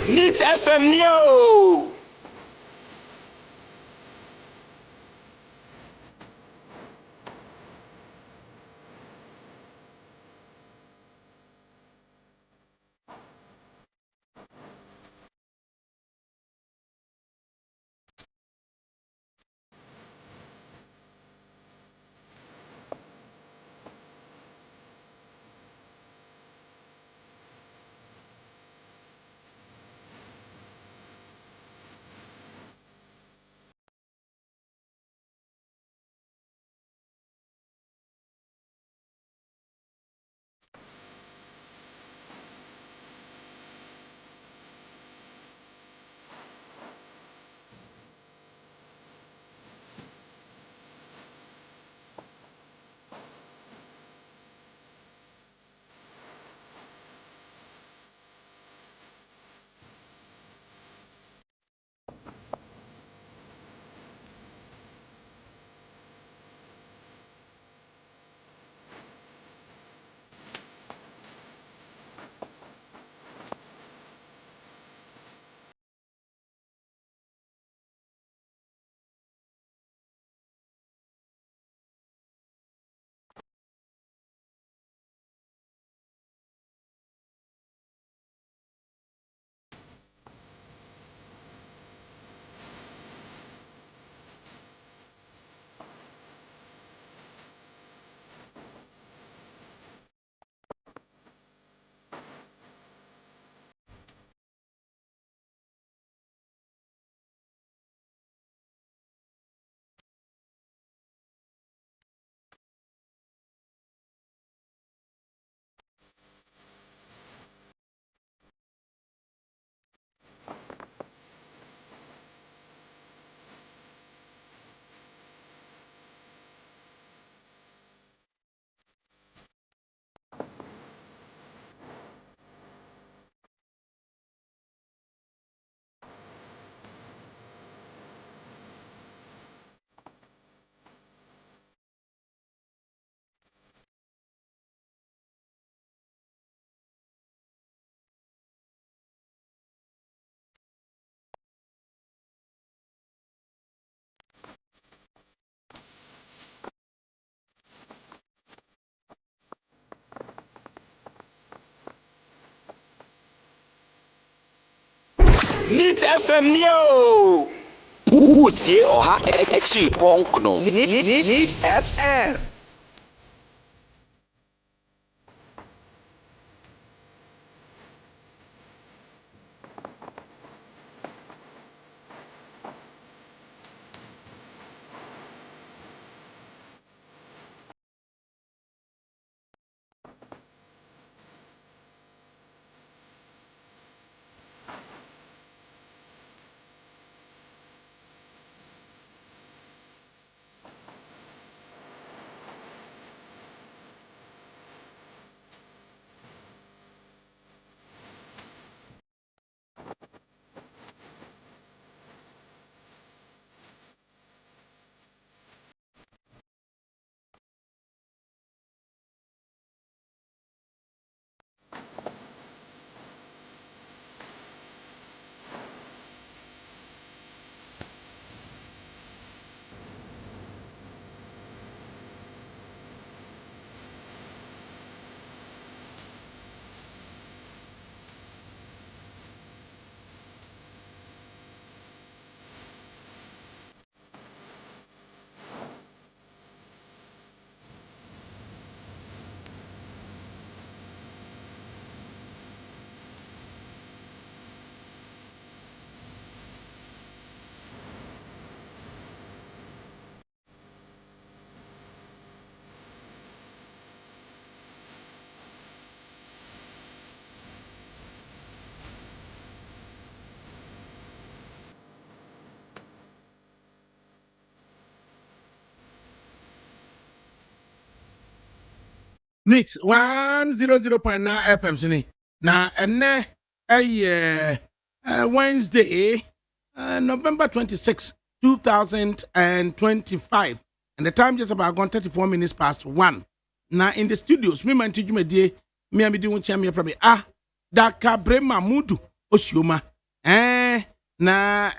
Needs FM Neo. Needs FM Neo. Utie oha echi ponkno. Needs FM. Nix 100.9 FM sini na ene Wednesday November 26 2025 and the time just about gone 34 minutes past 1 na in the studios me di won chia me from ADAKABRI Mudu Osioma na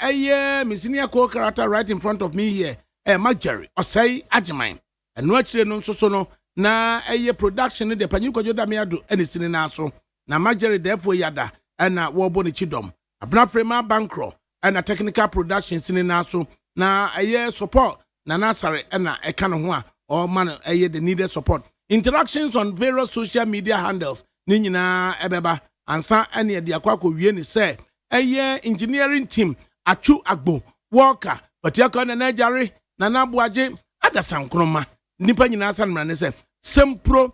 misinia co-character right in front of me here Marjorie Osei Ajiman eno akire no nso so no na production de panyin kojoda me ado ene sini na so na Marjorie therefore yada na wo bo ne chidom Abnafrema Bankro na technical production sini na so na support na Nasare na eka no ho a or man the needed support interactions on various social media handles ni nyina ebeba ansa ene de akwakọ wie ni say engineering team achu agbo worker but yakọ na najare na nabuaje adasankroma nipa nyina sanmra ne say sempro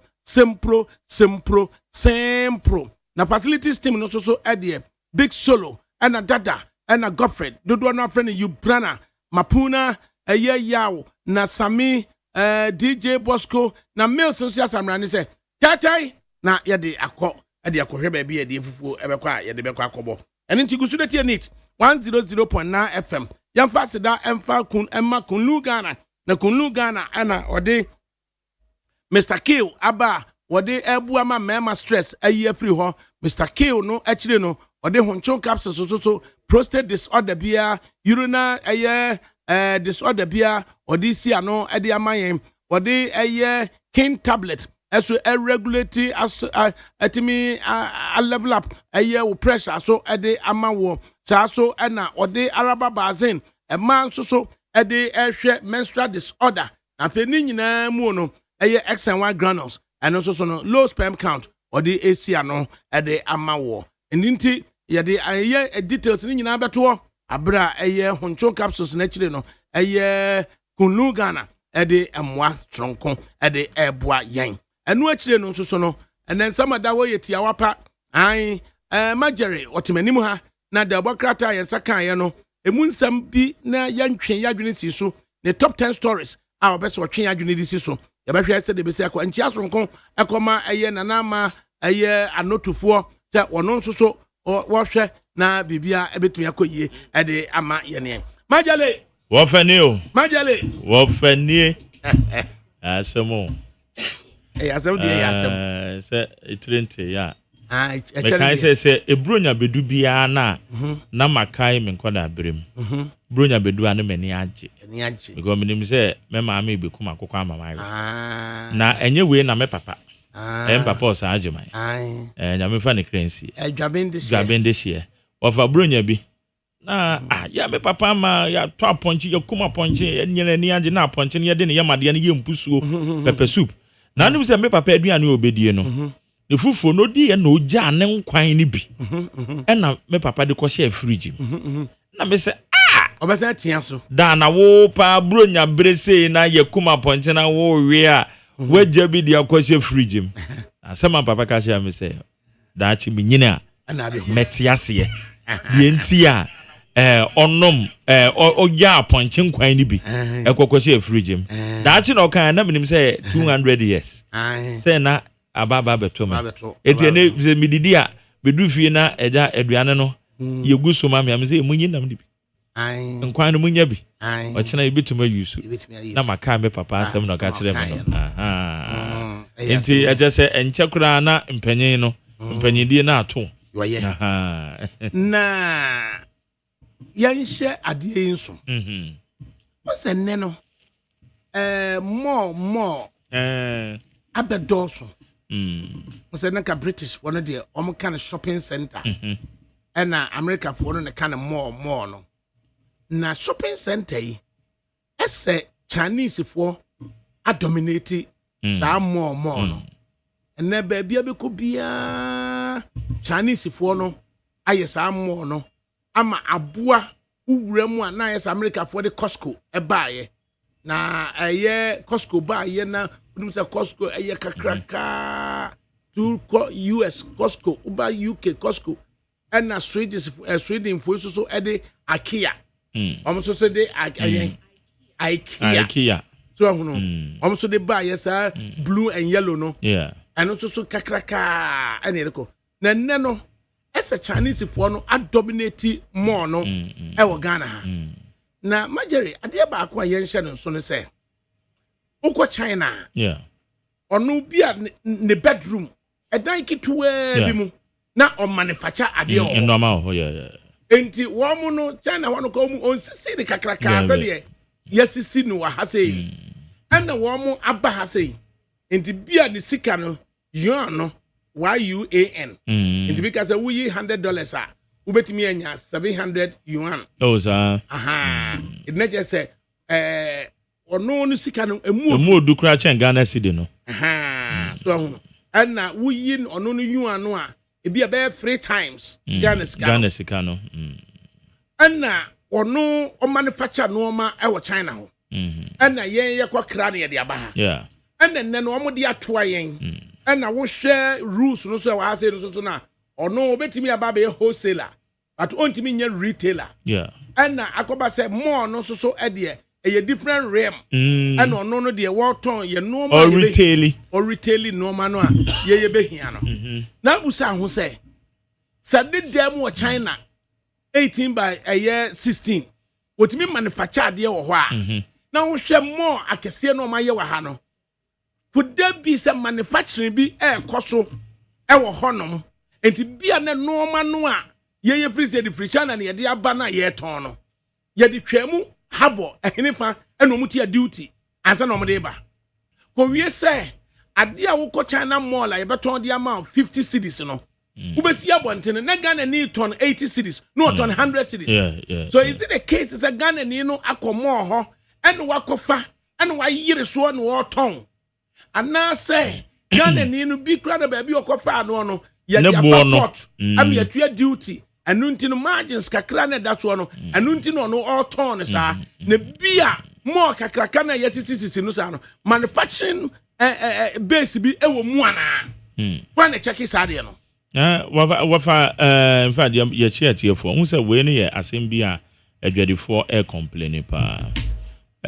na facilities team no so edie big solo and dada and Godfred dodo na friend you brana mapuna yaw na sami DJ Bosco na mail social samra ne say tatai na yede akọ ade akohwe ba yede fufuo ebekwa yede bekwa akobo ene ntigusu de tie nit 100.9 FM yamfa seda emfa kun emma kunlu Ghana na kunlu Ghana ana ode Mr. Kill aba ode ebu ama mema stress ayi free ho Mr. Kill no actually no ode honchon capsules so prostate disorder bia urinary disorder bia ode si ano ade amayen ode king tablet eso regulate as atimi a level up pressure so ade amawo sa so na ode araba bazin e man so ade hwe menstrual disorder na fe ni nyina mu no X and Y granules and also so low sperm count or the AC ano ade amawo ndinti ye de details ni nyina beto abra honcho capsules na chire no kunlu Ghana ade emwa tronko ade eboa yen enu achire no so no and then some da wo yetia wapa an Marjorie otimanim ha na da bokrata yensa kan ye no emu nsam bi na yantwen yadwene si so the top 10 stories a obeso twen yadwene di si so yabahwe se de besi akọ nchi asonko ekoma nanama anotufo se wono nso so wo hwe na bibia ebetumi akoyie ede ama yene Majale wo fani o Majale wo fani asemo asemo de asemo se itrente ya me kan se ebronya bedu bia na makai me nkoda abrem bronya bedu ane mani age because minim say me maame bekum akokọ amamai na enye we na me papa papa o sa ageman nyame fa ne krensi dwabende hie ofa bronya bi na ya me papa ma ya to aponchi ya kuma aponchi nyene ni age na aponchi ne de ne yamade ne yempusuo pepper soup na nim say me papa aduane obedie no the fufu no di na oja ne nkwan ni bi na me papa de ko share fridge na me say obesa tia so da na wo pa bronya brese na yakuma ponche na wo we a waja bi dia ko share fridge asema papa ka share me say da chi mi nyina metiase ye die nti a onom oja ponche nkwan ni bi ekoko share fridge da chi no kan na minim say 200 years say na ababa beto me etiene ze mididi a bedu fie na eja aduane no yegu so ma me say munyi nam di bi nkwan no munya bi o chena ibituma yusu na maka me papa asem no ka kire me no enti eje se enche kura na mpanyin no mpanyin die na ato na yanhye ade nso o se ne no more abedoso o se na ka British one de o kind of shopping center and America for no kind of more no na shopping center yi ese Chinese for a dominate that more no and na ba bia be ko bia Chinese for no ayesa more no ama aboa uwura mu a na ayesa America for the Costco e baaye na Costco baaye na udum se Costco kakraka to US Costco uba UK Costco and na Sweden for so ede IKEA almost so de IKEA so almost de buy yes blue and yellow no and also so kakraka and ereko na no as a Chinese for no dominate more no e wo Ghana ha na Marjorie ade ba akwa yen hye no so no say uko China onu bia ne bedroom edan kituwa bi mu na o manufacture ade o normal enti wo no China wano ko mu onsisi de kakraka se de yesisi no wa ha sei ana wo mu aba ha sei enti bia ne sika no yuan no yuan enti because we $100 a ubetimi anya 700 yuan oh sir it not just say ono no sika no emu odu kra chen Ghana cedi no so ana we ono no yuan no a e bia be 3 times Ghana sika no ana ono o manufacture no ma e wo China ho ana ye kwa kra ne de aba ha yeah ana nne no omo de atoa yen ana wo hwe rules no so wa say no so na ono obetimi aba be wholesaler but ontimi nya retailer yeah ana akoba say more no so e de a different realm ana ono no de waton ye normal or retailing normal no a ye be hia no na busa ho say sade dem wo China 18 by a year 16 wotimi manufacture de wo ho a na wo hwe more akese no ma ye wa ha no could there be some manufacturing be koso e wo honom enti bia na normal no a ye free the free China na ye de aba na ye ton no ye de twemu habo ehenifa eno muti duty ansa no mo de ba ko wie say ade a wo ko China mall a ye beton de amount 50 cities no ubesi abonten na Ghana ni ton 80 cities no ton 100 cities so is it the case is a Ghana ni no akomo ho eno wakofa eno wa yire so no wo ton ana say Ghana ni no bi kra na ba bi okofa no ye de passport am ye tua duty anu nti no margins kakra na da so no anu nti no all ton sa na bia more kakra na yesisi no sa no manufacturing base bi ewo mu ana when check isa de no wafa in fact ye chiatiefo hu say we no ye asem bi a adwadefo complain pa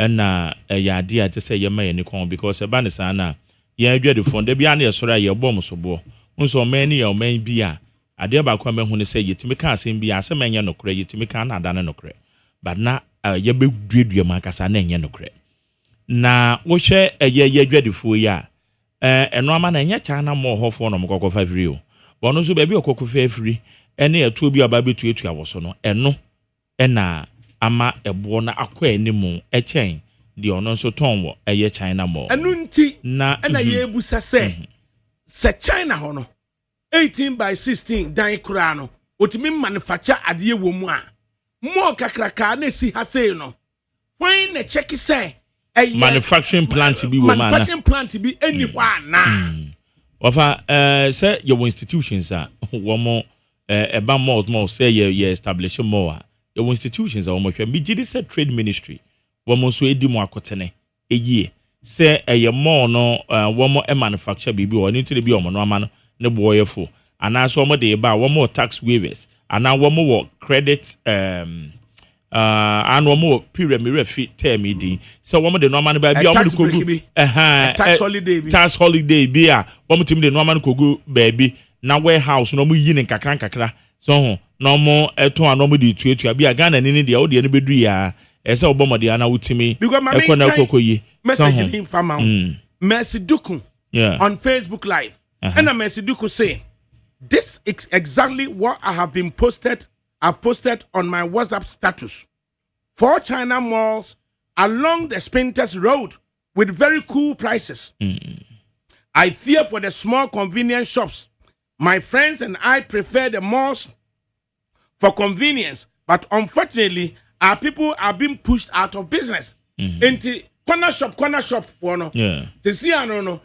na ya ade a say ye ma ye ni kon because e ba ne sa na ye adwadefo de bia na ye soro ye bom so bo nso man ni ye man bi a ade ba kwa mehu ne say yetimi ka asem bi asem enye nokre yetimi ka na ada ne nokre but na ye be duadua makasa na enye nokre na wo hwe ye adwadefo ya eno ama na enye China mo hofo no mkoko favori o bono so ba bi okoko favori ene atuo bi aba betu awoso no eno ena ama ebo na akwa animu echen de ono so ton wo eye China mo enu nti na ena ye ebusa se China ho no 18 by 16 dan kura no otimi manufacture ade wo mu a mo kakraka na si ha sei no when na check say manufacturing plant bi wo ma na manufacturing plant bi eni ho ana wafa say your institutions are wo eba more say ye establish more your institutions are almost me gidi say trade ministry wo mo so edi mo akotene eyie say eye more no wo mo manufacture bibi wo ni tire bi o mo no ama no ne boyefo ana so mo de ba wo mo tax waivers ana wo mo wo credit and wo mo period me refi term idi so wo mo de no ama no ba bi o mo de kogu tax holiday bi a wo mo tim de no ama no kogu ba bi na warehouse no mo yi ne kakra so ho no mo eto an no mo de tuatua bi a Ghana ni de o de ne bedu ya ese obo de ana wutimi e na kokoyi message him fama Mercy Duku on Facebook Live and Mercy Duku say this is exactly what I've posted on my WhatsApp status 4 China malls along the Spinters Road with very cool prices. I fear for the small convenience shops. My friends and I prefer the malls for convenience, but unfortunately, our people are being pushed out of business. Into corner shop for no. To see no.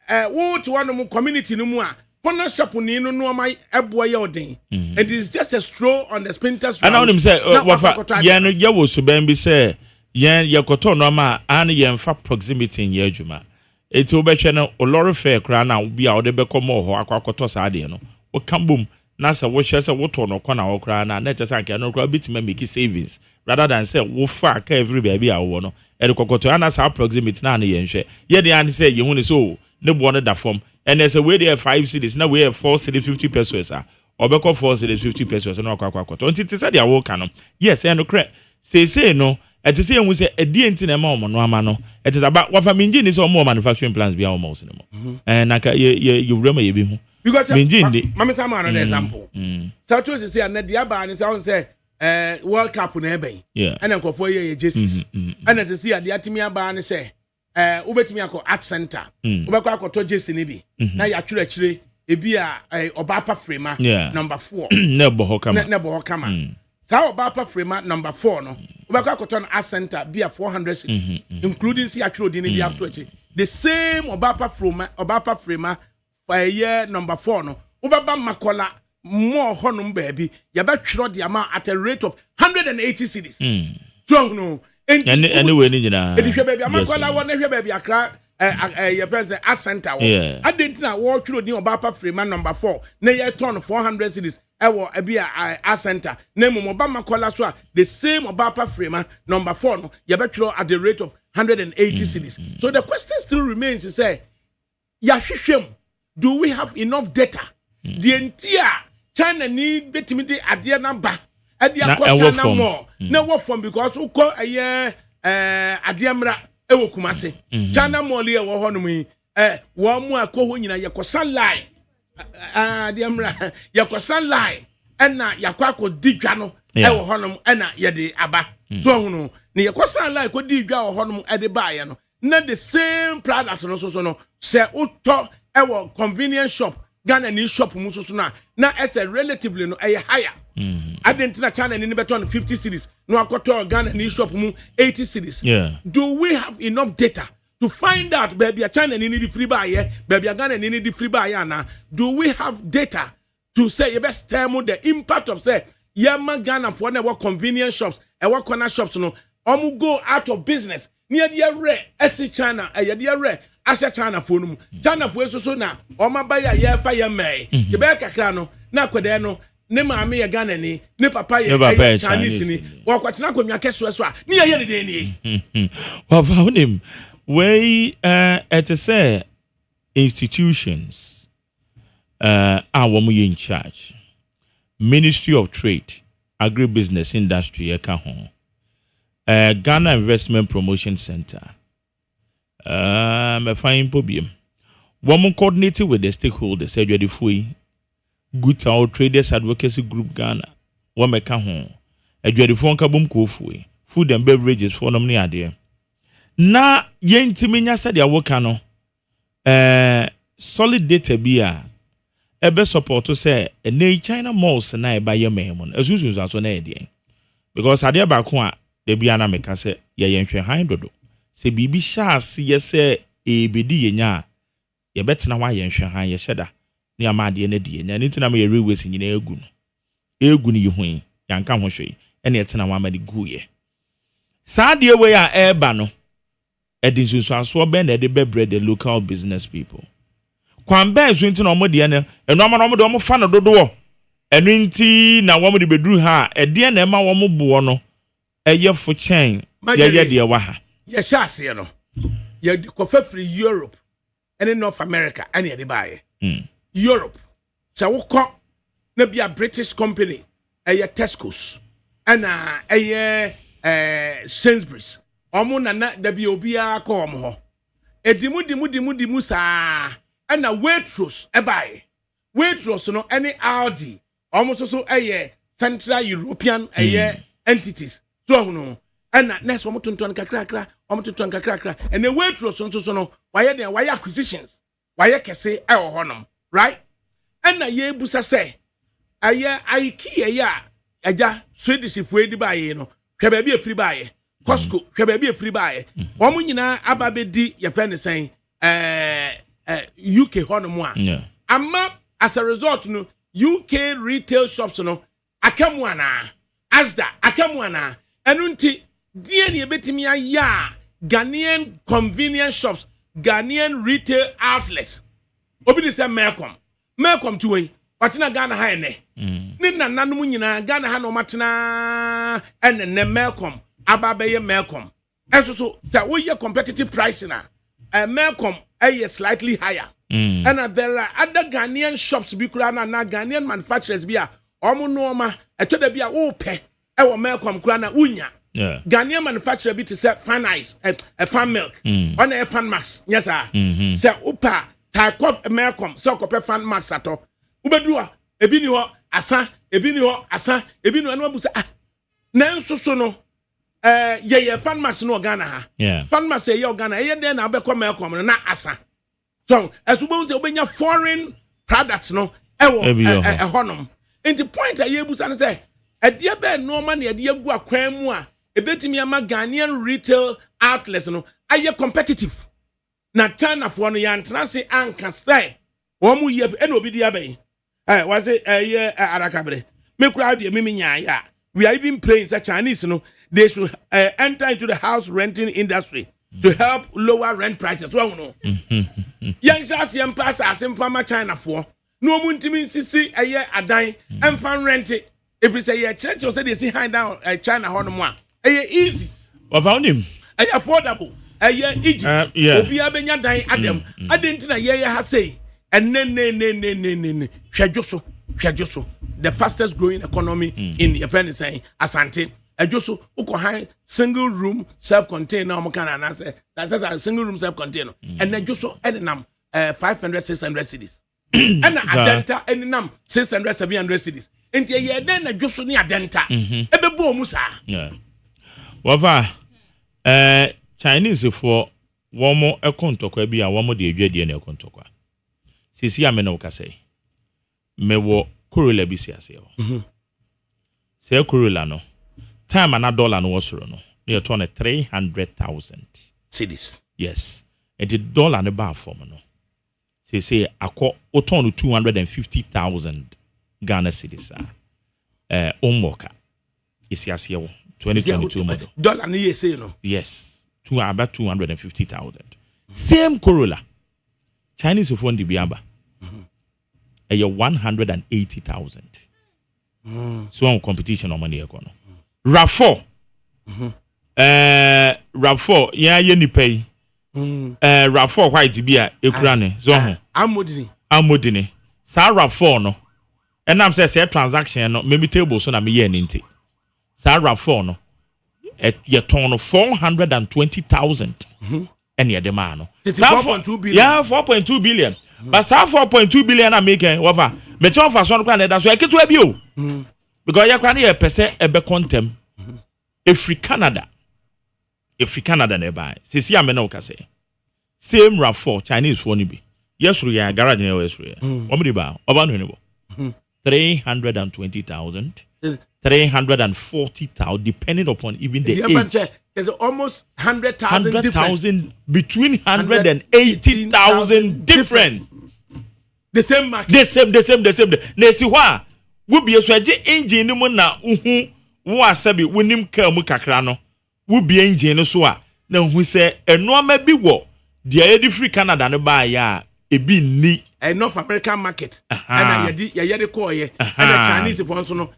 Wo to one community no more. Corner shop ni no my eboy odin. It is just a stroll on the Spinters Road. And on him say, wafa ye wo so ben bi say ye koto no ma an ye mfa proximity in ye adwuma. Eti obehwe no olori fair kra na obi a ode bekomo ho akwakoto sa ade no. O kambom na say wo hwe say wo to no kona wo kra na just anke no kra bitima make savings rather than say wo fa ka every baby a wo no. E kokoto ana sa proximity na ye nhwe. Ye de an say ye hu ne so ne bo no da form. And there's a way there 5 cities, now we have 4 cities 50 pesos. Obeko 4 cities 50 pesos. No kwakwakoto. Until they say they are working. Yes, and no say no. At the same we say a DNT na mo no ama no. It is about what I mean is more manufacturing plants be almost anymore. And naka you remember you be because Mama say another example. So to say na dia ba ni say World Cup na ebe. And then for year Jesus. And then say dia timi aba ni say ubetimi akọ art center. Ubekọ akọto Jesus ni bi. Na ya twere ebi a Obapa Frema number 4. Nebo hokama. Nebo hokama. Sa Obapa Frema number 4 no. Ubekọ akọto art center be a 400 including si atwere di ni dia to echi. The same Obapa Frema for year number 4 no. Ubaba makola more honum baby. Yaba twere the amount at a rate of 180 cedis. So no. Anyway ni jina. Edi hwe baby amakola won hwe baby akra your president at center wo. Adentina wo twere di Obapa Frema number 4 na ye turn 400 cedis. Ewo ebi a center na mo ba makola so the same Obapa Frema number 4 no ye betwere at the rate of 180 cedis. So the question still remains to say ya hwehwem, do we have enough data? The entire China need betimi de ade na ba ade akọ China more na wo from because uko ade amra ewo Kumase China more ye wo hono mu wo mu akọ ho nyina ye kosan line ade amra ye kosan line na yakọ akọ didwa no ewo hono na ye de aba so hono na ye kosan line ko didwa wo hono ade ba ye no na the same product no so no say uto ewo convenience shop Ghana ni shop mu so na as a relatively no higher Adentina China ni beton 50 cities no akoto Ghana ni shop mu 80 cities. Do we have enough data to find out baby China ni the free buy here baby Ghana ni the free buy na? Do we have data to say you best tell the impact of say yama Ghana for na what convenience shops and what corner shops no omu go out of business near the rare as China the rare Asha China for no China for so na oma baya ye fa ye me ye be kakra no na kwede no ne maame ye Ghana ni ne papa ye Chinese ni wo kwatena konwa keso so a ne ye ne de ni wa found him we at say institutions are wo in charge Ministry of Trade Agribusiness Industry e ka ho Ghana Investment Promotion Center me fine problem. Woman coordinated with the stakeholders, said you the good our traders advocacy group Ghana. Woman can home. A dreadful phone kabum kofui. Food and beverages for them near there. Na yen timinya said ya workano. Solid data beer. A best support to say a nay China malls and I buy your maimon as usual as an idea. Because I dear back one, the Biana make us say, yen $100. Se bibi sha si ye se ebedi ye nya ye betina wa ye nhwe han ye hyeda ne amade ne die nya ntina ma ye rewes nyina egu no ye hu yanka ho hwe ene etina wa amade gu ye sa de we a eba no edin susu aso be na de bebre the local business people kwan be so ntina omo de ne eno ama no omo de omo fa no dodo eno nti na wo mo de bedru ha ede na ema wo mo bo no eye fo chen ye de wa ha Yes, you know. You go for Europe and in North America, and you buy Europe. So we call maybe a British company, a Tesco's, and a Sainsbury's. Omuna na WBA come ho. E dimu sa and a Waitrose e buy. Waitrose no any Aldi. Almost so Central European entities. So no. And next one to kakra and the Waitrose so no why acquisitions why kese e honum right and na ye busa say I ki ya aja Swedish fue di bae no hwe ba bi free bae Costco hwe ba bi free bae omo nyina aba be di ye pen sen UK honum a amma as a result no UK retail shops no akamu ana Asda akamu ana enunti die ne betimi ya Ghanaian convenience shops, Ghanaian retail outlets. Obi de say Melcom to we. Watina Ghana ha ene. Ni na nanu nyina Ghana ha no matena ene Melcom ababeye Melcom. Enso so that we competitive pricing na. Melcom slightly higher. And there are other Ghanaian shops bi kura na Ghanaian manufacturers bi a omo no ma eto da bi a wo pe e wo Melcom kura na unya. Ghanaian manufacturer be to sell fan ice, a fan milk, on a fan mass. Yes, sir. Say upa Taikof Americom, so copper fan max at all. Ubedua, ebinio, asa, ebinio, asa, ebinio, and one ah. Nanso so no, ye fan max no Ghana ha. Yeah. Fan max ye Ghana, ye then I'll be come Americom, na asa. So, as we both say, foreign products no, a honum. And the point I use and say, a dear bed no money, a dear gua quemua, a betting me Ghanaian retail outlets no, are you competitive? Na China for one yan, Nancy and can say, one more year, and be the bay. Was it a year ADAKABRI? Me crowd your miminya. We are even playing such Chinese, no, they should enter into the house renting industry to help lower rent prices. Well, no. Young Sassian pass as in Farmer China for no muntimin see a year a dime and fan rent it. If it's a year church or say they see high down China Honoma. A year easy. What found him? A year affordable. A year Egypt. Yeah. Be a benya dying Adam. I didn't a year has say. And Shajoso, the fastest growing economy in the friend is saying Asante. Ajoso uko high single room self-contained now that's a single room self-contained and then just 500-600 cities and adenta and nam 600-700 cities and yeah then just ni adenta ebebo musa yeah wafa Chinese for one more ekontokwa bi a one more de adwade na ekontokwa sisi amena ukase mewo Corolla bi siase ho se Corolla no time and $1 no was no near 300,000 cities. Yes. And the dollar ne bar form no. Say akọ oton 250,000 Ghana cedis onwoka. Isi asiye wo 2022 model. Dollar ni say no. Yes. About 250,000. Same Corolla. Chinese phone di biaba. 180,000. So on competition on money econo. RAV4. RAV4 yeah ye ni pay. RAV4 white bia ekura ne so ho. Amodini. Sa RAV4 no. And I'm say transaction no maybe table so na me ye nti. Sa RAV4 no. Ye ton 420,000. And ye demand no. 4.2 billion. Yeah, 4.2 billion. But sa 4.2 billion na make whatever. Me chon fa so no kwa na da so e ketu abi o. Because you can hear pese ebe contem. Free Canada nearby. Sisi amena ukase. Same RAV4 Chinese phone be. Yes, we are garage near West. Omri ba. Oba no nebo. 320,000, 340,000, depending upon even the age. There's almost 100,000 100,000 between 180,000 different. The same market. The same. Nesi wa. Wo bi eso age engine mu na uhu wo asabi wonim ka mu kakra no wo bi engine no so a na hu se enoma bi wo de yedi free Canada no ba ya ebi ni North American market and yedi ko ye and the Chinese for so no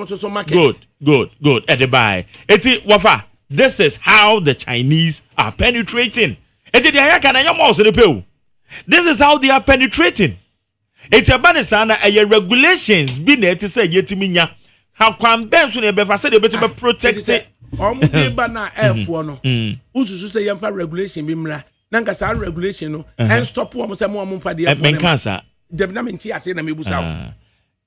for so market. Good at the buy eti wafa. This is how the Chinese are penetrating. Eti de ya kana yamo so de pe. This is how they are penetrating. It's a bad sana a regulations be ne to say yetiminya. How can ben so ne be fa say de beto be protect it. Omo na airfo no. Ususu say yemfa regulation bi mra. Na nka sa regulation no and stop wo say mo mfa de airfo. Ben cancer. Dem na menti ase na mebusa wo.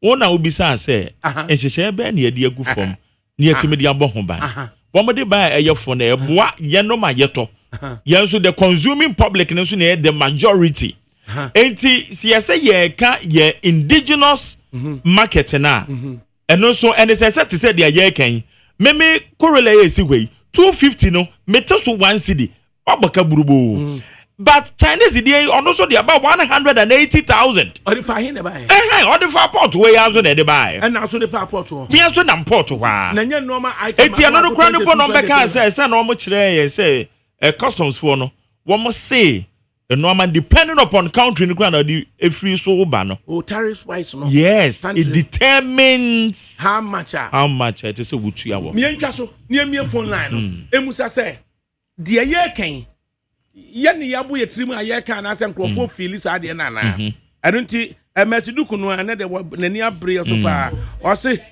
Wona obisa say ehhehye be na ye de agu fom. Na yetimi de abo ho ba. Wo mo de ba eyefo na eboa ye no ma yeto. Ye so the consuming public no so na the majority. Enti siya ye ka ye indigenous market na and also and as I said to say they ye kan me Corolla ye si we 250 no meter so 1 cedi obaka burubo but Chinese dey also dey about 180,000 or the fa hin dey buy or the fa port we also dey buy and also the fa port ho me also na port wa na nya normal item enti no kra no no be ka say no mo kire ye say customs for no wo mo say the normal depending upon country in the free so bano. Oh, tariff wise no. Yes, country. It determines how much it is a wood to your me so near me phone line. Emusa say, dear ye can Yanni Yabu Yetrim a year can ask and for Phyllis Adia Nana. I don't think a Messiduku no another Nania Bria Super or say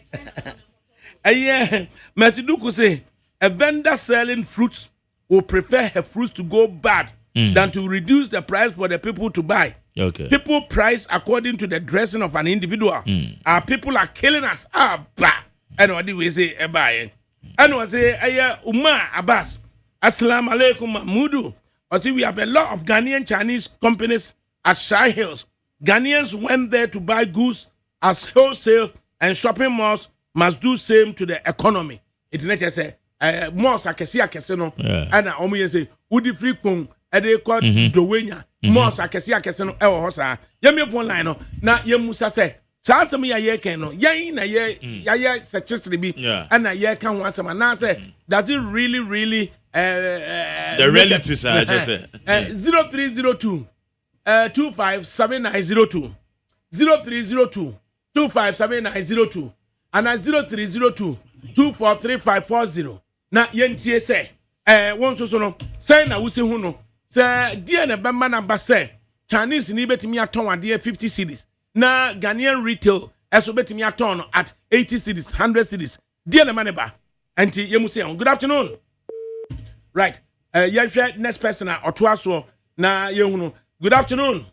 a year Messiduku say a vendor selling fruits will prefer her fruits to go bad than to reduce the price for the people to buy. Okay. People price according to the dressing of an individual. Our people are killing us. And what do we say? And we say, Umar Abbas, Assalamu alaikum Mahmudu. I see we have a lot of Ghanaian Chinese companies at Shire Hills. Ghanaians went there to buy goods as wholesale, and shopping malls must do same to the economy. It's not just say malls akesi no, and omo say udi free pong ede called dowenya malls akesi no e wo ho sa. Yemi phone line no na yemusa say sa asem ya ye ken no yan na ye ya secretary bi and na ye kan ho asem na say does it really the realities are just 0302 257902 0302 257902 and 0302 243540. Na yentie say won so no say na wusi hu no say die na bemma number say Chinese ni betimi aton ade 50 cedis na Ghanaian retail eso betimi aton at 80 cedis 100 cedis die na maneba anti yemu say good afternoon. Right. Next person oto aso na yehunu. Good afternoon.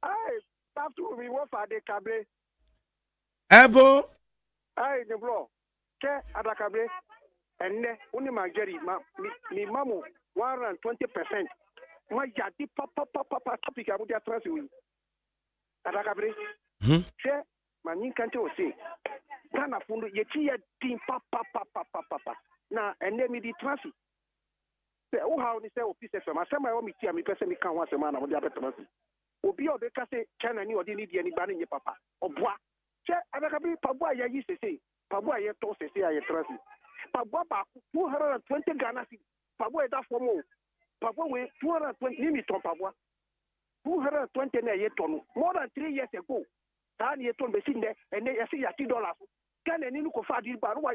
Hi, afternoon we work for ADAKABRI. Evo. Hi, the bro. Ke ADAKABRI. And only my Jerry, me mamu 120%. My yadi papa topic I would have trust you. ADAKABRI. Che manin kante o say. Kana fundu yeti ya team papa. Na and then me di trust. Oh, how ni say office from asema yo miti ami pese mi kan wa sema na mo dia betamasi obi o be ka say China ni odi ni dia ni ba ni papa oboa che ADAKABRI pabua ya yi sese pabua ye to sese ya ye transi pabua ba 220 Ghana cedi pabua da fomo pabua we 220 ni mi ton pabua 220 na ye ton more than 3 years ago ta ni ye ton be sinde ene ye see $30 Ghana ni ko fa di ba wa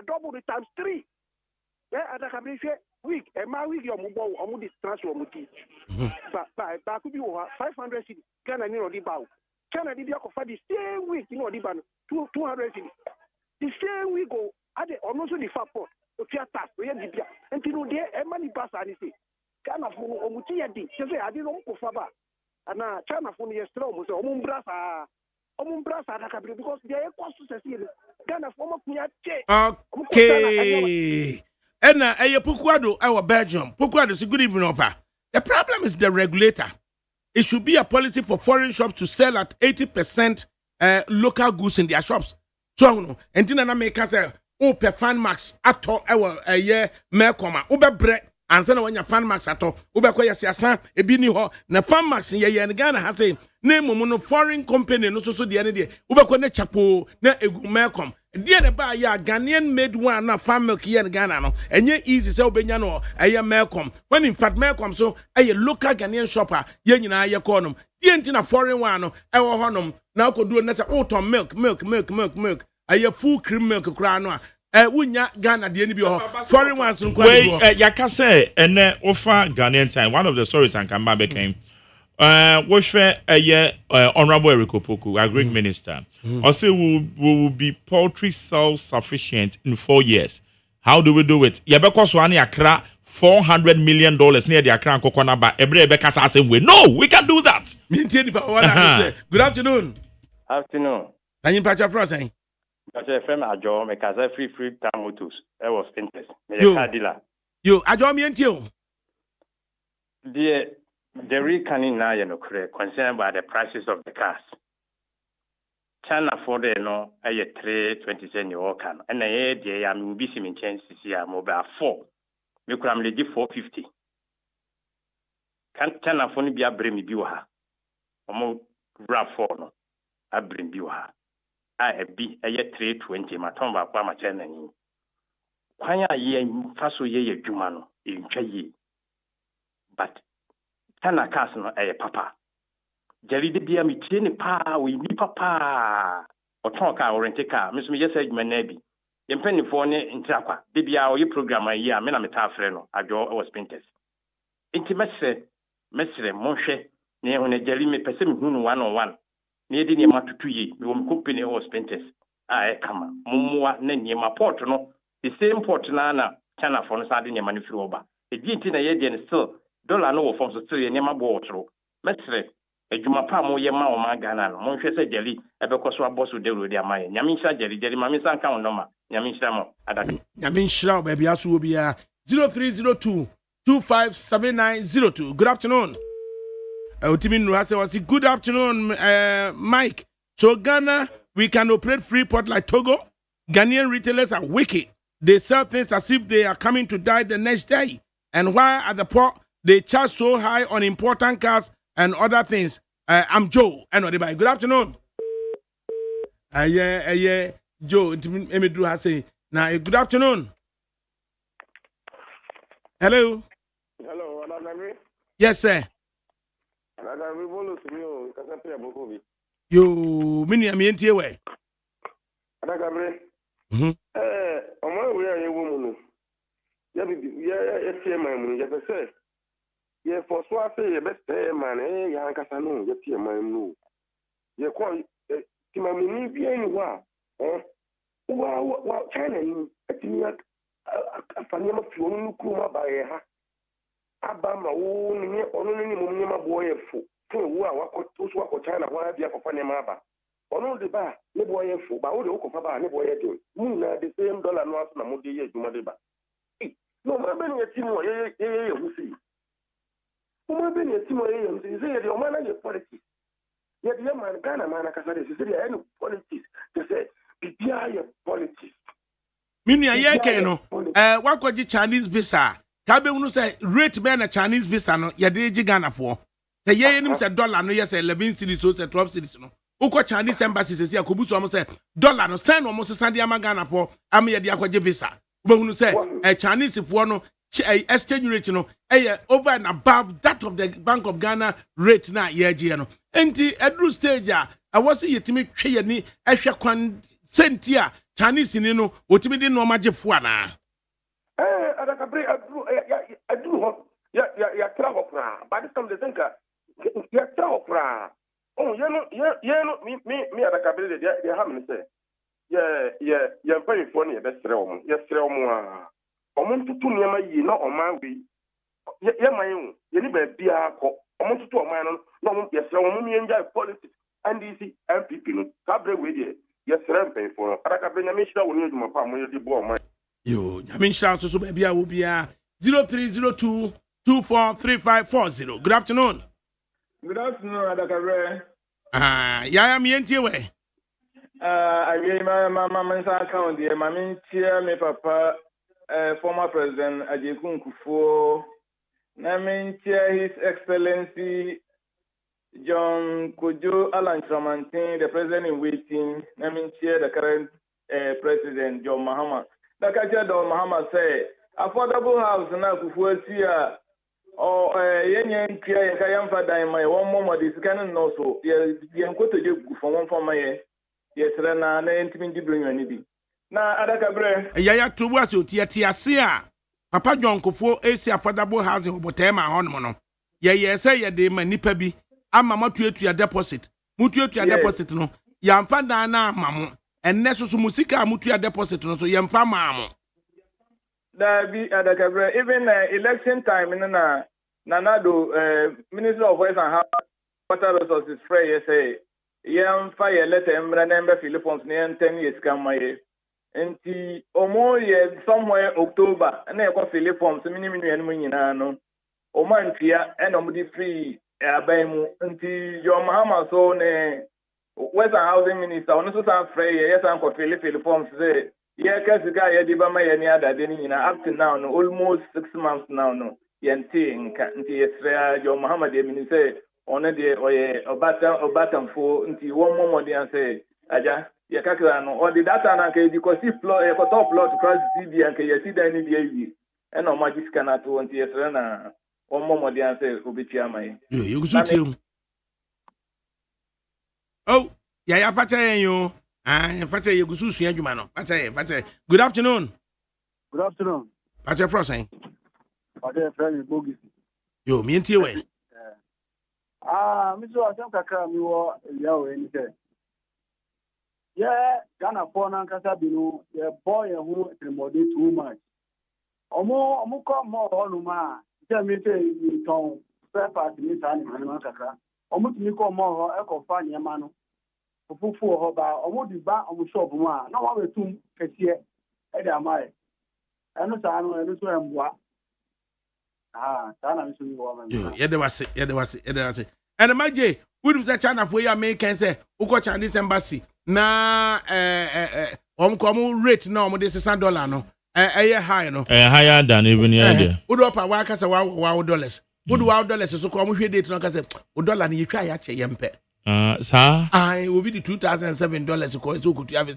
double the times 3 ADAKABRI week my week your mobile or this transfer muti but could be 500 cedi Ghana ni odi bawo Ghana di ko fa the same week you know di ban 200 cedi the same week go ade almost the far port o tia tax we di bia enti no de e mani pass ani say Ghana fo o muti ya di say ade no ko fa ba ana China fo no yesterday o mo say o mo brasa ADAKABRI because they cost to say Ghana fo mo kunya che okay. And Pukwado, our Belgium. Pukwado, is a good evening offer. The problem is the regulator. It should be a policy for foreign shops to sell at 80% local goods in their shops. So, and then I make say, per fan max at all, a year, Melcoma, Bre, and then when your fan max at all, Koya Siasan, a bini ho, na fan max in Yaya and Ghana has a name mono foreign company, no so the other day, Ubakone Chapo, na egu Melcom. Dear ba ya Ghanaian made one na farm milk here in Ghana no enye easy say obenyano aye Melcom when in fact Melcom so aye local Ghanaian shopper ye nyina aye call nom die ntina foreign one no e wo honom na akodu na say oton milk aye full cream milk kra no wunya Ghana de ni bi ho foreign ones no kra yaka say ene ofa Ghanaian time one of the stories and Kamba became Honorable Eric Opoku, our great minister, also we will be poultry self-sufficient in 4 years. How do we do it? Yabeko Swani Accra $400 million near the Accra Kokona ba every Ebeka same way. No, we can do that. Good afternoon. Afternoon. Can you patch up for us? Patch from Ajo, make us free tamotus. I was interest. You, Ajo me and you. Dear. The reckoning now, concerned about the prices of the cars. China for the no, I 320 cents your can, and I am busy in chances here, mobile 4. You could am lady 450. Can't China for me be a bring me buha. Almost grab 4 no, I bring buha. I be a 320, my tomb by my China. Why are ye faso ye jumano in Chayi? But Tana Casino, papa. Jerry de Bia me tini pa, we ni papa. Or talk our rent a car, Miss Mia said, my neighbor. In penny for ne in Taqua, de Bia or you program a year, Menameta Freno, I go over spinters. Intimate said, Mestre, Monshe, near when a Jerry me persim 101. Near the near to 2 years, we won't company over spinters. I come, Mumua, near my portano, the same portanana, China for Sardine Manifroba. It didn't in a year still. dollar no wo form so tiri ne mabo wotro metre adwuma pa mo ye ma o ma Ghana no mo hwɛ sɛ jeli ebekɔ so aboso de rodi amaye nyame nhyira jeli ma me san ka wo ma nyame nhyira mo adaka nyame nhyira ba bia so bia 0302 257902 good afternoon Otimi Nurase was good afternoon Mike. So Ghana we can operate free port like Togo. Ghanaian retailers are wicked. They sell things as if they are coming to die the next day. And while at the port, they charge so high on important cars and other things. I'm Joe. Good afternoon. Yeah, Joe. Emidru has say. Now, good afternoon. Hello. Hello, ADAKABRI. Yes, sir. ADAKABRI bolo simi kasapia bokobi. You mini amientie we. ADAKABRI. Omo we aye wo mu no. Ya bi ya tie man mu ya pese. Ye for so ase ye be say man ya ankasa no ya tie man mu. Ye ko ti man ni bi eni wa. Wa China ni atini afanye ma fi onu kuma ba ye ha. Abama wo ni onu ni mo ni ma boye fu. Fun wo a wako China wa bia ko fa ne ma ba. Ono de ba ne boye fu ba wo de ko fa ba ne boye de. Mu na the same dollar no aso na mo de ye adwuma de ba. No ma be ni ati mo ye husi. O ma be ni ati mo ye husi. Say the o ma na ye politics. Ye de man Ghana man na kasa de say the any politics. They say bibia ye politics. Mini aye ke no wakoji Chinese visa. Ka be hunu say rate be na Chinese visa no ye de gi Ghana fo. Say ye nim say dollar no yes 11 cedis so say 12 cedis no. Uko Chinese embassy say akobusu am say dollar no send no mo sesa de ama Ghana fo am ye de akwaje visa. Ube hunu say Chinese fo no exchange rate no over and above that of the Bank of Ghana rate na ye gi no. Enti edru stage a was yetimi twe ye ni ehwe kwan sentia Chinese ni no otimi de no magye fo ana. ADAKABRI I do ya travel pra. By this time they think ya travel pra. Oh, you know, me ADAKABRI they have me say. Yeah, very funny. Best realm. Yes, realm. Omo tutu niema yi na oman wi. Ye man ye ni ba bia ko. Omo tutu oman no no yes realm me enjoy politics and DC MPP no. Kabre we there. Yes realm pay for. ADAKABRI na me shira woni aduma pa mo ye di bo oman. Yo, nyame shout so ba bia wo bia 0302 243540. Good afternoon. Good afternoon, ADAKABRI. Yeah, me entie we. I gave my mama account here. My me papa, former president Ajekun Kufuor. His Excellency John Kojo Alan Tramantin, the president in waiting. The current president John Mahama. The catcher John Mahama say affordable house na Kufuor here. Or yen clear Kayam Fada in my one moment is canon no so. Yen quote for one for my yes, Rana, intimate to bring anything. Now, ADAKABRI. Yaya to was you tia. Papa John Kufuor AC affordable housing obotema honmono. Ye say ya de manipa bi. Ama matu to your deposit. Mutu to your deposit no. Yamfa na mamu. And neso musika mutu your deposit no so yamfa mamu. That be ADAKABRI. Even election time in Nanado, Minister of Waste and Water Resources, Frey, say, Yam fire letter and Philippines near 10 years come my and more years somewhere October, and I got Philippines, minimum and winning. O man, clear and free Abamu until your Mahama so Western Housing Minister, also some Frey, yes, Uncle Philippines say. Yeah, because the guy did by any other than up to now, almost 6 months now. No, Yanting, your Muhammad say, on a day or button for until one moment and say, Aja, Yakakano, or the data and because he plot a top plot across the CB and you see the NDA and no magic cannot want yes, one moment and say, Ubichiamai. You shoot you. Oh, yeah, Fata you. Fata you go to Jumano. Fata. Good afternoon. Good afternoon. Fata Frosting. Fata friend Bogi. Yo, me and way. Mr. Asam Kaka, mi wo yawo ni se. Yeah, Ghana for na kasa binu, yeah boy who remode too much. Omo ko mo onuma, tell me say you ton spare part ni sa ni man kakra omo timi ko mo ho e ko fa niema no fufu ho ba omo di ba omo shop mu a na wa betum kese e da mai eno sa no eno so emboa sana mi so ni wo ma ye de wase and maje wouldn't say China for your American say uko Chinese embassy na kom rate na omo de $6 no high no higher than even here would up wa ka say wow dollars would wow dollars so kom hwe date no ka say dollar na yetwa ya che yempe sir I will be the $2007 because so could you have a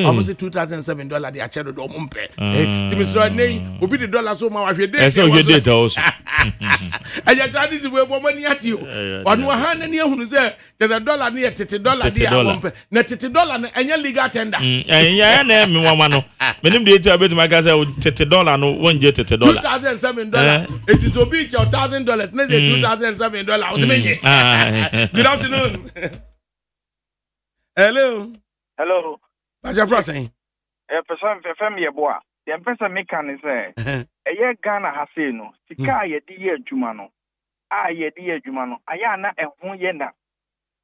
almost $2007 the achedo do mumpe timi so nei will be the dollar so ma hwe date so hwe date also aja tadi si we bo mani ati o onu ha na ni ehunu say the dollar na $30 dia mumpe na $30 na enye legal tender ya na me wama no menim de eti abeti maka say $30 no wonje $30 $2007 it is obi $1,000 na say $2007 o se menye good afternoon. Hello. Baja Frosting. Person family boa. The person mekan say e ye Ghana ha say no. Sika ye di ye adwuma no. Ye di ye adwuma no. Aya na ehun ye na.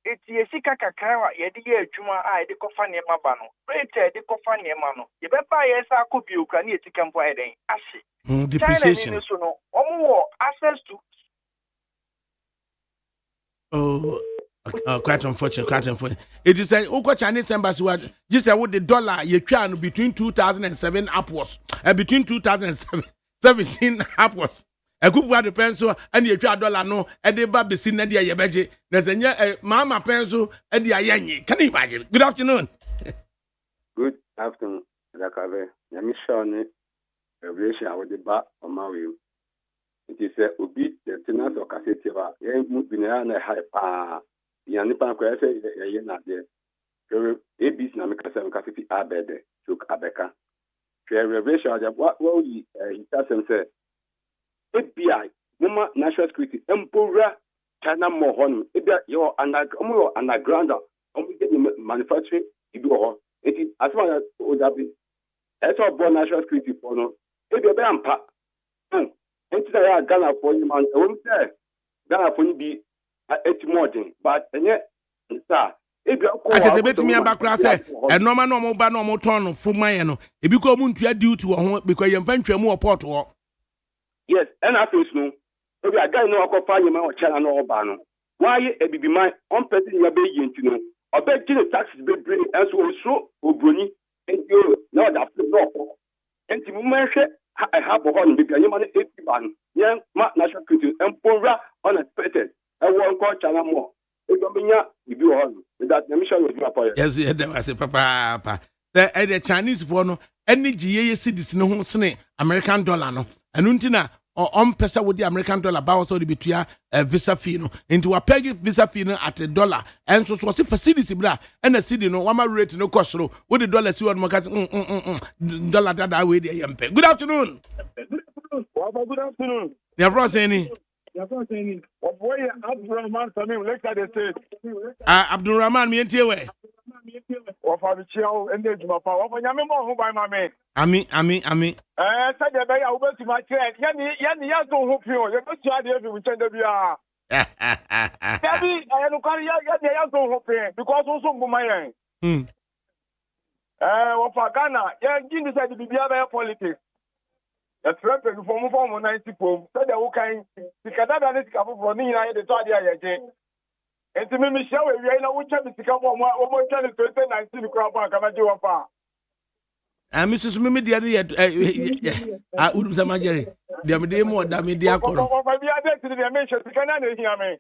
Eti ye sika kakra ye di ye adwuma ye di kofa ne ma ba no. Rate di kofa ne ma no. Ye be ba ye sa ko bi okra ne etika mpo eden. Ahye. Depreciation. So no. Omo access to quite unfortunate. It is a Uko Chinese embassy what just with the dollar you can between 2007 upwards between 2017 upwards. A good for the pencil and you try dollar no and the baby seen the yabeji. There's a mama pencil and the ayanyi. Can you imagine? Good afternoon. Good afternoon, ADAKABRI. Yamishone revelation with the back on my way. It is a ubi the tenants of Cassetiva. Binana hype. Yanipa kwa say ye na de abis na meka say meka fi abede took abeka revelation what he tells him say FBI mama national security empora China mo hon ebia your underground get manufacturing ibi ho eti asma o da bi eso born national security for no ebia be ampa enti da ya Ghana for you man e won say Ghana for bi it's modern, but sir, if you I said, bet me about class, and no man no more ban no more turn for my no. If you come to due to a home because you venture more port or yes, and I think no. If you are going to occupy your man or channel no ban. Why a baby my on person your baby to know? I bet you the taxes be bring as so Bruni and you know that no. And the moment I have a horn because you money 80 ban. Young national security and Pora unexpected. I won't call China more. If you do all that, the mission will be up. Yes, I say, Papa. The Chinese for no any GA citizen no snake American dollar no. And untina or pesa with the American dollar bounce or the between visa fee no into a peg visa fee no at $1. And so was a facility bra and a city no one rate no cost no with the dollar see what market dollar that way the yampe. Good afternoon. Good afternoon. You're Ross any. Abdurrahman Samim, let's say the state. Abdurrahman, me and Tiwe. Of our child and the Juma Power. When I'm more by my man. Ami. Said the bay, I will to my chair. Yanni, don't hope you. You must try the other which end of your. Debbie, I don't carry Yanni, don't hope because also my end. Of Ghana, Yanni said to be other politics. The threat to form 90 poem said that okay, the Canada is coming from me. I had the idea again. And to me, Michelle, we are now which have to come on 2019 crop. Can I do a far? And Mrs. Mimi, the other I would say, my Jerry, the other more than me, the Akoro. I to the mention, you cannot hear me.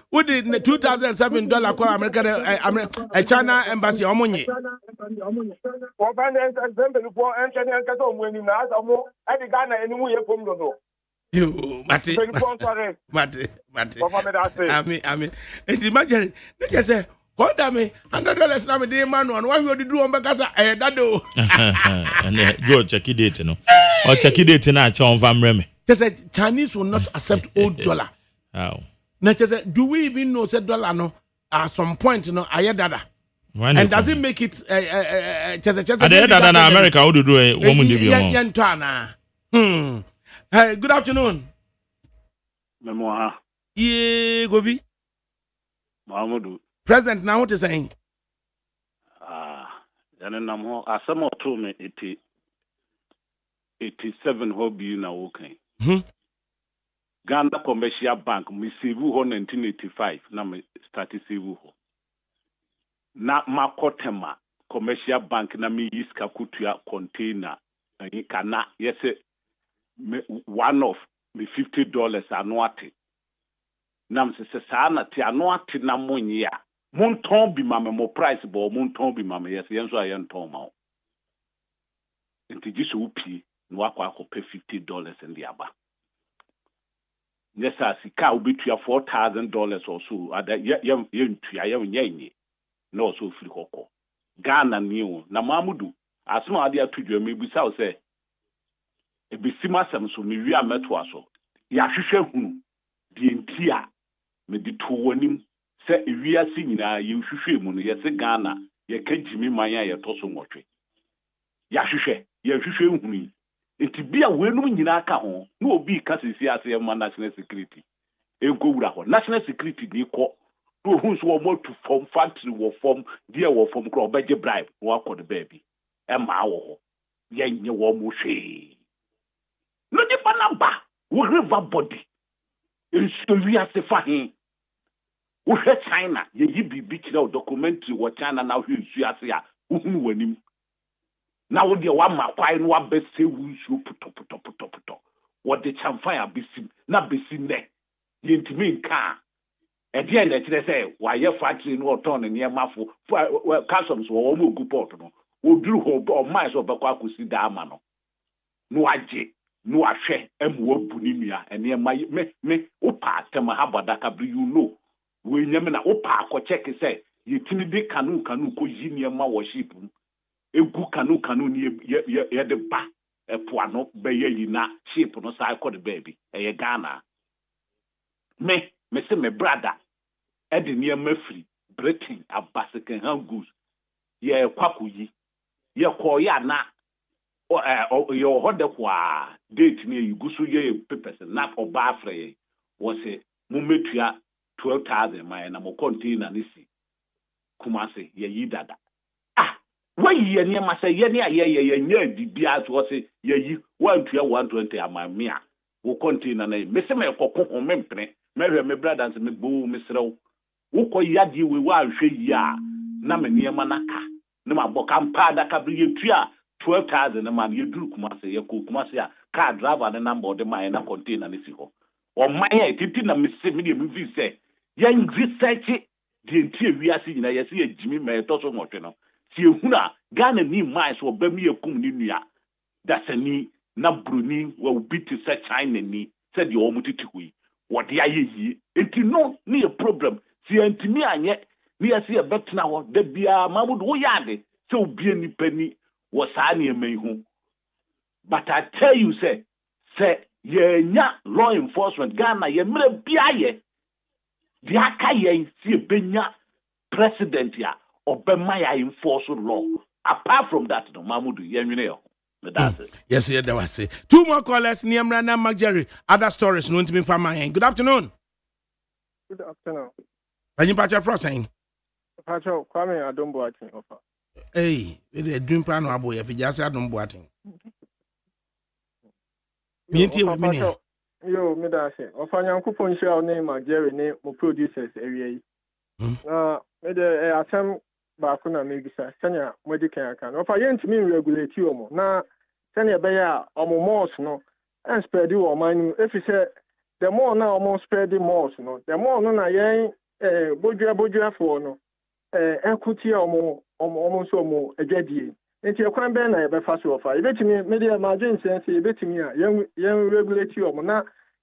What did the $2,007 call American China embassy or money? For example, for entering and Cato when you know, I began any way from the you, Matty. I mean, it's imagine. Look at say, what damn me, $100 now, the man on what you do on Bagasa, that do. And go check it, no, or check it in a Chon Van Remy. They said Chinese will not accept old dollar. How? Now, do we even know that dollar no at some point, you know, I dada. And does it make it at the end of America, how do a woman good afternoon. Memoha. Ye Govi. Mahamudu. Present now what is saying? Then I'm asamo to me 87 hobby na okay. Ghana Commercial Bank, me save 1985, na me start save ho. Na makotema Commercial Bank na me iska kutua container. Kana yes one of me $50 annually. Nam se sana ti annually na money ya. Monton bi mama mo price bo monton bi mama yes yenso ayen ton ma. Nti giso upi no akwa akopɛ $50 ndi aba. Yes asika obetua $4,000 or so ada yentua yenye no so free hoko. Ghana niu na Mamudu asma ade atudwa mebusa wo se ebisima sam so me wi ameto aso ya hwehwe hunu die ntia me di to wonim se ewiase nyina ye hwehwe mu no ye se Ghana ye ka jimi manya ye to so nwotwe ya hwehwe ye hwehwe hunu enti bia wenum nyina aka ho na obi ka sisi ase ma national security enko wura ho national security ni ko to hu so mo to form factory wo form die wo form kro obeje bribe wo akọ baby e ma wo ho ye nye wo mo hwe no di panamba wo river body wi ase fa hin wo hwe China ye yi bibi kire documentary wo China na hwe nsu ase a wo hu wanim na wo de wa makwai no abese wu nsu puto wo de chamfire abesim na besim ne ye ntimi nka e de na kire say wa ye factory no oton ne mafo customs wo mo gu port no wo duru ho o mai so bekwa akusi da ama no no aje no ahwe emu abu ni nua ene me opa atem ha ADAKABRI you know we nyame na opa akọ check say yetini de kanu ko yi niema worship egu kanu ni ye de ba epoano be ye yi na ship no sai kọ de baby eye Ghana me say me brother e de niema free Britain abaseken hangus ye kwakuyi ye ko ya na your hode kwa date ni yugusu ye papers na oba afre wo se mo metua 12,000 my na mo container nisi kumase ye yi dada why ye ni ma say ye ni ye nya bibia so se ye yi 120 amamia wo container na me se me kokko ho mempene me hwe me brothers me bo me serew wo ko yade we wa hwe yi a na me niema naka na ma boka mpa ADAKABRI ye tua 12,000 man ye duru kumase ye ko kumase a car driver na number de man na container ni si ho o man ya titi na me se me vi se ye research de ntie wiase nyina ye se ye jimi me to so nwotwe no si ehuna Ghana ni man so ba mi ekum ni nua dasani na bruni wa ubiti se China ni se de o mutiti hui wo de ayeyi enti no ni a problem si antimi anye ni ye se ye betna ho da bia Mamudu wo yade se obie ni pani wo sa ne emehu but I tell you say ye nya law enforcement Ghana ye mre bia ye di aka ye si benya president ya obema ya enforce law apart from that no Mamudu ye nwene yo that's it. Yes yeah that was it. Two more callers Niamra na Magjerry other stories no ntimi fa man. Good afternoon. Good afternoon. Anyi pacha fro saying Pacha Kwame Adombo atin offer. Hey, we dream plan no abo ye fi jase Adombo atin. Mienti we mini. Yo, me da se. Offer Nyankopon hia o ne Magjerry ne mo producers area yi. Na me de asem ba ko na me bisa senya modi kan aka. Offer yentimi regulate o mo. Na senya be ya o mo malls no and spread o man if say the more na o mo spread the malls no. The more no na yen bodua for no. Equity o mo so mo adwadie. Nti ekwan be na e be fa so offer. Ebetimi me de margin sense ebetimi a yen regulate o mo na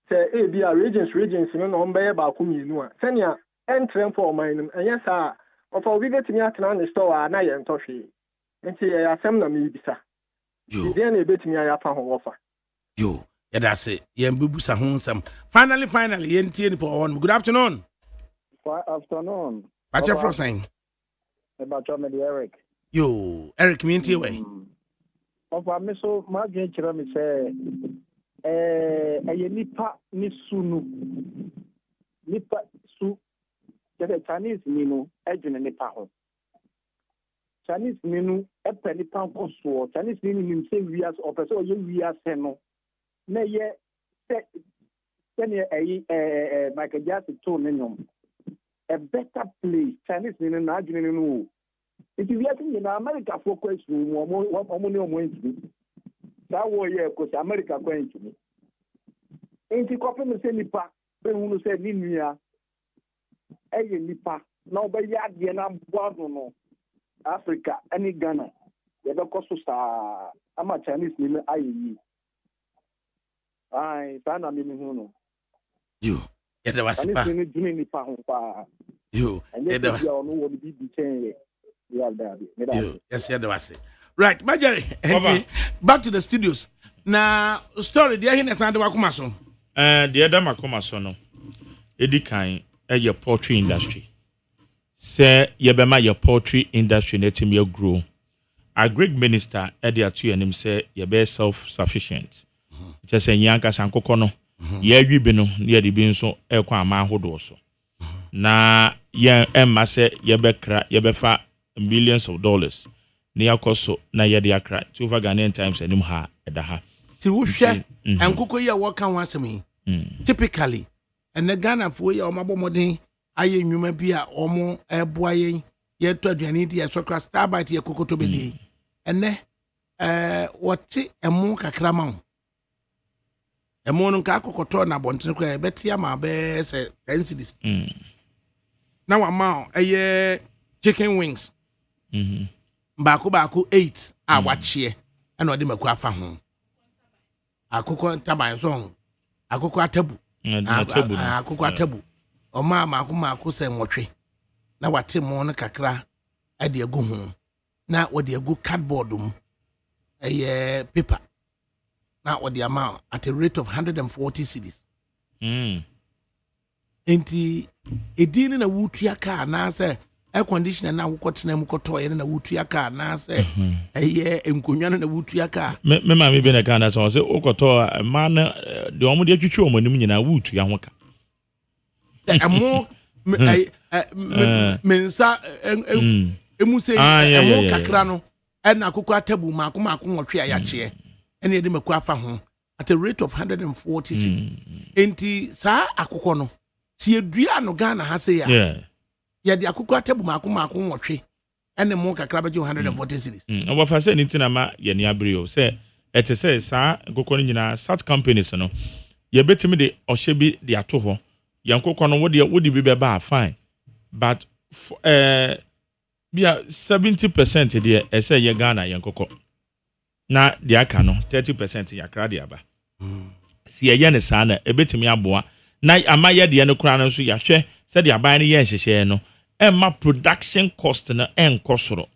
say bi a regions no no mbe ba ko mienu a senya entren for mine enya sa offer obi betimi atena ne store na yen tohwe nti ya asem na me bisa yo de na ebetimi ya fa ho offer yo ya da se yen bebusa ho nsam finally yen tie ni po on. Good afternoon. Good afternoon. Pacha from saying About me Eric. Yo, Eric, me into way. Of our miso, my gentle me say, a nipa ni sunu. Nipa su. The Chinese menu, Edwin nipa ho. Chinese menu, a penny pound cost. Chinese menu, same years or person, you are seno. Nay, ye, Michael Jackson told me a better place. Chinese menu, not you. If you are in America for question, one money that war year, because America going to me. Ain't you copying the same nipa? When you say Ninia, a nipa, no, but yard, Vietnam, no, Africa, any Ghana, the cost of I'm a Chinese name, I found a minimum. You, get the was you, and then you know what be changed. Yes, yeah, was it. Right, Marjorie, back to the studios. Now, story, the Ahina Sanda Wakumaso. The other Makomaso, no, Eddie Kine, your poultry industry. Say, Yabema, your poultry industry, let him grow. A great minister, Eddie Atu, and him say, you're best self sufficient. Just saying, Yanka Sankokono, ye bino, near the binso, Elqua Mahodoso. Na, ya Emma say, Yabefa millions of dollars. Near Koso, na Yadiakra, 2 Ghanaian times, and Numha, Edaha. Tiwusha, and Kukoya walk on once a me. Typically, and the Ghana for your mobile modern, I you may be a omo, a boy, yet to Janity, a soccer star by your cocoa to be. And then, what a monka cramon. A monon cacotona, Bonteca, Betty, my best densities. Now a mount, a year chicken wings. Baku 8, I watch here, and what the Macquafa home. I cook on Taban song. I cook a taboo. I cook a taboo. O mamma, who say watching. Now what Tim Mona Cacra, I dear go home. Now what dear good cardboard a paper. Now what the amount at a rate of 140 cities. Ain't he a deal in a wood car now, sir? Air conditioner now, what's name Kotoy in a wood car now, say a year in Kunyan in a wood car. Mamma, been a kind of so, Okoto, a man, the only you when you know, wood Yamaka. A more Mensa Emuse, a more Cacrano, and a cocoa taboo, Macumacu or Triache, and the Macquafa home at a rate of 140 cities. Ain't he, sir, a cocono? See a Driano Ghana has a yeah. Yeah, the Akuka table Macumacu or tree, and the Monka Crabbe 140 cities. And what I said, Nitinama, Yaniabrio, say, it says, sir, Gokonina, such companies, no. You bet me the Oshebi, the Atoho, Yanko Kono, would you be bar fine. But, be a 70% dear, I say, Yagana, Yankoko. Na, the Akano, 30% Yakradiaba. See a Yanisana, a bit me a boa. Na amaya de no kra no so ya hwe se de aban ne ye nhyehyɛ no emma production cost na enkosoro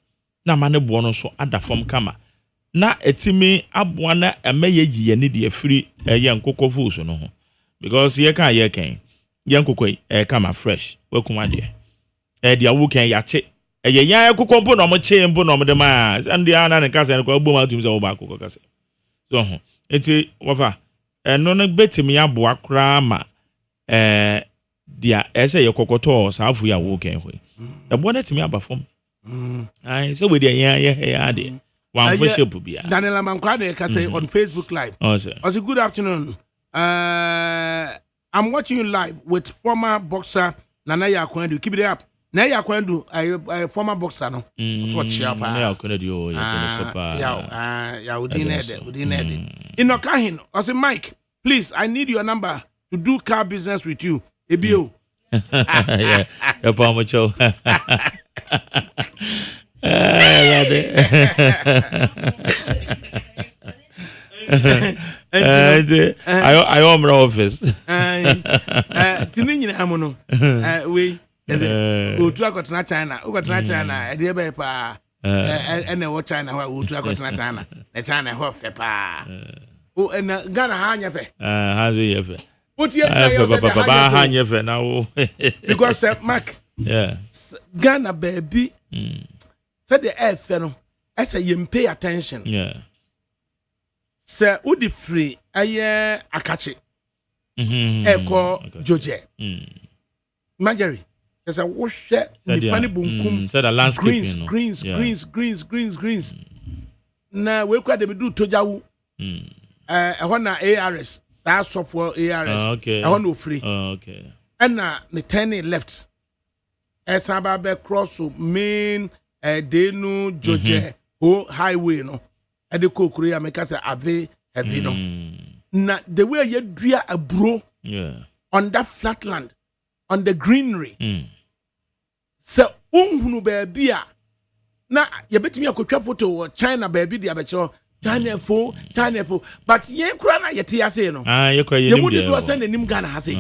na ma ne bo no so ada form kama na etimi aboa na emeye giye ne de afiri ye nkokofo so no ho because ye kan ye nkokoi kama fresh wakuma de de awu kan ya che ye yan kokompo no mo che mbo no mo de ma and de ana ne kasa ne ko agbo ma tum se wo ba kokko kasa so ho enti wofa no no betimi aboa kra ma dia ese ye kokoto saafu ya wo kan hwe e bo na timi aba fom ai so we dey ya de one friendship bia Daniel Mankwade can say on Facebook live also good afternoon I'm watching you live with former boxer Nana Yakwandu. Keep it up. Nana Yakwandu a former boxer no so chia pa Nana Yakwandu ya udine Inokahin also Mike please I need your number to do car business with you. Ebio. Yeah, a pomacho. I own my office. Tinin Hamono. We Utua got na China. Ugot na China. A dear pa. And what China who got na China. The China hof pa. Oh, and Ghana Hanyafe. Has you What you now? Because Mark, yeah, Ghana baby said the air feno. I say you pay attention. Yeah. Sir, udi free aye akachi. Eko Joje. Marjorie. There's a wash the funny bunkum. Said the landscape. Greens. Na we kwa de do tojawu. I want ARS. That software ARS. Okay. I want no free. Okay. And na the 10 left. Esababe cross main Denu Joje highway no. And the Korea make us ave heavy no. Na the way you do a bro on that flat land, on the greenery. So unhunu baby na you bet me a photo China baby the abecho China fo but ye kura na yete ase no ye kwa ye would do send nim Ghana hase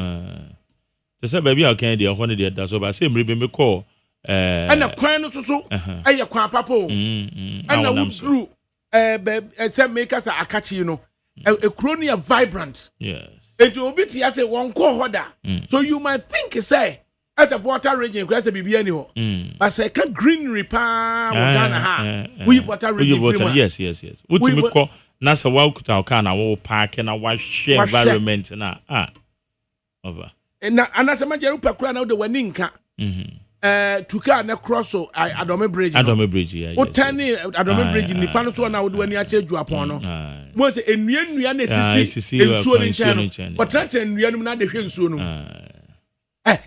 te say baby a kan dey hon dey da so ba say mrebe me call and kwan no so aye kwan papo and na would drew say make us akachi you know a crony vibrant yes it will be tia say one ko hoda so you might think say as a water region cross bibi anyho but say can greenery pa Ghana ha we water region yes what me call na say wa kuta ka na wo park na wa share environment na over na anasa majeru pakura na de wani nka tuka na cross Adome bridge yeah o tani Adome bridge ni pano so na wo de wani ache juapon no mo say enua na sisi ensuo ni nchen but tante enua no na de hwe ensuo no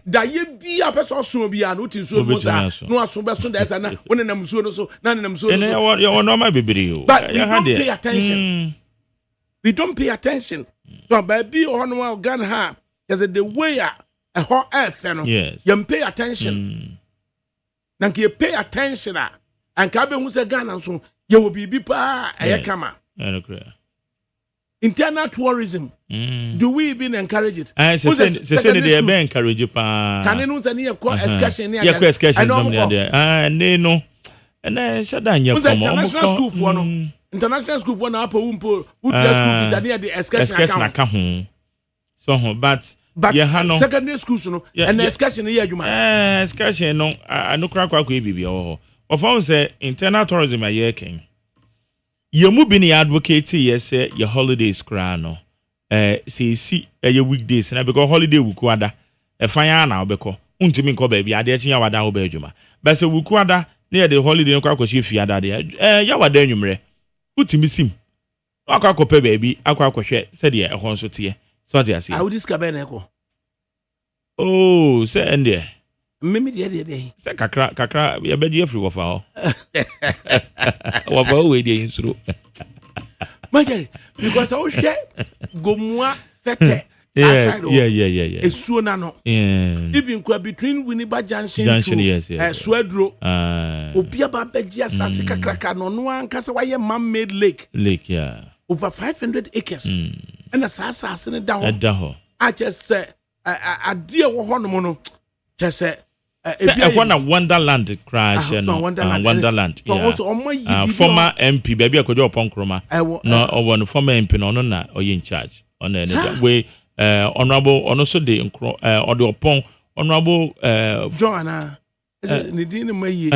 da ye bi a person so bi an uti so mo sa no aso be so da na wona nam so no so na nam so no you normal bibiri o but we don't pay attention we don't pay attention so baby o no organ ha is the way a hot earth no you pay attention na ke pay attention and ka be hu se Ghana so ye wo bibi pa kama internal tourism do we even encourage it say they be encourage pa can you say near excursion near excursion ne no and shada nya for international school for no international school for na apa umpo school visa near the excursion account so but secondary schools no and excursion here adwuma excursion no anokra kwa bibi of all say internal tourism aye ken Yamu bini advocate yes your holidays kra no see your weekdays na because holiday wukuada e fanya na obeko untimi nko ba bia de chinya wada oba adwuma but se wukuada na the holiday nko akwashi fiada de ya wada anwumre utimi sim akwa akope baby akwa akohwe se de e ho nso te so de ase I would discover na eko oh se ende mimi de se kakra ya be die free wofa ho wofa we de insuro Majari because I share gomwa fete yeah esuo na no even kwa between Winneba junction yes Swedro obia ba beji asase kakraka no no ankasa waye man-made lake yeah over 500 acres and asase ne da ho I just say adie wo ho no no just say a Wonderland crash Wonderland yeah former MP baby akojo opon kroma no one former MP no na oye in charge on we honorable onoso de ode opon honorable Joanna Nidine maye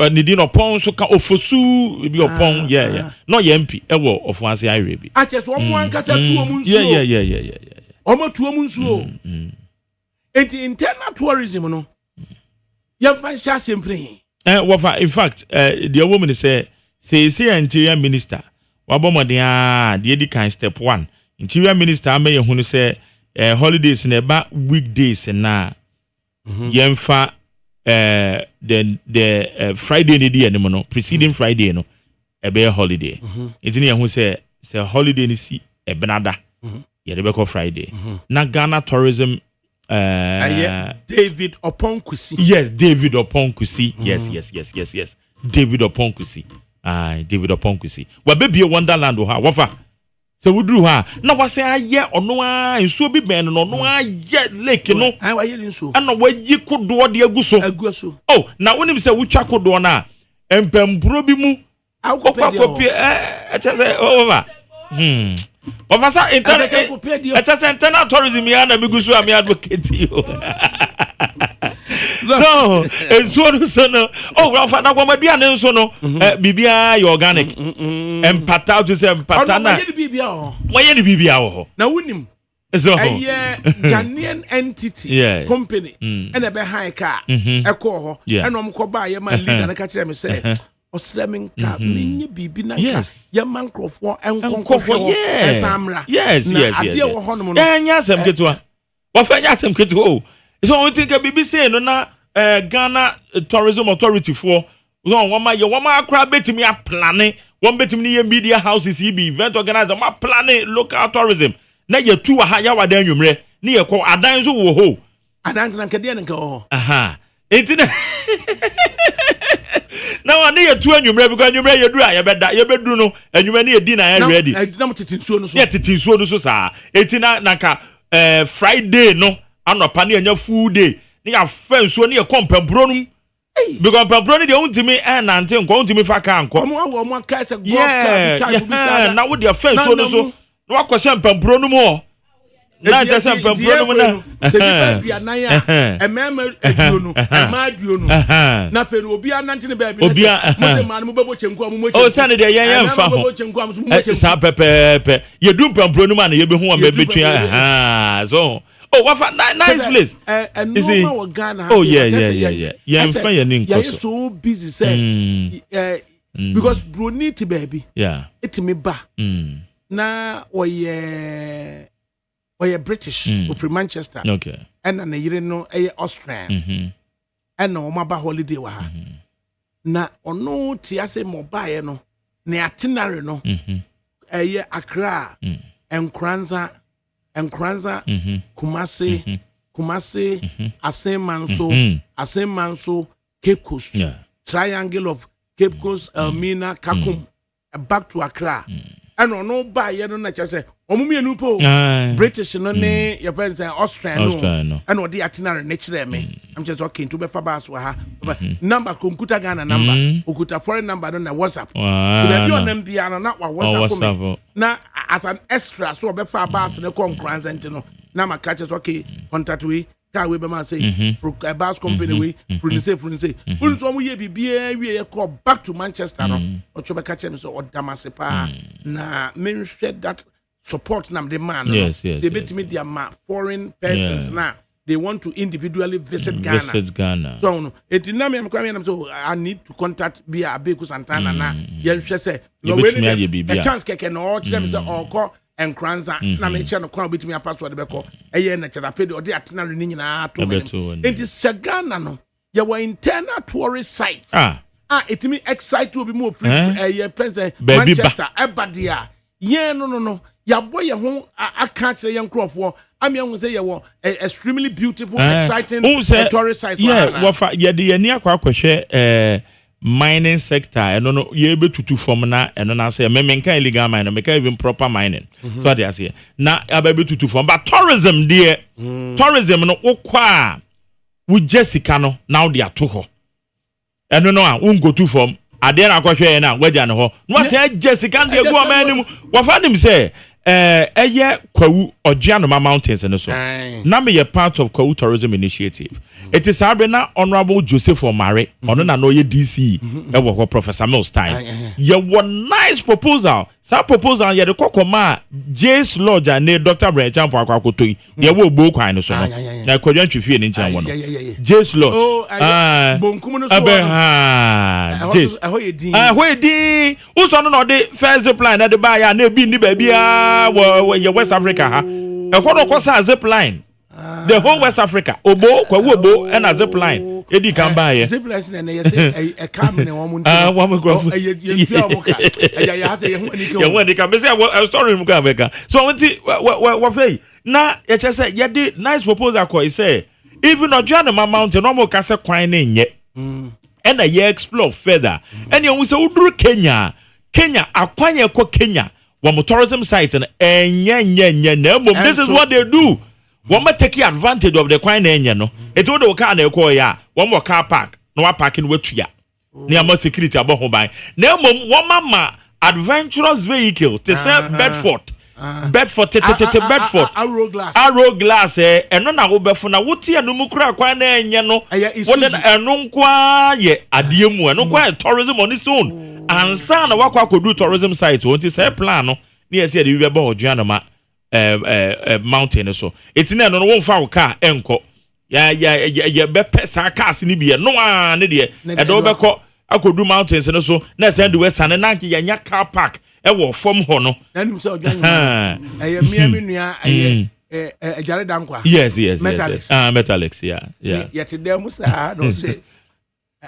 Nidine opon so ka ofosu bi opon yeah no ye MP ewo ofuanse ire bi a che so omo ankasa tuo mu nsuo yeah omo tuo mu nsuo enti internal tourism no Yamfan Shasem free. In fact, the woman say interior minister. Wabomodea, the kind step 1. Interior minister may who say holidays in about weekdays and now. Yamfa the Friday ni dia no preceding Friday no a be holiday. Engineer who say holiday ni si e benada. Ye Friday. Na Ghana tourism David Oponkusi. Yes, David Oponkusi. Yes. David Oponkusi. David Oponkusi. Wa baby Wonderland ha. Wafa. So we do ha. Na wa say aye ono a nsuo bi ben no no aye lake no. Ai wa ye nsuo. Ana wa yi kodo de aguso. Oh, na wonim say wutwa kodo na empempuro bi mu. Akopie say over. Officer internal tourism ya na migusu ami advocate yo. No, ensuo no so no. Oh, Rafa na kwama bia ne nso no. Bibia your organic. Empata to say empata na. Why the bibia wo. Na wonim. So Ghanaian entity company and a behind car eko ho and omko ba ye man leader na ka kire me say osremin ka minye bibi na ka ye man krofo enkonkofo esamra yes ade wo ho no nya asem ketua wo fa nya asem ketua so won think bibi say no na Ghana Tourism Authority for no woma akra betimi a plane won betimi ye media houses e be event organizer ma plane local tourism na ye tu ha ya wadan nwumre ne ye ko adan so wo ho adan kan kede nka ho enti na wa ne ye tu nwumre because nwumre ye duru a ye beda ye beduru no nwumre ne ye di na ye ready na titinsuo no so ye titinsuo no so sa enti na ka Friday no anopa ne nya full day ne ya fa nsuo ne ye kompambro no because kompambro ne de untimi na ante nko untimi fa ka nko omo ka se go capital bi sa na wo de fa nsuo no so no akose mpampro no mo na jese mpampro no mo na se bi fa nan ya emema aduonu ema aduonu na fe no obi anante ne ba bi mo se man mo bebo chenku am mo chenku o sane de yen mfa ho sa pepepe ye du mpampro no ma na ye be hu am be betwa so oh wafa nice place is it Ghana oh yeah yen fa ye ni nkoso you so busy say because bro need to baby it me ba na oye British from Manchester okay and na yire no Austrian and no ma ba holiday wa ha na ono ti ase mo ba ye no na itinerary no Accra Nkranza Kumasi Asemanso Cape Coast triangle of Cape Coast Elmina Kakum back to Accra and no buy ye no na say omumienu po British no ne your friends Austrian no and what the itinerary nature me I'm just okay to be fa bas wa ha number computer Ghana number okuta foreign number no na WhatsApp so there be on them bia no na wa WhatsApp na as an extra so be fa bas ne concurrence no na ma catch okay contact we ka we be man say bus company we furniture unu so mo ye bibia wie ye call back to Manchester no ocho be catch me so odamase pa na me share that support nam the man they bet me their foreign persons now they want to individually visit Ghana so no it na me am so I need to contact Bia Abeku Santana na ye hwe say a chance keke no chere me say oko Nkranza na me che no kwa betimi password be ko eye na cheza pedi ode atenare ni nyina to me enti Ghana no ye were internal tourist sites etimi excite to be more free president Manchester ebadia ye no ya boy ye ho aka kire ye nkrofo ami ehun say ye wo extremely beautiful exciting tourist site wafa ye de ye ni akwa mining sector eno no ye betutu form na eno na say me nka illegal mining me can even proper mining so they say na aba betutu form but tourism there tourism no okwa wo Jessica no now they ato ho eno no a ungo tu form ade na akwahwe na waja ne ho no say Jessica dey go amanim wafa nim say eye Kwawu Ojianoma Mountains and so na me ye part of Kwawu Tourism Initiative. It is na Honorable Joseph Omare ono na no ye DC e Professor Mills time ye one nice proposal sa proposal ye de kokoma Jace Lodge and Dr. Brenchan for akwakotoyi ye wo gbo kwan no so no na kwadwan twifie ni nchan wono Jace Lodge bonkum no so Jace ahoyedin uso no de first plan na de ba ya na bi ni ba bia wo West Africa ha e kodo kosa zip line the whole West Africa obo Kwawu obo and a zip line edi kan ba ye zip line na ye say e kam ne wo mu wo mu go ye fia wo ka ya say ye ho ani ka be say story mu ka beka so wonti wo fei na ye che say ye di nice proposal ko e say even Ojianoma Mountain no mo ka say kwan na nye and ye explore further and you say uduru Kenya akwan ye ko Kenya wo tourism site and enye na this is what they do. One may take advantage of the coin no. It would occur na call ya. One more car park. No one parking with ya. Near more security about home by. No one mama adventurous vehicle to say Bedford. Bedford Bedford arrow glass eno na wo befo na wote anu mu kura kwa na enye no wo de eno nkwa ye ademu eno kwa tourism on its own ansa na wakwa akodu tourism site wonti say plan no na yesi de bi be odua no ma mountain so etina eno no wo mfa wo car enko ya be pesa cars ni bi no a ne de edo be ko akodu mountains no so na send the west and na ya nya car park ewo form ho no nanim so odwan me nua ejare dankwa yes metallics yeah yet dem musa no say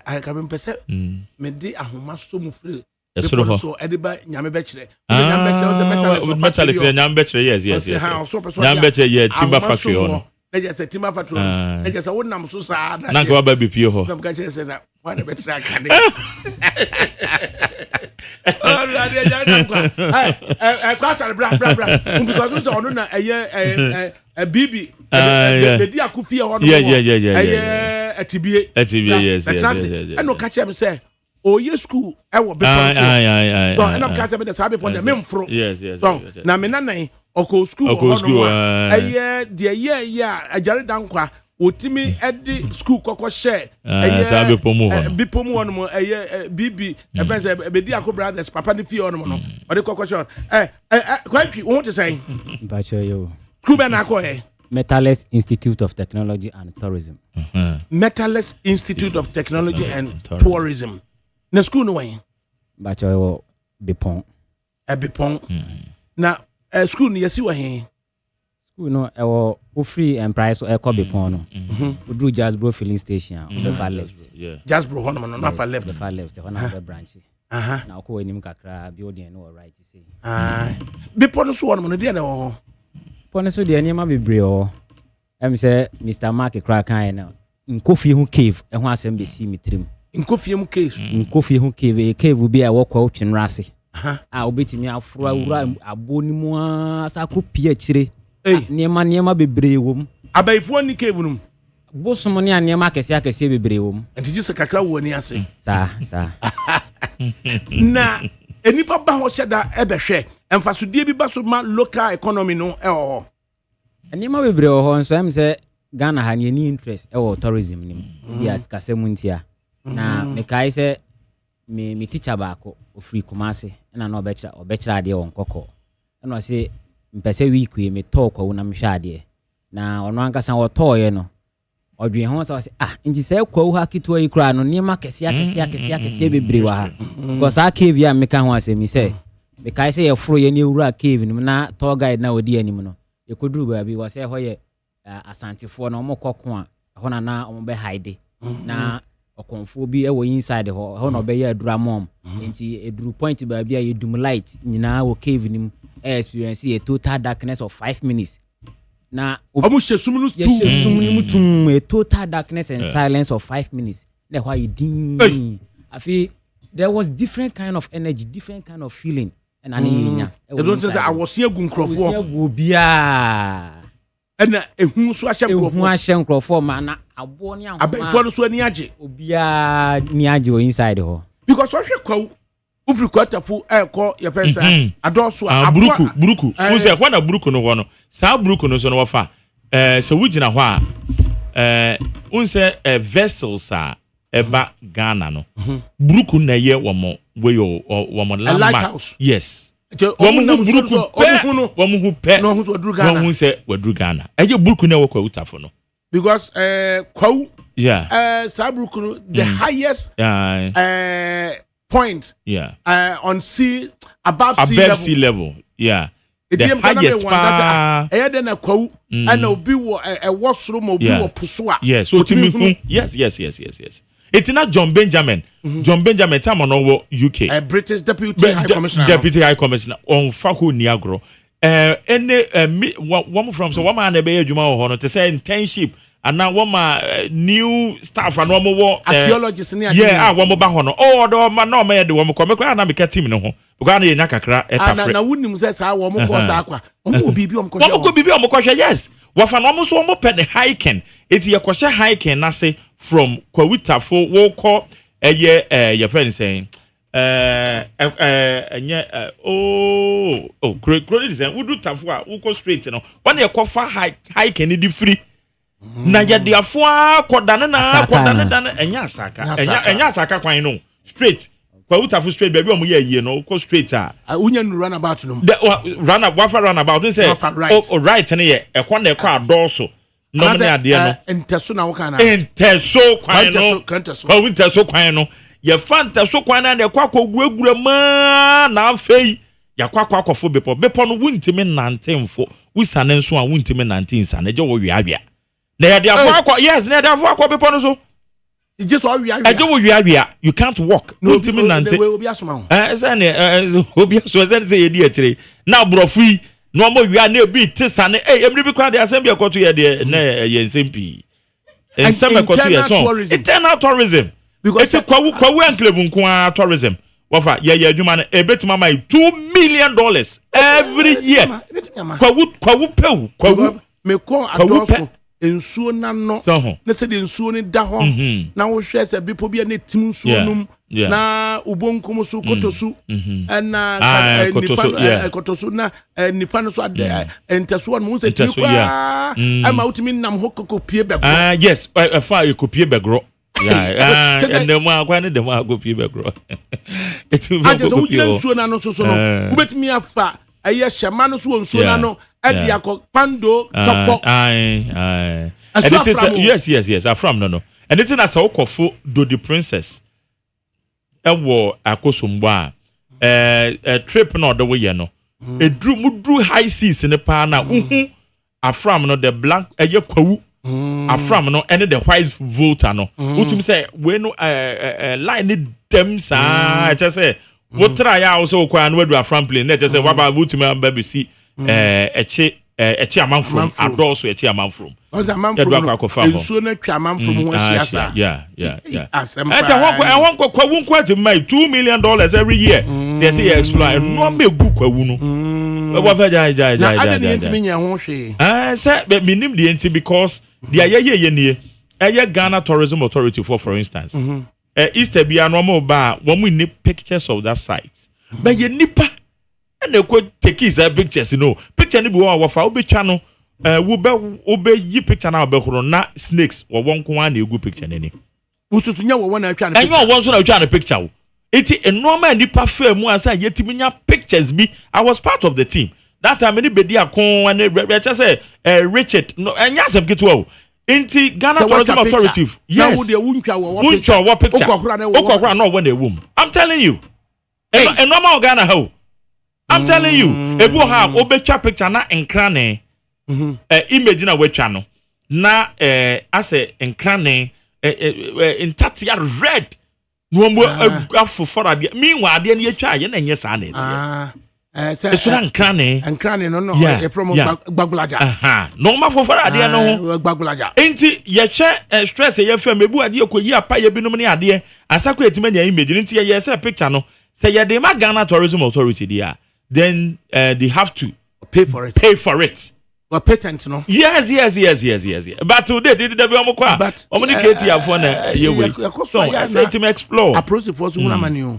I can pese me di ahoma so mu free so ediba nyame be kire nyame be kire metallics nyame be kire yes nyame be kire timber factory ho na just timber factory na just wonam so sa na ka ba bepie ho na ka kire say na wana be kire akade kwasa bra because we say na bibi the dia akufie ho no atibie yes eno ka kire me say oye school e wo be so so eno ka kire me the sabe pon the memfro so na me nanan oko school ho no de ajare dankwa otimi edi school kokko share sabe pomu bipomu won mo bibi e be di akọ brothers papa ni fie on mo no o de kokko share kwatwi won to say bacho yo school be na akọ Metallics Institute of Technology and Tourism. Metallics Institute of Technology and Tourism. Na school no way bacho yo bipon na school ni yesi wa he no ewo free and price e ko be pon no we do Jasbro filling station we far left Jasbro hono no na far left hono be branch na ko enim kakra building no right say be pon so hono no de na wo pon so de niam bebre o em say Mr. Mark kra kan na nkofie hu cave e ho asem be si mitrim nkofie mu cave cave bi a wo kwa otwenrase obetimi afro awura abonimu asako pia kire niema bebre wom abaifo ni cave num bosom ne niema kese bebre wom entiji se kakra wo ni ase sa na enipa ba ho sheda ebehwe emfasodie bi ba so ma local economy no ho niema bebre ho nso em se Ghana ha ni interest tourism nim yes kasemuntia na me kai se me teacher baako ofri Kumasi na no obechra de won kokko na se mpese week we me talk wo na me hwa de na ono ankasa wo toye no odwen ho so se nti se kwa wo hakitu yi kura no niema kese bebre wa ha because a cave ya me ka ho asemi se me kai se ye fro ye ni ewura cave nim na tour guide na odi anim no ye koduru ba bi wo se ho ye asantifo na omo kokko a ho na omo be hide na okonfo bi e wo inside ho no be ya adura mom nti eduru point ba bia ye dum light nyina wo cave nim experience a total darkness of 5 minutes na omu shesumunu tum a total darkness and silence of 5 minutes na why you din afi there was different kind of energy, different kind of feeling and anya e don't say I was here gun crofo bia na ehun so ahye crofo ma na abo ni ahoma abefo no so ani age obia ni age o inside ho because what you call ufri kwatafo eko ye fensa adoso buruku wo se kwa na buruku no ho no sa buruku no so no wafa se wugina ho a unse vessels a eba Ghana no buruku na ye womo weyo womo landmark yes womo buruku womo hu pe no hu wadru Ghana womo se wadru Ghana eje buruku na wo utafo no because kwa sa buruku no the highest point on sea above sea level yeah the highest then a kwa and obi wo soro mo obi wo puso a yes so timi yes it's not John Benjamin time on over UK a British deputy high commissioner on Faku Niagro any one from so one man be adwuma ho no to say internship and now one new staff and one more archaeologists near one more ba ho no do man no me de one come kwa na me ka team no ho because na nyakakra etafre na wunim say sa one more course akwa omo bibi omo kwahwe yes wafa no omo so omo pe the hiking eti ye kwahwe hiking na say from Kwawitafo wo ko ye friend saying credit design we do tafua we go straight no when you go for high can it free na ya de afua kodane na kodane dane enya asaka kwan no straight kwa utafu straight baby omo ye no go straight unya no run about no run about say right na ye ekwa na ekwa adoso no me ade no enteso na wo kana enteso kwan no kwa enteso kwan no ye fanta so kwan na ekwa koguragura ma na afei yakwa akofo bepo no wuntimi nantemfo wusane nso a wuntimi nantensa na je wo wiawia na ya de afọ akwa yes na ya de afọ akwa bepo no so just all wiawia je wo wiawia you can't walk wuntimi nante obi asoma ho obi aso say ye di akire na brofu yi na omo wia na ebi tisane emri bi kwa de asem bi akoto ye de na ye nsempi ensem akoto ye so internal tourism because it's kwawu enclave nko tourism wafa ye adwuma na ebetima mai $2 million every year kwawu pew kwawu me ko adoso ensuo na no na se de ensuo ni da ho na wo hwe se bipo bia na tim ensuo num na ubonkum so kotosu na kotosu na nipa no so ade enteso no se tiri kwa ama utimi nam ho kokopie begro yes fa ekopie begro and the more when the more go people grow. It's so we nsuo na no so no. Ubetimi afa aye hyema no so nsuo na no e de akọ pando topo. And it is yes afram no. And it's na sa okofo do the princess. E wo akosombo a trip no the way no. E dru high seas ne pa na afram no the black eye kwawu afram no and the white voter no utum say we no line dem sa just say what try ya also kwa no wadu afram plane na just say waba utum amba be si echi amam from adoso echi amam from enso na twa amam from ho asiasa yeah and kwawu kwa to my $2 million every year say explore no megu kwawu no wa fa ja na ade ntimi nya ho hwe say minim the enti because the ye nie Ghana Tourism Authority for instance Easter bia no mo ba wo mu ni pictures of that site but ye nipa and they could take his pictures picture ni bi wo fa obetwa no wo be yi picture na obehoro na snakes wo won ko na egu picture ni ususu nya wo na atwa na picture enyo wo so na atwa na picture wo eti enoma nipa fa mu asa yetimi nya pictures bi I was part of the team that time any bedi akon and we say Richard no enya asem kitwa enti Ghana Tourism Authority yes wo de wuntwa wo picture okokora no wo na ewum I'm telling you enoma Ghana how I'm telling you ebu ha obetwa picture na enkrane image na wetwa no na ase enkrane intatia red no mo afofora de meanwhile de na yetwa ye na nye sa na ete so enkrane no from Gbagbulaja no ma fofara ade no Gbagbulaja enti ye hwe stress ye fam ebu ade ekoyi apa ye binum ne ade asako etima nya image enti ye say picture no say ye de ma Ghana Tourism Authority dia then they have to pay for it or patent no yes but today did the omokwa omniketi afo na ye we so I say to explore approach for so na mani o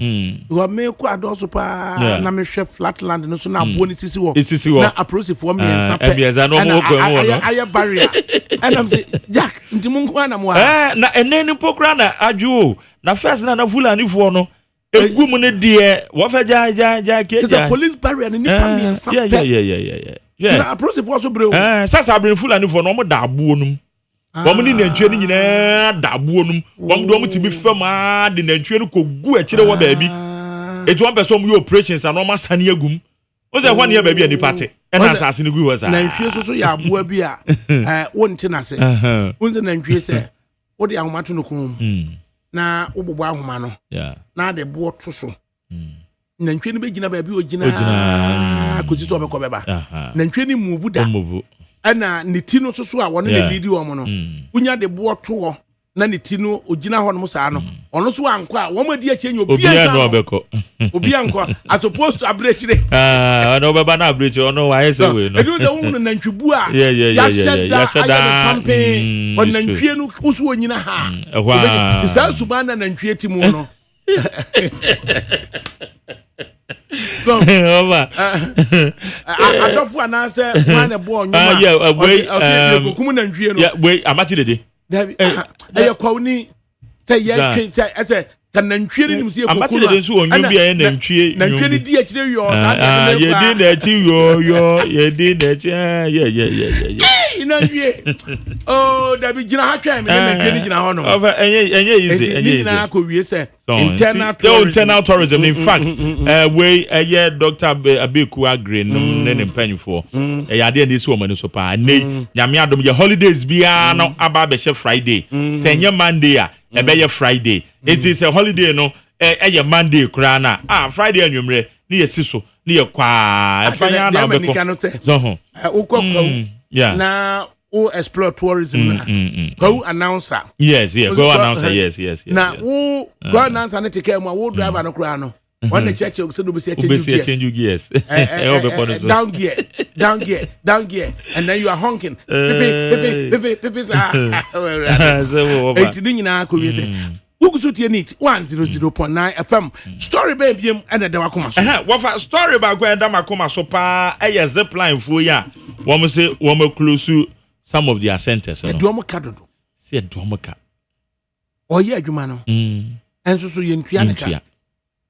we me kwa doso pa na me hwe flatland no so na abo ni sisi wo na approach for me en sape aye barrier and I'm say Jack ntimu kwa na mo na eneni pokra na adwo na first na fulani fo no egum ne de wo fa ja ke the police barrier ni pa me en sape yeah approach for so breu sasa abrin fulani for no mo da abuo num wo mo ni nantwie ni nyina da abuo num wo mo do mo tibi fam a de nantwie no kogu a kire wo baabi etu one person yo operations and normal sane agum wo say hwan ye baabi ani pate e na asase ni gu wo sa nantwie so ya abuo bi a wo nti na se wo nti nantwie se wo de ahomato no kum na wo bobo ahoma no na de bo to so nantwie ni begina baabi o gina ko ti so obekọ beba nantwie ni move da ana ne ti no so a won ne lead wo mo no unya de bo to ho na ne ti no ogina ho no sa no ono so anko a wo madi achenye obi ansa no obekọ obi anko as opposed to abrechire no beba na abrechire ono wa ese we no edu da wo nantwibu a ya sheda pampe on nantwie no usu onyina ha ti sa suba na nantwie ti mu no Adolfo anase one boy nyoma. Yeah, wait. Kokum na ntwie no. Yeah, wait. Amachi dede. Dabi. Kwawni. Say ye say kanantwie ni nimse kokum. Amachi dede nso onwum bia ye nantwie. Nantwie ni di akire yo. Ye di na achi yo. Ye di na achi. Yeah. Inantwie. Oh, dabi gina ha twa me nantwie ni gina ho no. Enye easy. Ni gina ko wie say internal tourism. In fact, we Dr. Abeku agree ne mpanyfo. Ya de ndisi wo so pa. Ne nyame adom ye holidays bia no aba be Friday. Say nye Monday a e be ye Friday. It is a holiday no ye Monday kura na. Friday anwumre ne ye siso ne ye kwa. E fanya na obeko. So ho. Yeah. Na who explore tourism go announcer. Yes, go announcer. Yes. Now who go announcer na take care mo who driver no kura no. When the church say do be change gears. Down gear and then you are honking. Pepe. It didn't na ko we say. Who could you need 100.9 FM story baby and the Wakoma so. What story about going down Makoma so pa a zip line for ya. One say one close to some of their centers. A Domoka. See a Domoka. Oh, yeah, you man. And so you in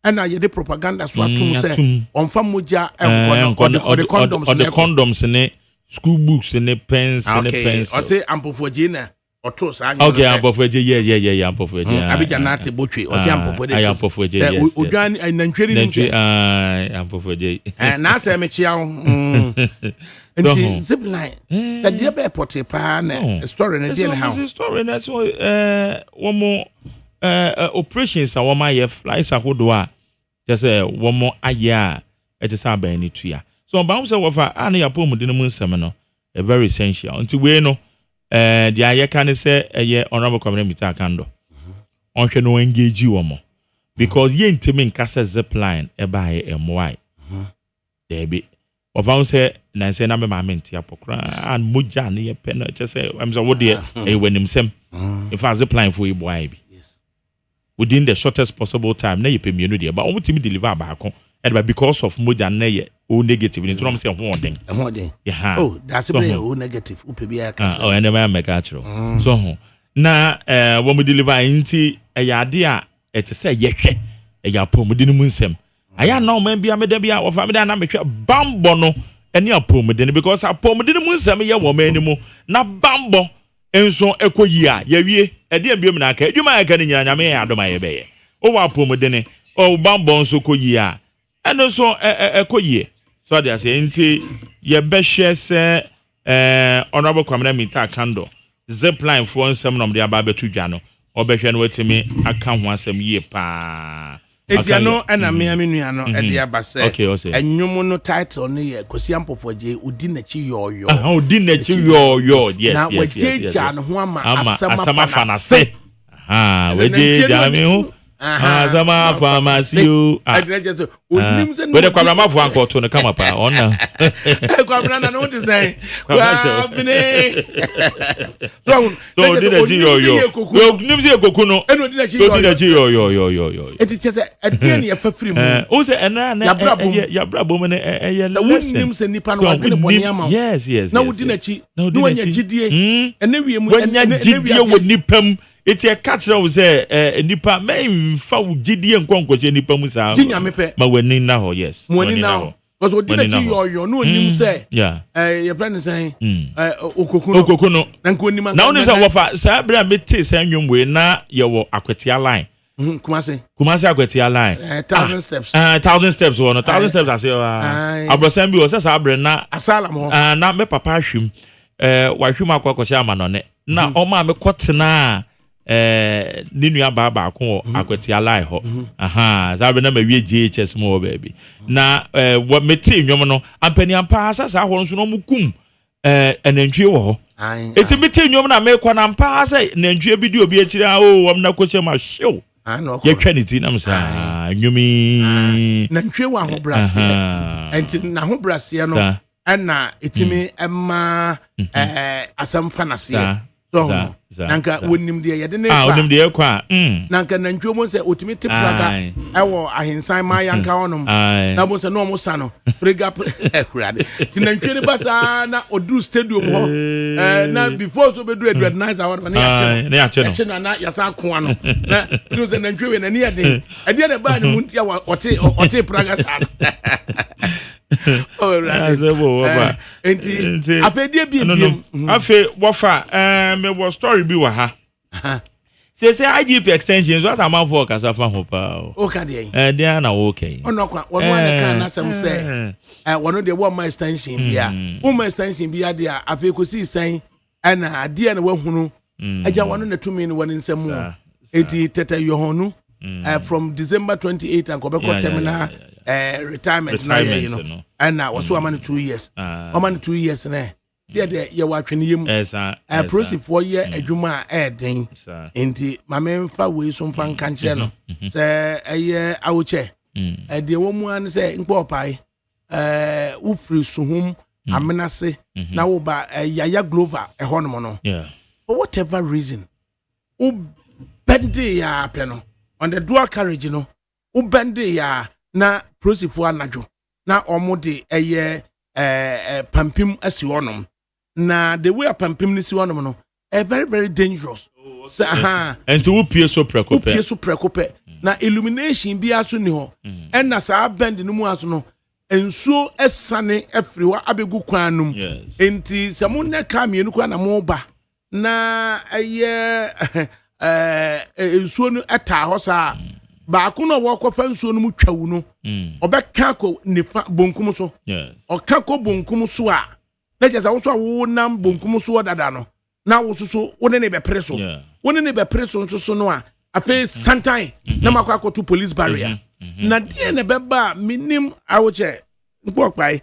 and now you the propaganda so say on Famuja and the condoms or the condoms in it, school books in it, pens and the pens. I say ample for Gina. Okay, ample for yeah, ample for Abijanati Butchi, or ample for I am for Ugan and Nantree, ample for J. And now say Michiao. And zip line. The dear bear potty pan, a story in a dear house. A story that's one more operations are 1 year flights are who just one more a year at the Sabah any 2 years. So, bounce over any appointment in the moon seminar, a very essential until we know. The aye can say a year honorable community candle. On can no engage you more because ye intimate cassa zip line a by a moai. There be of our say, Nancy number my ment yapokra and Mujani a pen just say, I'm so what dear a when him sem if I zip line for you boy. Yes, within the shortest possible time, nay community, but only to me deliver back on. And because of Moja Nay, O negative, in terms of one thing. Yeah. Oh, that's a very negative. Oh, and the man make actual. So, now, when we deliver into a yadia, it's a say, yes, a yapom within the moonsem. I am no maybe I made a of family and I make a bambono and your pom within because I pom within the moonsem, ya woman anymore. Now, bambo, and so echo ya, ye, a dear Bimanaka, you might get in your name, I don't my bay. Oh, I pom within oh, bambon so ko ya. And also a so they say into your best share honorable community candle zip line for some of the ababe to jano or beshan wait to me I can't want some year pa it's no and a mere minuano and the abase okay and you mono title near Cosiampo for J Udinachi yo oh dinachi yo yes now with J Jan Huama Asama Fana say we did Jamie Azama pharmacy you where the Kwabama for uncle to come up on Kwabana no to say so did a yo Nimsi Kokuno and did yo it is just a DNA for free oh say and ya brabum and Nipan yes now Dinachi no one GDA and then we would nipam. It's a catcher was a nipa may found GD and Conquest nipa musa. But when in now, yes. When in now. Because what did you no him say? Yeah. Your friend is saying, Okokuno. Now there's a wafer. Sabra metis and you will not your Aquatia line. Kumasi Aquatia line. 1,000 steps. 1,000 steps or 1,000 steps. I say, Abrasambi was a Sabrina. Asalamo. Not me papa shim. Why you mark Wakoshaman on it? Now, oh, my cotton. Ninu baba ko akwati alai ho aha za be na ma wie GHS mo baby na what me ti nwom no ampani ampa asasa ho nso no mukum enantwie wo ho eti me ti nwom na me kwa na ampa asa nantwie bi di obi akira o wam na koche ma hyew ye twa ni ti na msa nwumi nantwie wa ho brase enti na ho brase no ana etimi emma asam fanase so nanka wonim de yede ne kwa wonim de kwa nanka nantwo mo se otimi te praga ewo ahensan ma yanka wonom na bo se no mo sa no praga ekurade ti nantwo ne basa na odu stadium ho na before so be do edred nice award na ya che na ya sa ko ano na do se nantwo we na ni ade ne ba ne muntia ote praga sa oh right enti afedie biem afe wofa me wo story bi wa ha say IGP extensions what am for kasa fa ho pa o ka de dey na okay ono kwa wono na kan na sam say wono de wo ma extension bia wo ma extension bia de afe ko si san ana ade na wahunu aja wono na tumi ni woni nsam enti tete yohonu from December 28 and go back terminal retirement na you know and now was so 2 years man 2 years na there you wa twene yem process 4 year adwuma den enti mama mfa we so mfa nka nkire no say eye awuche de wo mu an say nkpo pai wo free suhum amenase na wo ba yaya glover hono no for whatever reason wo bende ya peno on the dual carriage no wo bende ya na prosifo anadwo na omode eye pampim asi wonom na the way pampim ni si wonom no very very dangerous so and to pie so prekope na illumination bi aso ni ho na sa bend no mu aso no ensuo esane afriwa abegu kwanum enti samunne ka mienu kwa na mo ba na eye ensuo no eta ho sa ba ko no wo kofa nsuo no mu twawu no obeka ko nifa bonkum so oka ko bonkum so a na jesa wo so wo nam bonkum so dada no na wo so wo ne be pere so wo ne be pere so no a afi santai na makwa ko to police barrier na die ne beba minim awoche nkpokpai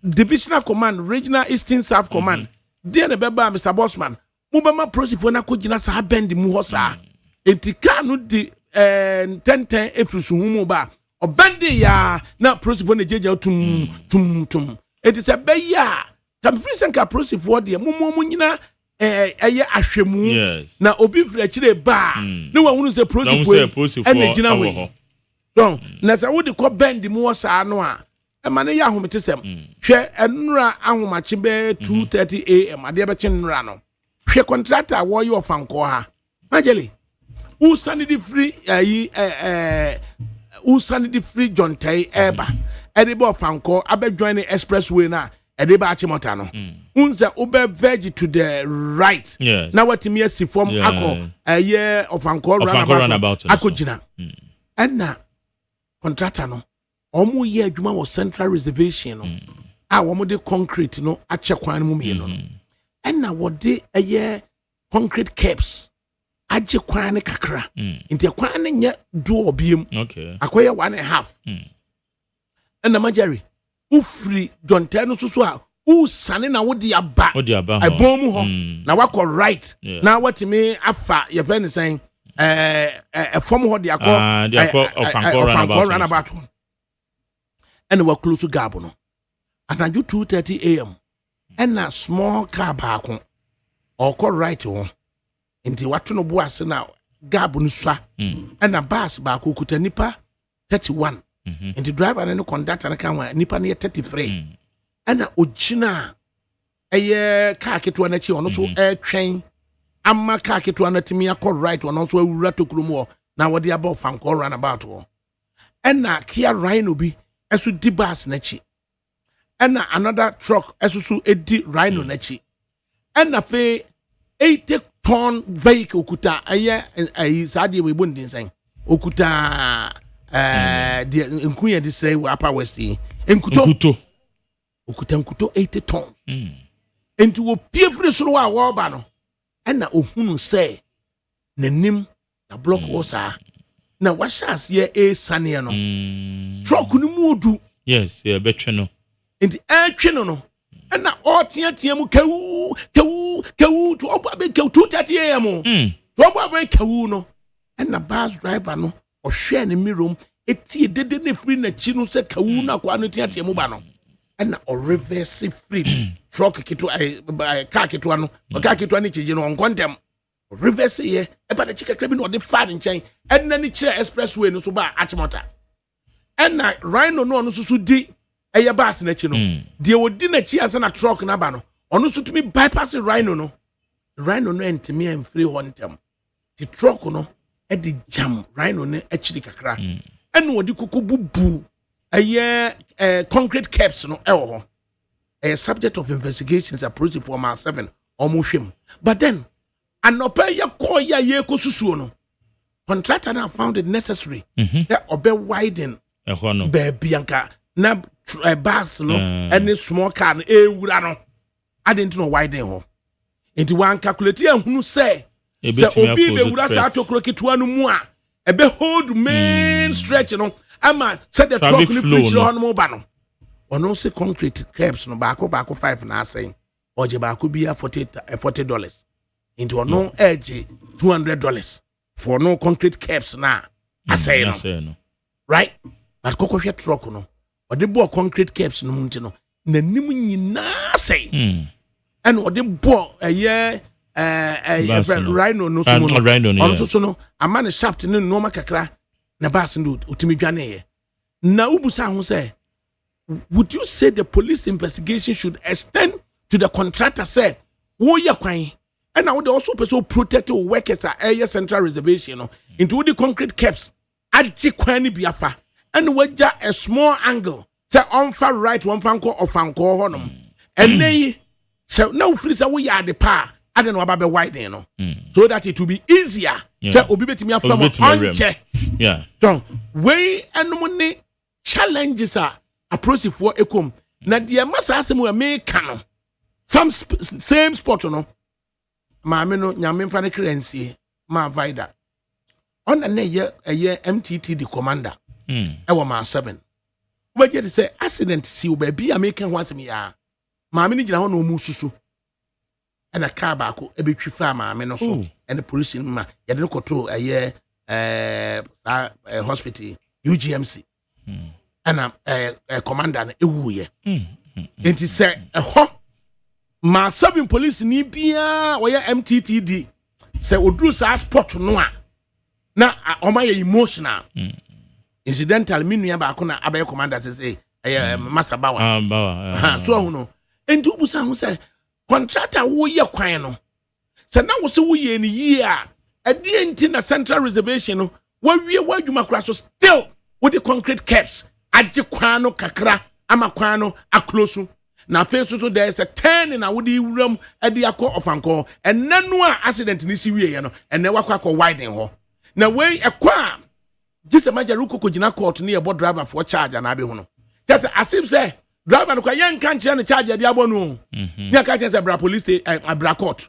divisional command regional eastern south command die ne beba Mr. Bossman mo be ma prosifo na ko gina sa bend mu ho sa etika no di 10 efrusu mu ba obende ya na prosifo na jeje tum it is a beya kam frisenka prosifo de mu nyina eye ahwemu na obi fira kire ba ne wa hunu se prosifo ene gina we don na sa wo de ko bend mu sa no a e ma ne ya ahomete sem hwe enura ahomache be 2:30 am ade be chenura no hwe contractor wo ye ofanko ha majeli usanidi free usanidi free John Tay eba edibo fanko abe join the expressway na ediba achimota no unza ube veg to the right now what me see from ako year of fanko runabout akojina na contractor no omo ye adwuma wo central reservation no a wo de concrete no ache kwan mu me no na wo de eye concrete caps aje kwan kakra nti kwan ne nya do obiem akoye 1.5 na majari ufri John Tay no so a usane na wodi aba abom ho na wako right na watimi afa ye fen sen from ho de akọ runabout and we close to gabo no at 2:30 am and a small car back or call right on nti watu no bo ase na gabo no swa na bus ba ko kuta nipa 31 nti driver and conductor na kan nipa na 33 na ogina eye car keto na chi ono so twen amma car keto na timi akọ right ono so awura tokrumo na wode aba fanko run about wo na Kia Rhino bi esu di bus na chi na another truck esu so edi Rhino na chi na fe 80-ton vehicle okuta aye sade we bondin san okuta de nkunya de sey upper west enkuto okuta 80 tons enti wo piefre so wa wo ba no na ohunu say nanim na block osa na washas ye sane no truck no mudu yes betwe no enti atwe no na otia mu kawu to obabe kawu 2:30 am to obabe kawu no na bus driver no ohwe ne mirom etie dede ne free na chi no se kawu na kwa no tia mu ba no ɛna ɔreverse free truck keto car keto no car keto ne kyegye no on contem reverse ye eba na chikakra bi no de fa ne nkyɛn ɛna ne kyerɛ expressway no so ba achimota ɛna rhino no ɔno so di ɛyɛ bus na chi no de odi na chi ansa na truck na ba no ɔno so tumi bypass rhino no entimi amfiri hɔ ntem the truck no ɛde jam rhino no akyiri kakra ɛna ɔde koko bubu ɛyɛ concrete caps no ɛwɔ hɔ a subject of investigations approach for ma 7 ɔmo hwem but then anopa ye call ya ye ko susuo no contractor na found it necessary that obe widen baby anka na bus no any small car no ewura no adent no widen ho enti wan calculate ehunu say obi be wura sa atokro ketua no mu a ebe hold main stretch no ama said the truck no preacher ho no ba no ono se concrete crepes no baako 5 na asɛn oje baako bia $40 into no edge $200 for no concrete caps na asɛn no right but kokofia truck no ɔde bo concrete caps no munti no nanim nyinaa sɛn and ɔde bo rhino no so no ɔno so no ama ne shaft no normal kakra na bus no otimi dwane ye na ubusa ho sɛ would you say the police investigation should extend to the contractor say wo ye kwan and now they also protect workers at area central reservation into the concrete caps aji kwani biafa and we a small angle say on far right one fanko or fanko honum and they so now free say we are the pa I don't know about the wide so that it will be easier say obi betimi afam on check so we and money challenges are approach for ekom na the massa asem we make no some same spot no maame no nyame mfa ne currency ma vida on na ye MTT the commander ewo ma 7 we get say accident si o ba bi American ho asem ya maame ni gina ho na omu susu na car ba ko ebetwi fa maame no so and the police ma ye de koto hospital UGMC and commander na ewu ye enti say ho ma 7 police ni bia wo ya MTTD say odru sa sport no a na oma ye emotional incidental minua ba ko na abaye commander say master bawa so hu no enti obusa hu say contractor wo ye kwan no say na wo se wo ye ni yi a ade enti na central reservation no wo wie wo adwuma kra so still with the concrete caps age kwan no kakra ama kwan no aklosu na face to there is a 10 in awudi room ade akọ ofanko enanu a accident ni si wie ye no ene wakọ widen ho na we ekwa gise majaru kokogina court ne ebo driver for charge na be hu no just asip say driver no kwa yen kan kire ne charge ade abo no ni aka kire say bra police bra court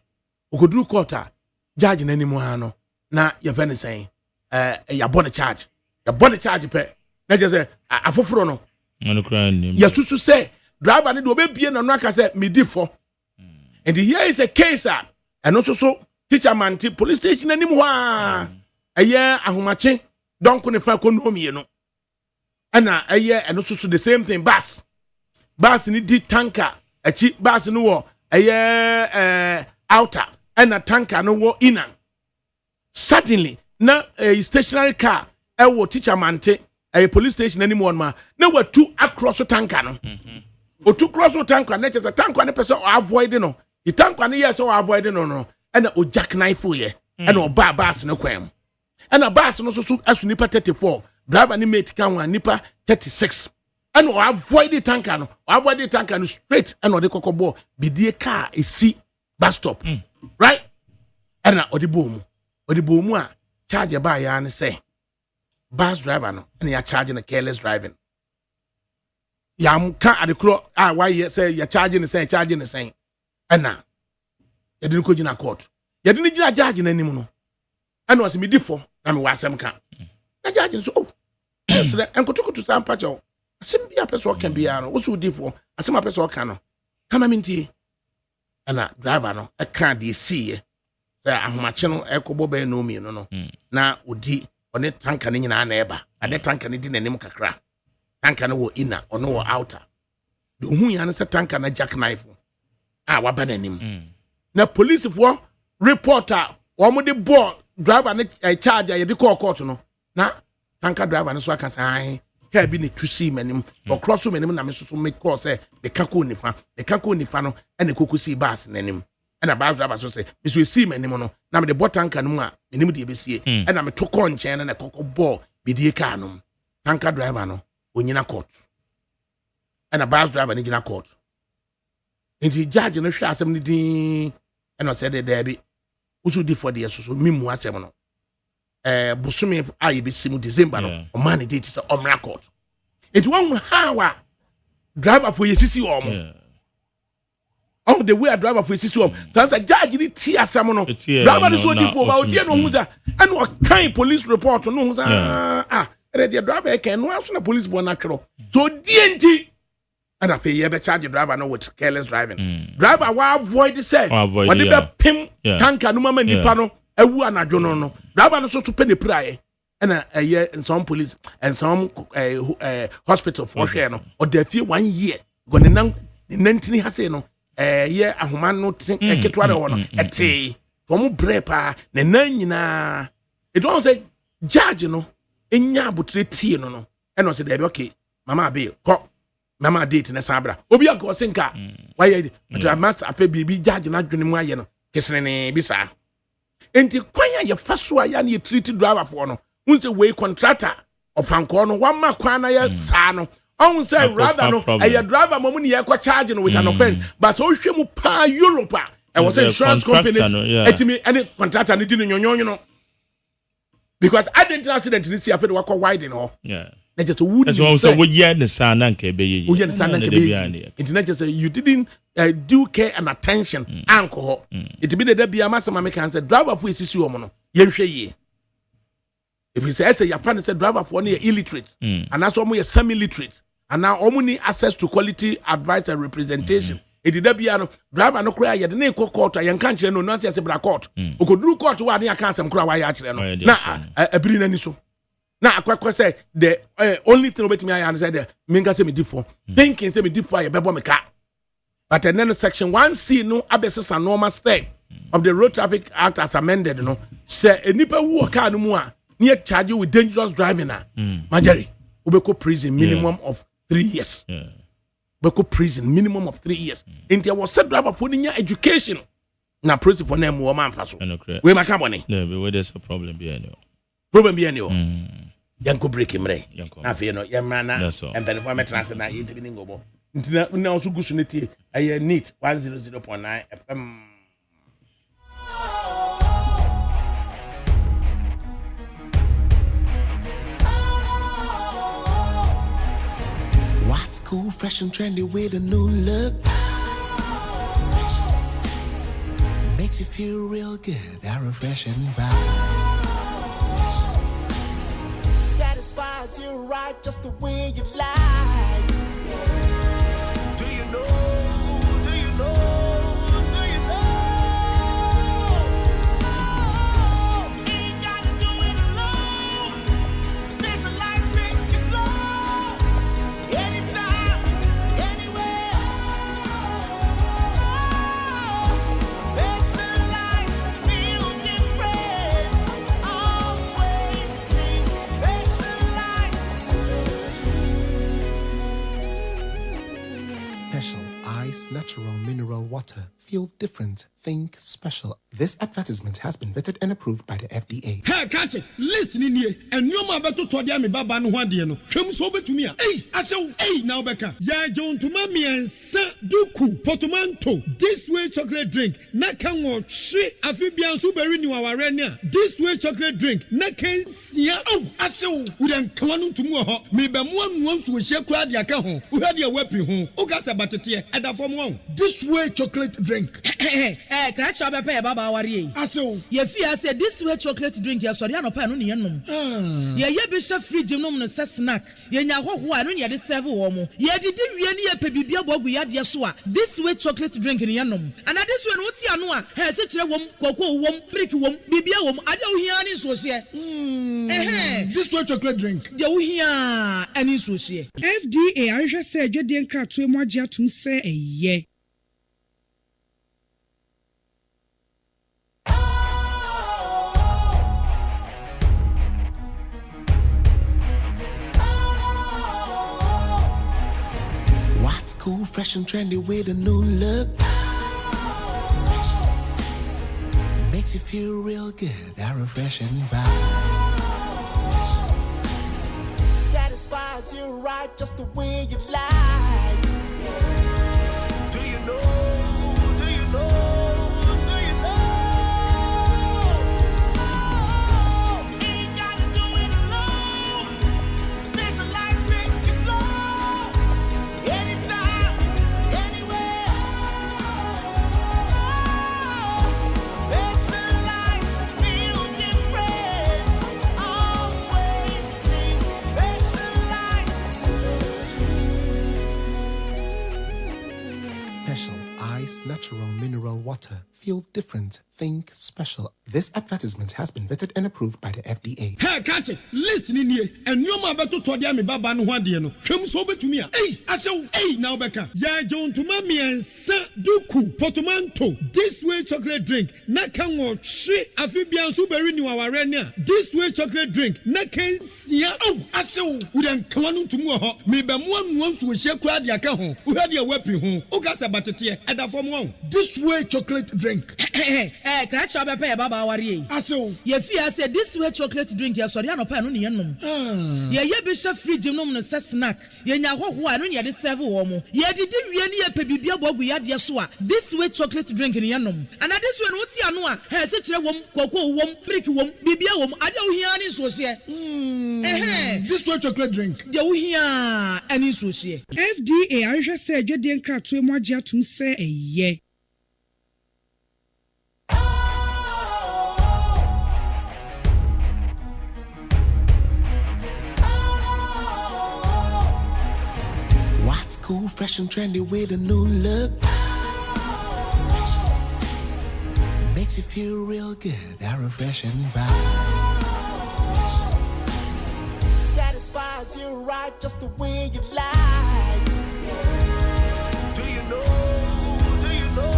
okoduru court a judge na nimu ha no na ye fe ne say ya bone charge pe na just say afoforo no ya susu say driver ni do be bie na no aka say midifo and here is a case and also so teacher man police station anim ho a ahomache don ko ne fa economy no ana and also so the same thing bus ni di tanker achi bus no wo outer and a tanker no wo inner suddenly na a stationary car wo teacher man a police station anim one ma na were two across the tanker no o two cross o tank na chese tank na person avoid no the tank na yes o avoid no and o jackknife ye and o bus no kwam and a bus no so asu nipa 34 driver ni mate kan wa nipa 36 and o avoid the tank no straight and o de kokobo bidie car esi bus stop right and o de bom a charge ba ya ne say bus driver no and ya charging a careless driving yam ka adekro why say you charging the same and na you didn't go in court you didn't gina judge na nim no and was me difo na me wasem ka na judge so yes enkotokoto sam pacho asem bia person kan bia no wo so difo asem a person kan no kama mintie ana driver no e kan de see say ahomache no ekobo be no mi no na odi one tanka ne nyina na eba ade tanka ne di nanim kakra tanka no wo inner ono wo outer the who yan say tanker na jackknife waba nanim na police for reporter omo de ball driver na charge ya de call court no na tanker driver no so aka say ka bi ne tusi manim or cross manim na me so make call say be kako nifa no ene kokosi bus nanim ena bus driver so say me so see manim no na me de ball tanker no a manim de be sie ena me to call nchen na koko ball be die car no tanker driver no onyina court ena bus driver ni gina court nti judge no hwe asem ni din ena say there be usu di for the so mimu asem no busumi ayi be simu December no o man date so omra court it won how driver for yesisi omo on the way driver for yesisi omo so say judge ni ti asem no driver no so di for ba o die no hu za and o kan police report no hu za the driver can no aso na police bo na twero so DNT and I feel be charge the driver no with careless driving driver wa avoid say what the pim tanker no mama nipa no ewu anadwo no driver no so to pay the prayer and in some police and some hospital for share no or there few 1 year go ne nan nantini ha say no ye ahoma no ketwa de ho no ete from brepa ne nan nyina it don't say judge no enya abutre tie no and say there be okay mama be ko mama date na sabra obi akọ senka why but master afa bibi judge na dwene mu aye no kesene bi sa enti kwanya ye faso aya na ye treat driver for no unse we contractor ofanko no wamma kwana ya sa no on say rather no aye driver mo ni ye ko charge no with an offense but so hwemu pa Europe I was insurance companies etimi any contractor ni di no nyonyo no because I didn't accident ni see afa de wakọ widen ho na just would so we hear the sound and kebe you didn't do care and attention alcohol it be the be amasama make answer driver for isisi omo no ye hwe ye if you say your plan say driver for no illiterate and that's omo ye semi literate and now omo need access to quality advice and representation it did be no driver no kura ye de na court yan kan kire no no say bra court okoduru court wa na kan sem kura wa ya kire no na abiri na ni so na akwakwa say the only thing about me I understand the minga say me differ thinking say me differ ye bebo me ka but then section 1C no abesesa normal step of the Road Traffic Act as amended no say enipa wu car no mu a na charge you with dangerous driving na majari obeko prison minimum of 3 years obeko prison minimum of 3 years intia was set driver for nya education na prison for na mu o man fa so we maka bone no there's a problem be any problem be any yanko break mre na fe no yemra na empene for metrans na yitibi ningobo ntina na osu gusu netie aye neat 100.9 FM. What's cool, fresh and trendy with a new look? Makes you feel real good, that refreshing vibe. Satisfies you right just the way you like. Do you know? Do you know? Do you know? Ain't gotta do it alone. Specialized makes you flow. Anytime, anywhere. Specialized feel different. Always think Special Ice Natural Mineral Water. Feel different. Think special. This advertisement has been vetted and approved by the FDA. Hey, catch it. Listen in here. And you ma beto to dia me baba no hwade no. Hwem so betumi a. Hey, asew. Hey, now beka. Ya John to mami ensa duku portmanteau. This way chocolate drink. Na kan wo hwe afibian so beri ni waware ne a. This way chocolate drink. Na kan sia. Oh, asew. Udan kwanu tumu ho. Me be mo anu so hye kura dia ka ho. Uhade a wapi ho. Ugasa batete. Eda fom one. This way chocolate drink. Crash up a pair, Baba Warrior. Aso. Ye fear said this way chocolate drink, your Soriano Panunianum. Ye bishop free gymnum snack. Ye now one, ye the seven woman. Ye did any pebibia bogu yad yasua. This way chocolate drink in Yanum. And at this one, what's Yanua? Has such a woman, cocoa woman, pricky woman, bibia woman. I don't hear any social. This way chocolate drink. You hear any social. FDA, I just said you didn't crack to more to say a ye. What's cool, fresh and trendy with a new look? Makes you feel real good, that refreshing vibe. Satisfies you right just the way you like. Do you know? Do you know? Do you know? Ain't gotta do it alone. Specialized makes you flow. Anytime, anywhere. Specialized feel different. Always think special ice, natural mineral water. Feel different. Think special. This advertisement has been vetted and approved by the FDA. Hey, catch it. Listen in here. And no man better to me baba no one dear no. Come so to me. Hey, I say, hey, now Becca. Ya John to mammy and Sa Duku, Potomanto. This way chocolate drink. Nakan or shit. Amphibian super renew our arena. This way chocolate drink. Nakan, yeah. Oh, I say, we don't come on to more. Maybe one wants to share crowd your home. Who had your weapon home. Ogasa Batatia. And a form one. This way chocolate drink. Crash up a pair, Baba Warrior. Aso. Ye fear said this way chocolate drink, your Soriano Panunianum. Ye bishop free gymnum snack. Ye now one, ye the seven woman. Ye did any pebibia bogu yad yasua. This way chocolate drink in Yanum. And at this one, what's Yanua? Has such a woman, cocoa woman, pricky woman, bibia woman. I don't hear any social. This way chocolate drink. You hear any social. FDA, I just said you didn't crack to more to say a ye. What's cool, fresh and trendy with a new look? Makes you feel real good, that refreshing vibe. Satisfies you right just the way you like. Do you know? Do you know?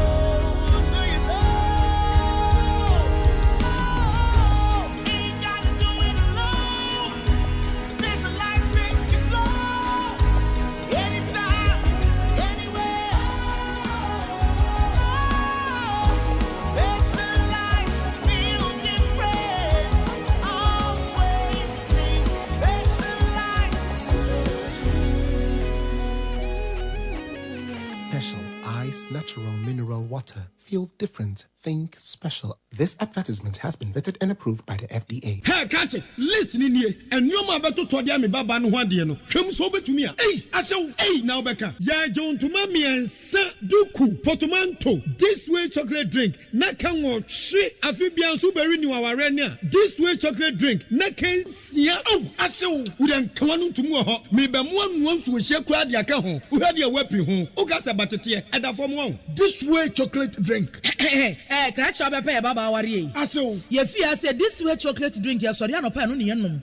Do you know? Ain't gotta do it alone. Specialized makes you flow. Anytime, anywhere. Specialized feel different. Always think special ice, natural mineral water. Feel different. Think special. This advertisement has been vetted and approved by the FDA. Hey, catch it. Listen in here. And no man better to me baba no one dear no. Come so to me. Hey, I say, hey, now Becca. Ya John to mammy and Sa Duku, Potomanto. This way chocolate drink. Nakan or shit. Amphibian super renew our arena. This way chocolate drink. Nakan, yeah. Oh, I say, we don't come on to more. Maybe one wants to share crowd your home. Who had your weapon home. Ogasa Batatia. And a form one. This way chocolate drink. Crash up a pair, Baba Warrior. Aso. Ye fear said this way chocolate drink, your Soriano Panunianum.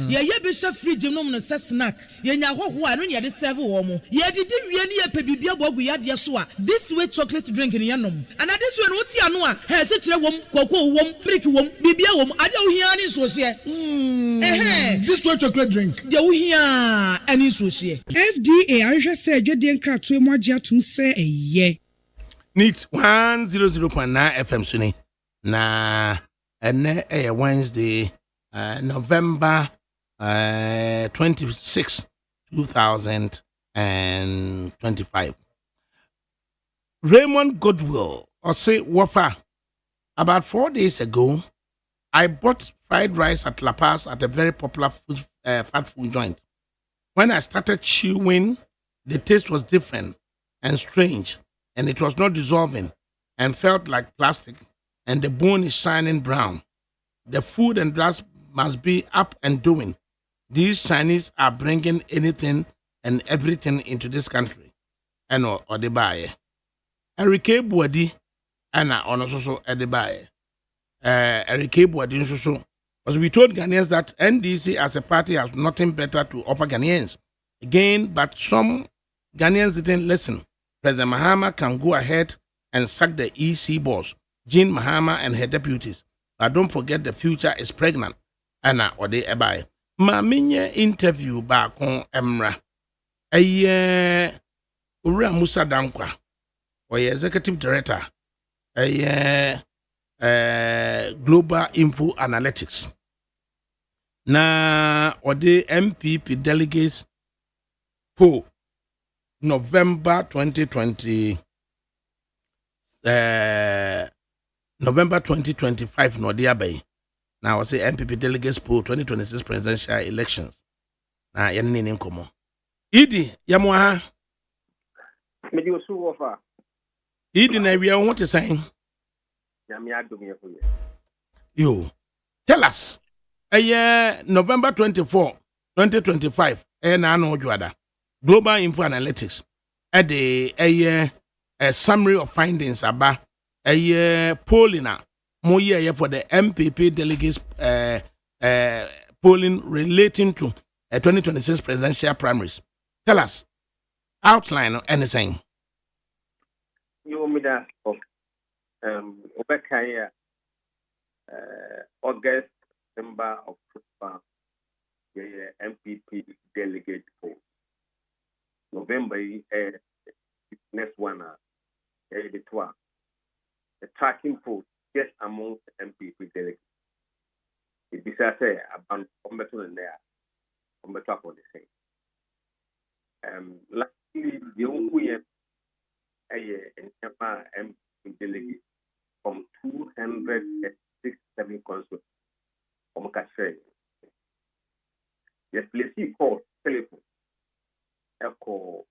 Ye bishop free gymnum snack. Ye now one, ye the seven woman. Ye did any pebibia bogu yad yasua. This way chocolate drink in Yanum. And at this one, what's Yanua? Has such a woman, cocoa woman, pricky woman, bibia woman. I don't hear any social. This way chocolate drink. You hear any social. FDA, I just said you didn't crack to more to say a ye. Needs 100.9 FM Suni. Na Wednesday, November 26, 2025. Raymond Goodwill, or say Wafa. About 4 days ago, I bought fried rice at La Paz at a very popular fast food joint. When I started chewing, the taste was different. and strange, and it was not dissolving and felt like plastic, and the bone is shining brown. The food and drugs must be up and doing. These Chinese are bringing anything and everything into this country. And or they buy. Erike Buadi, and also they buy. Erike Buadi, so. Because we told Ghanaians that NDC as a party has nothing better to offer Ghanaians. Again, but some Ghanaians didn't listen. President Mahama can go ahead and sack the EC boss, Jean Mahama and her deputies. But don't forget the future is pregnant. Anna or they buy. Minye interview back on Emra. Ura Musa Dankwa, or executive director, Global Info Analytics. Na or the MPP delegates po November 2020 November 2025 no dia bay. Now I say MPP delegates poll 2026 presidential elections. Na yen ni nkomo. Idi yamwa me di osu ofa. Idi na wi what you saying? Yami adom ye ko. Yo. Tell us. November 24, 2025. Na no juada. Global Info Analytics. A summary of findings about polling more for the MPP delegates polling relating to 2026 presidential primaries. Tell us, outline or anything. You me that Obekaya August, September, October, MPP delegate poll. November, next one, the tracking poll just among the MPP delegates. It is about combatant in there, combatant on the same. Luckily, the only MPP delegates from 267 constituencies from Kashre. The place he called telephone. Echo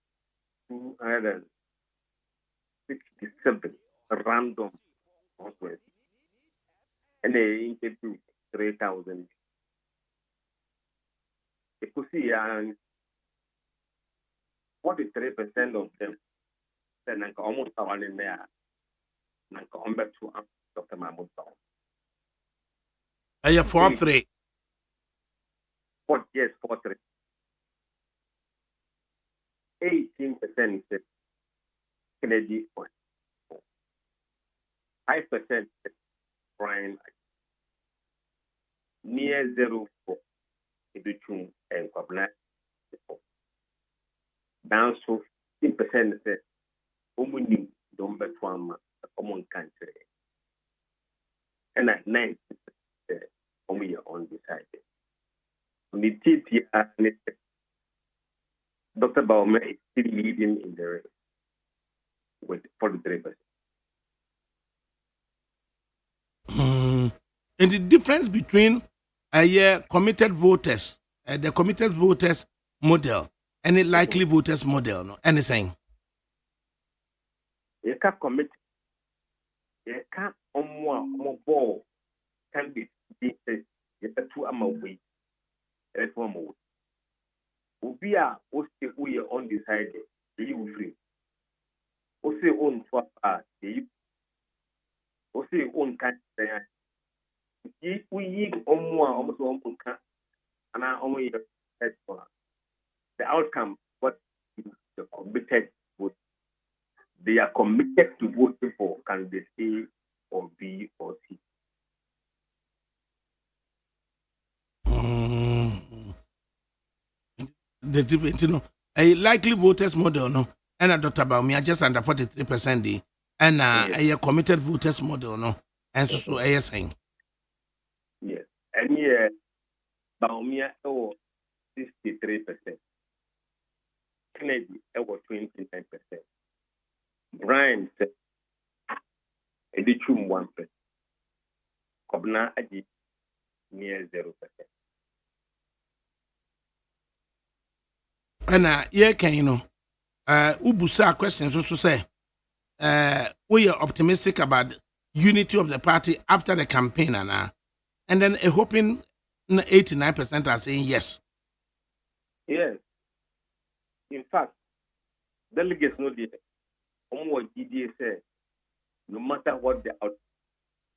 267 random conferences, and they interviewed 3,000. You could see 43% of them said almost one in there. I'm back to Dr. Mahmoud. I have 4-3. Yes, 4-3. 18% said Kennedy point. 5% said Brian. Near 0 for Iduchun and Kwabna. Down so 15% said Omuni don't bet one a common country. And at 9% said Omi on the side. The TPR Dr. Baume is still leading in the race with 43%. And the difference between committed voters, the committed voters model, and the likely voters model, no anything. You can't commit. You can't more ball can be you have to away. That's one more. We are undecided. You free. We own swap. We own can't. We almost one can, and I only head for the outcome. What the committed vote? They are committed to voting for candidate A or B or C. The difference, a likely voters model, no, and a Dr. Baumia just under 43%, and a committed voters model, no, and so saying. Yes, and Baumia over 63%, Kennedy over 29%, Brian said, Edichum 1%, Kobna Adi near 0%. And can Ubusa questions also say, we are optimistic about unity of the party after the campaign, and then hoping 89% are saying yes. Yes. In fact, delegates know the onward GDA said, no matter what the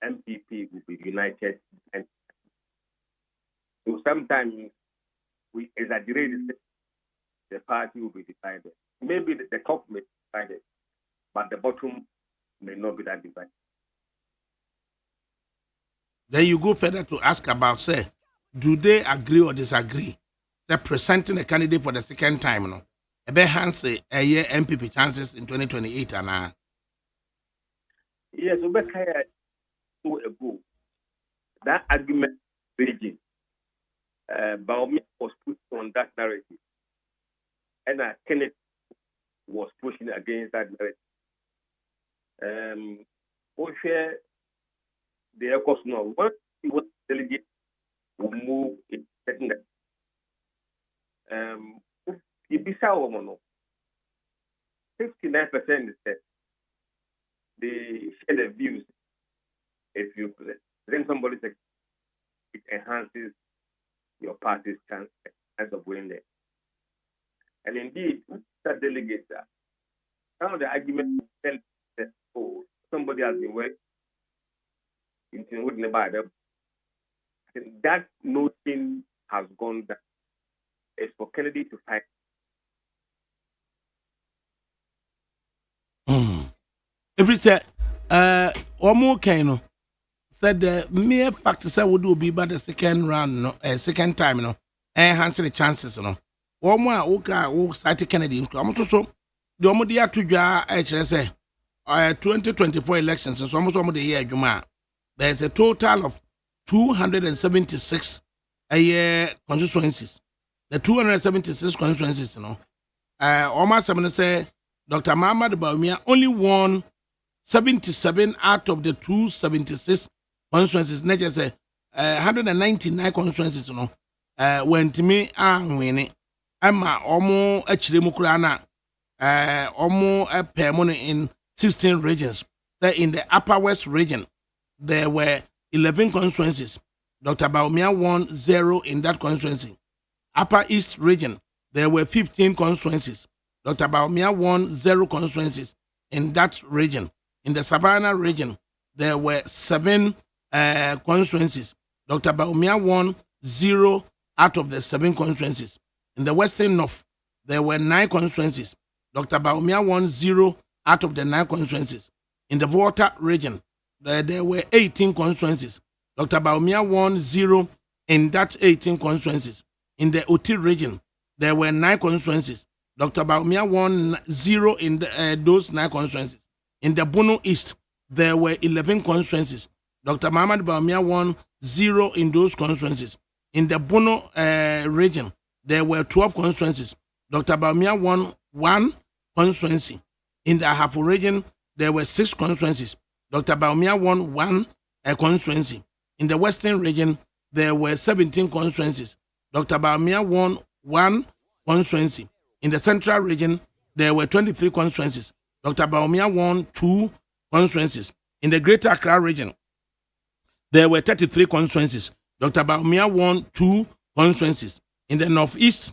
MPP will be united, and so sometimes we exaggerate the party will be divided. Maybe the top may be divided, but the bottom may not be that divided. Then you go further to ask about, say, do they agree or disagree? They're presenting a candidate for the second time, no? A bear hands a year MPP chances in 2028 and Yes, Obekaya 2 ago, that argument raging. Baomi was put on that narrative, and Kenneth was pushing against that narrative. Share the Ecos now. Once he was delegate, will move in certain. Ibisa Womono, 59% is that they share the views. If you present somebody, it enhances your party's chance of winning there. And indeed, that delegates that. Some of the arguments tell that, oh, somebody has been working in the that notion has gone down. It's for Kennedy to fight. Every say, one more kind said the mere fact that we do be by the second round, no, second time, no, enhance the chances, no. One more, okay, site Kennedy. I'm also the Omodia to Jar HSA 2024 elections, and so almost the year Juma. There's a total of 276 constituencies. The 276 constituencies, you know. Almost I'm going to say Dr. Muhammad Bawumia only won 77 out of the 276 constituencies. Not just 199 constituencies, you know. When to me, I'm winning. I'm almost actually Mukurana, almost a permanent in 16 regions. In the Upper West region, there were 11 constituencies. Dr. Bawumia won 0 in that constituency. Upper East region, there were 15 constituencies. Dr. Bawumia won 0 constituencies in that region. In the Savannah region, there were 7 constituencies. Dr. Bawumia won 0 out of the 7 constituencies. In the Western North, there were 9 constituencies. Dr. Bawumia won 0 out of the 9 constituencies. In the Volta region, there were 18 constituencies. Dr. Bawumia won 0 in that 18 constituencies. In the Oti region, there were 9 constituencies. Dr. Bawumia won 0 in those 9 constituencies. In the Bono East, there were 11 constituencies. Dr. Muhammad Bawumia won 0 in those constituencies. In the Bono region, there were 12 constituencies. Dr. Bawumia won 1 constituency. In the Ahafo region, there were 6 constituencies. Dr. Bawumia won 1 constituency. In the Western region, there were 17 constituencies. Dr. Bawumia won 1 constituency. In the Central region, there were 23 constituencies. Dr. Bawumia won 2 constituencies. In the Greater Accra region, there were 33 constituencies. Dr. Bawumia won 2 constituencies. In the Northeast,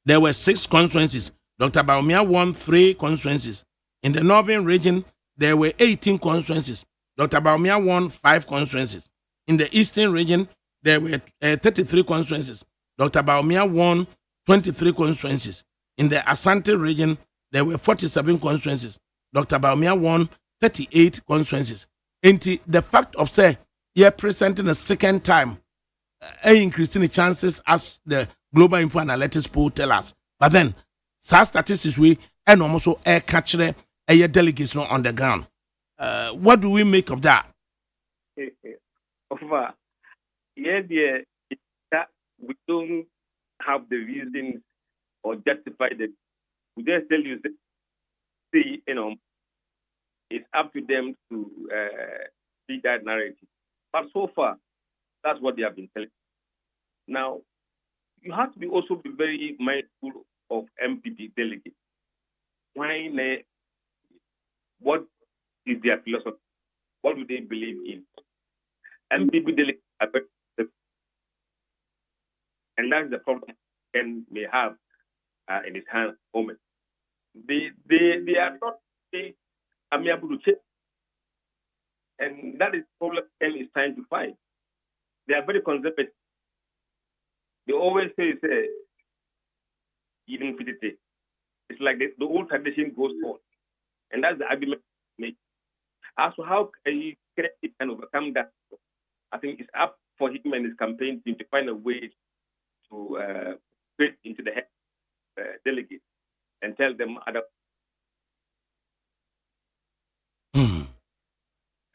there were 6 constituencies. Dr. Bawumia won 3 constituencies. In the Northern region, there were 18 constituencies. Dr. Bawumia won 5 constituencies. In the Eastern region, there were 33 constituencies. Dr. Bawumia won 23 constituencies. In the Asante region, there were 47 constituencies. Dr. Bawumia won 38 constituencies. And the fact of say, you're presenting a second time, increasing the chances as the Global Info Analytics poll tell us. But then, such statistics we and also air catcher a delegates on the ground. What do we make of that? That we don't have the reasons or justify that. We just tell you that, see, it's up to them to see that narrative. But so far, that's what they have been telling. Now, you have to also be very mindful of MPP delegates. why what is their philosophy? What do they believe in? MPP delegates are very specific. And that's the problem Ken may have in his hands at the moment. They are not amiable to change. And that is the problem Ken is trying to fight. They are very conservative. They always say, even fidity. It's like the old tradition goes on. And that's the argument they make. As to how he can overcome that, I think it's up for him and his campaign team to find a way to fit into the head delegates and tell them other.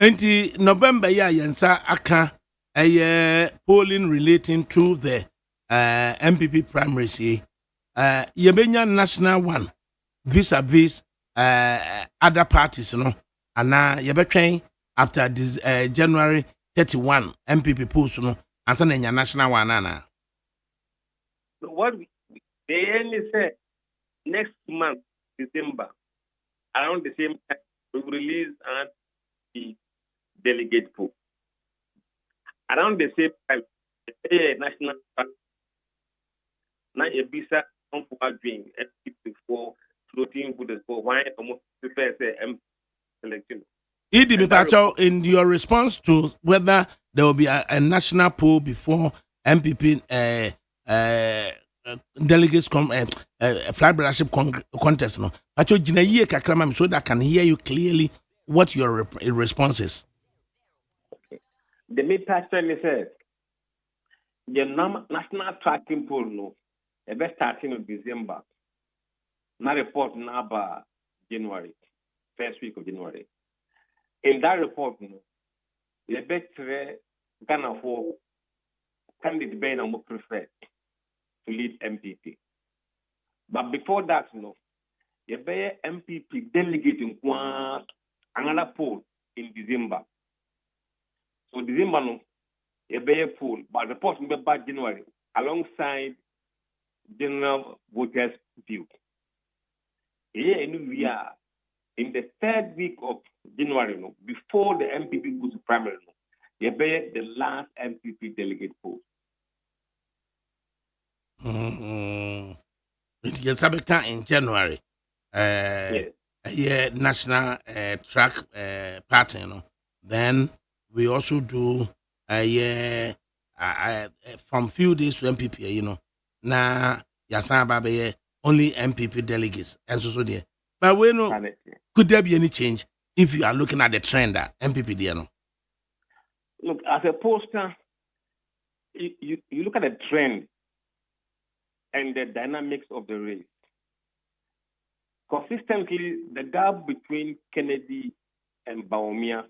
Enti November ya yensa aka polling relating to the MPP primaries yebenya national one vis-a-vis other parties no ana yebetwen after this January 31 MPP polls no ansa na national one ana. So what they only say next month December around the same time we will release the delegate pool. Around the same time, national now a visa on for doing for floating with the for why almost prefer say selection. In your response to whether there will be a national poll before MPP delegates flag bearership contest no, but you kakrama so that I can hear you clearly what your response is. The main person says the national tracking poll no, the best starting in December. Not report now by January, first week of January. In that report, no, the best Ghana for candidate being more preferred to lead MPP. But before that, no, the best MPP delegating one another poll in December. So December no, a bear poll, but the report will be by January alongside general voters' view. Here we are in the third week of January, no, before the MPP goes to primary, no, they bear the last MPP delegate poll. In January, yeah, national track party, you know. Then we also do from few days to MPP, you know. Now, Yasan only MPP delegates, and so there. But we know, could there be any change if you are looking at the trend that MPP there? No? Look, as a pollster, you look at the trend and the dynamics of the race. Consistently, the gap between Kennedy and Bawumia,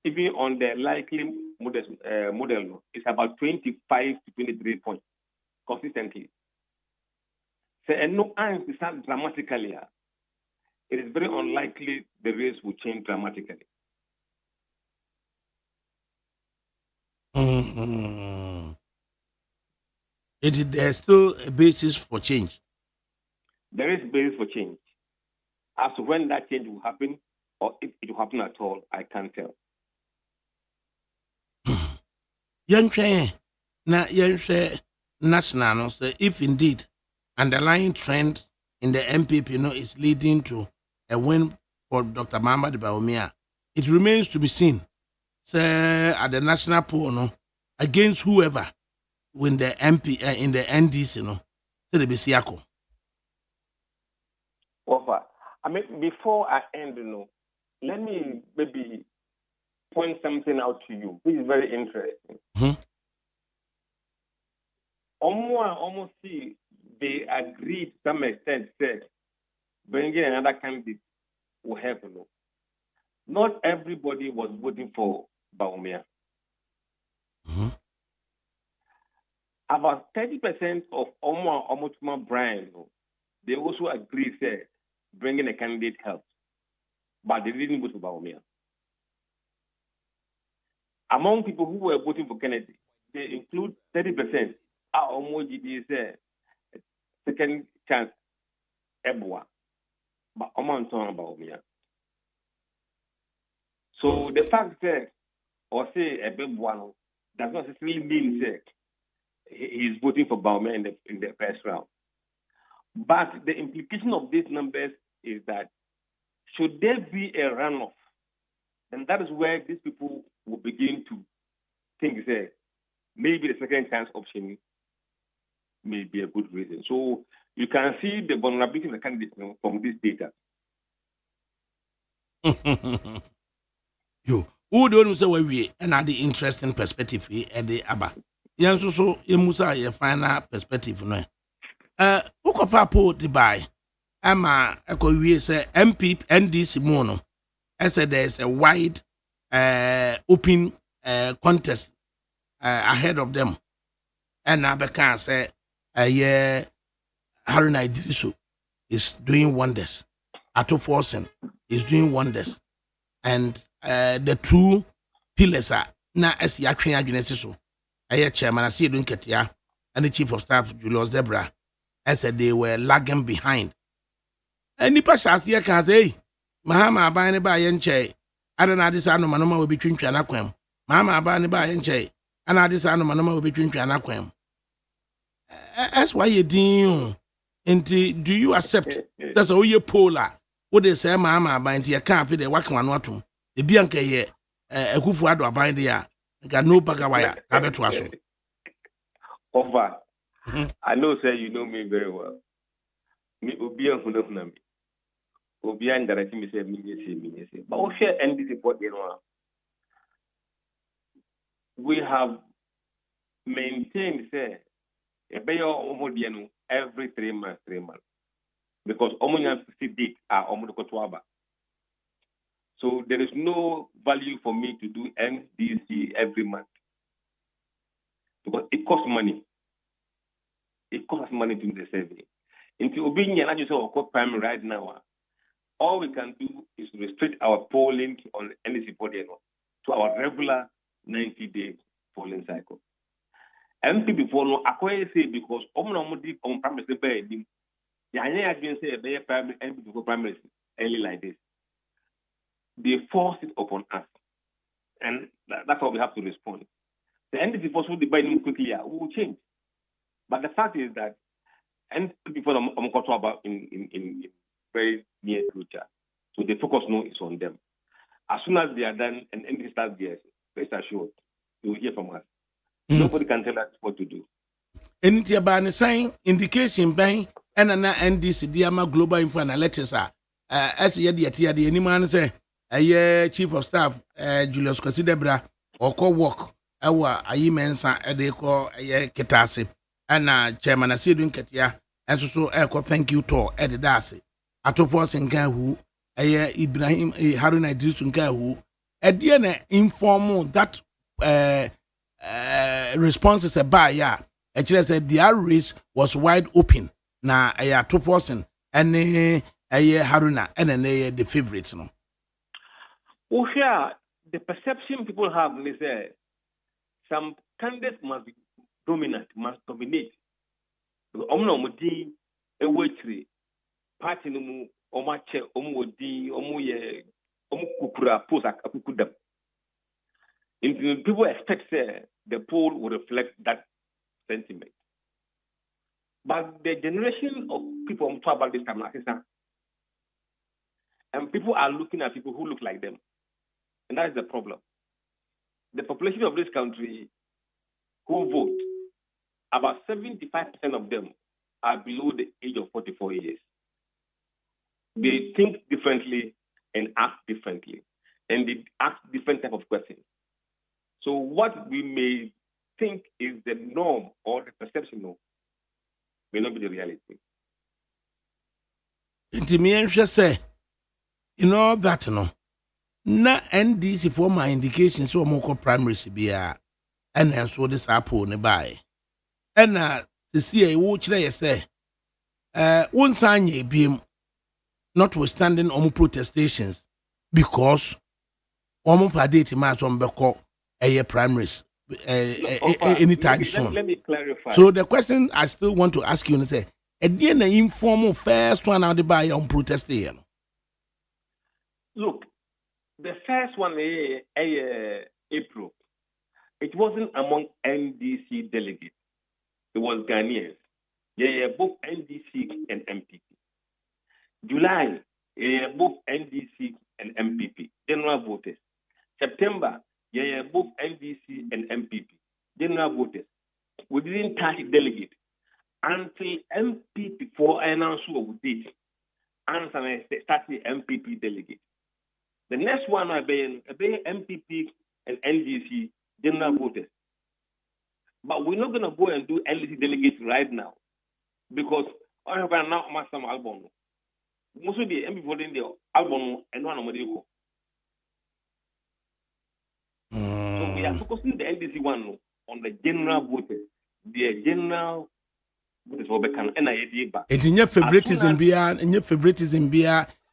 even on the likely model, is about 25 to 23 points consistently. So, and no answer dramatically. It is very unlikely the race will change dramatically. There's still a basis for change. There is a basis for change. As to when that change will happen, or if it will happen at all, I can't tell. National, so if indeed underlying trend in the MPP, is leading to a win for Dr. Muhammad Bawumia, it remains to be seen. So at the national poll, against whoever win the MP in the NDC, so the Bisiako. Offer. I mean, before I end, let me maybe point something out to you, which is very interesting. Almost see they agreed to some extent said bringing another candidate will help. Not everybody was voting for Bawumia. About 30% of Omotuma Brian, they also agreed said bringing a candidate helps, but they didn't vote for Bawumia. Among people who were voting for Kennedy, they include 30%. Second chance Ebwa. but I'm talking about me. So the fact that or say a big one does not necessarily mean that he's voting for Baume in the first round. But the implication of these numbers is that should there be a runoff, then that is where these people will begin to think that maybe the second chance option may be a good reason. So you can see the vulnerability in the candidates from this data. Yo, who don't say we another interesting perspective at the Abba. Yan so Musa your final perspective no. Ukofa po the buy. Ama eko we say MP NDC mono. I said there's a wide open contest ahead of them. And now can say yeah Haruna Idrisu is doing wonders. Ato Forsen is doing wonders. And the two pillars are na as Yakrian Agency. I chairman, I see doing Ketia and the chief of staff, Julius Debra, I said they were lagging behind. And Nipa Shasia can say, Mahama Abani by Yenche, I don't know this anomaloma will be between Chanaquem. Mama Abani by Yenche, and I this anomaloma will be between Chanaquem. That's why you do. Do you accept that's all your polar? What they say, Mama, by into your camp, they work on what the Bianca ye a good for by the got no bagawaya, Abetuaso. Over. I know, sir, you know me very well. Me Obian who know me. Obian directing me say, me. But we share NDC report, we have maintained, say, a bayo every 3 months. Because Omonia 50 dates are Omodokotwaba. So there is no value for me to do NDC every month. Because it costs money. It costs money to do the survey. Into Obinia, I just saw primary right now. All we can do is restrict our polling on NDC to our regular 90-day polling cycle. MP before no, I say because Omnomodi on primary say I didn't say a primary MP before primary early like this. They force it upon us. And that's how we have to respond. The NDC force will divide them quickly, we will change. But the fact is that, and before I'm going to talk about in very near future, so the focus now is on them. As soon as they are done and NDC starts theirs, rest assured, you will hear from us. Nobody can tell us what to do. Anything about sign indication bang and an NDC Diama Global Info Analytics as yet the any man say a chief of staff Julius Cosidebra or co-work our mensa they call a ketase and chairman I see doing ketia and so thank you to Eddie Darcy ato force in who Ibrahim Haruna Idris who at the end informal that response is a buy actually said their race was wide open na ato force and Haruna and the favorites no. Oh yeah, the perception people have is some candidates must be dominant, must dominate. Omno mudi ewetri party no mu omache omodi omuye omukukura post akukudam. People expect the poll will reflect that sentiment. But the generation of people who talk about this time, and people are looking at people who look like them. And that is the problem. The population of this country who vote, about 75% of them are below the age of 44 years. They think differently and act differently. And they ask different type of questions. So what we may think is the norm or the perception may not be the reality. Intimation say, you know that no. Na NDC for my indication so more primary CBA and so this apple nearby. And the CA watch they say, one sign ye beam notwithstanding protestations because almost a date match on Beko a primaries anytime soon. Let me clarify. So the question I still want to ask you is say, a DNA informal first one out the buy on protest here. Look, the first one, April, it wasn't among NDC delegates. It was Ghanaians. Both NDC and MPP. July, both NDC and MPP, general voters. September, both NDC and MPP, general voters. We didn't touch delegate until MPP for announcement of date. And started MPP delegate. The next one will be MPP and NDC general voters. But we're not going to go and do NDC delegates right now because I have now master album. Most of the MPP voting the album and one of the So we are focusing the NDC one on the general voters. The general voters will become NIA back. It's in your favoritism,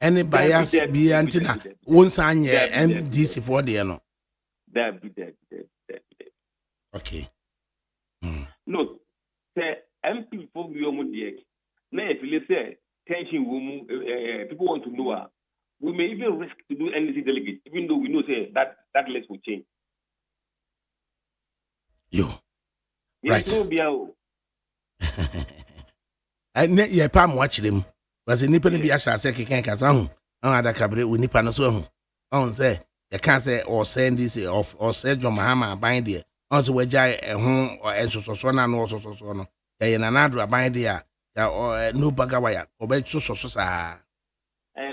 any bias be antina once anye MDC for the no. There be. Okay. No, say MP for the now if you say tension people want to know we may even risk to do NDC delegate, even though we know say that list will change. Yo. Right. And yeah, Pam watch them. But in Nippon be a shall say can't cast on ADAKABRI with Nippon so on say you can't say or send this or say John Mahama bind there. Also we jay home or so and also so no. They in another bind there or no bagawaya or bet so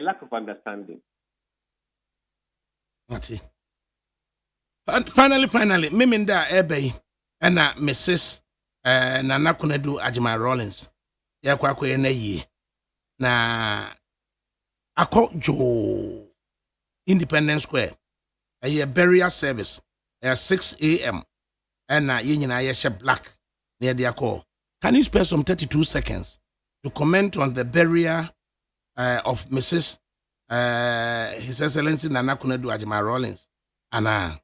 lack of understanding. That's it. Finally, Miminda Ebe and Mrs. Nana Kunedu Ajima Rollins. Yakwako ye na ako jo Independence Square a burial service at 6 a.m. and na black near the call. Can you spare some 32 seconds to comment on the burial of Mrs. His Excellency Nana Kunedu Ajima Rollins? Anna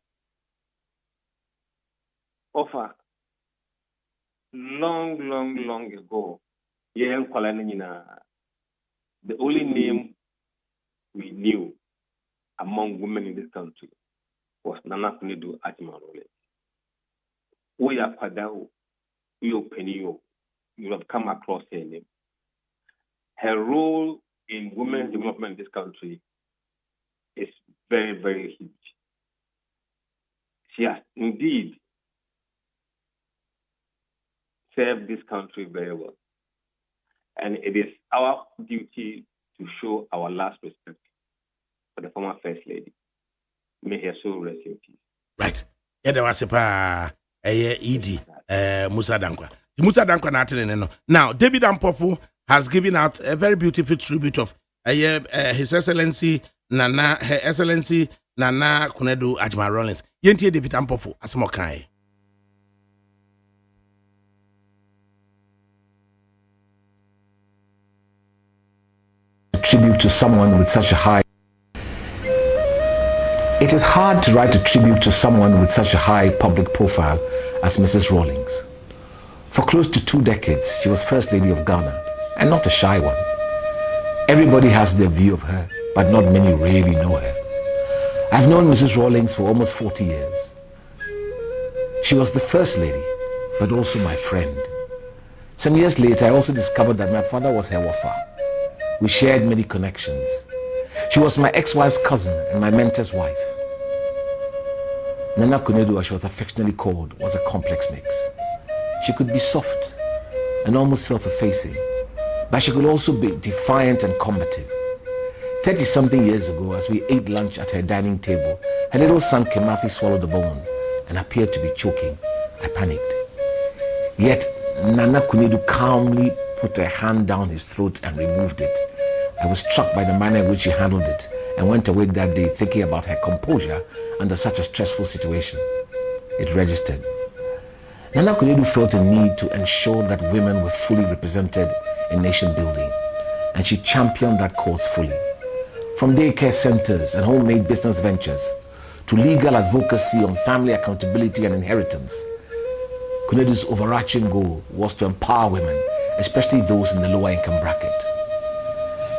offer long ago. The only name we knew among women in this country was Nana Kunedu Ajima Rollins. We are Padao, you Penio, you have come across her name. Her role in women's development in this country is very, very huge. She has indeed served this country very well. And it is our duty to show our last respect for the former First Lady. May her soul rest in peace. Right. There was a ED Musa Dankwa. Musa Dankwa na now David Ampofu has given out a very beautiful tribute of His Excellency Nana Kunedu Ajima Rollins. Yentie David Ampofu asmokai. Tribute to someone with such a high. It is hard to write a tribute to someone with such a high public profile as Mrs. Rawlings. For close to 2 decades, she was First Lady of Ghana, and not a shy one. Everybody has their view of her, but not many really know her. I've known Mrs. Rawlings for almost 40 years. She was the First Lady, but also my friend. Some years later, I also discovered that my father was her wafa. We shared many connections. She was my ex-wife's cousin and my mentor's wife. Nana Kunedu, as she was affectionately called, was a complex mix. She could be soft and almost self-effacing, but she could also be defiant and combative. 30-something years ago, as we ate lunch at her dining table, her little son Kimathi swallowed a bone and appeared to be choking. I panicked. Yet Nana Kunedu calmly put her hand down his throat and removed it. I was struck by the manner in which she handled it and went away that day thinking about her composure under such a stressful situation. It registered. Nana Kunedu felt a need to ensure that women were fully represented in nation building, and she championed that cause fully. From daycare centers and homemade business ventures to legal advocacy on family accountability and inheritance, Kunedu's overarching goal was to empower women, especially those in the lower income bracket.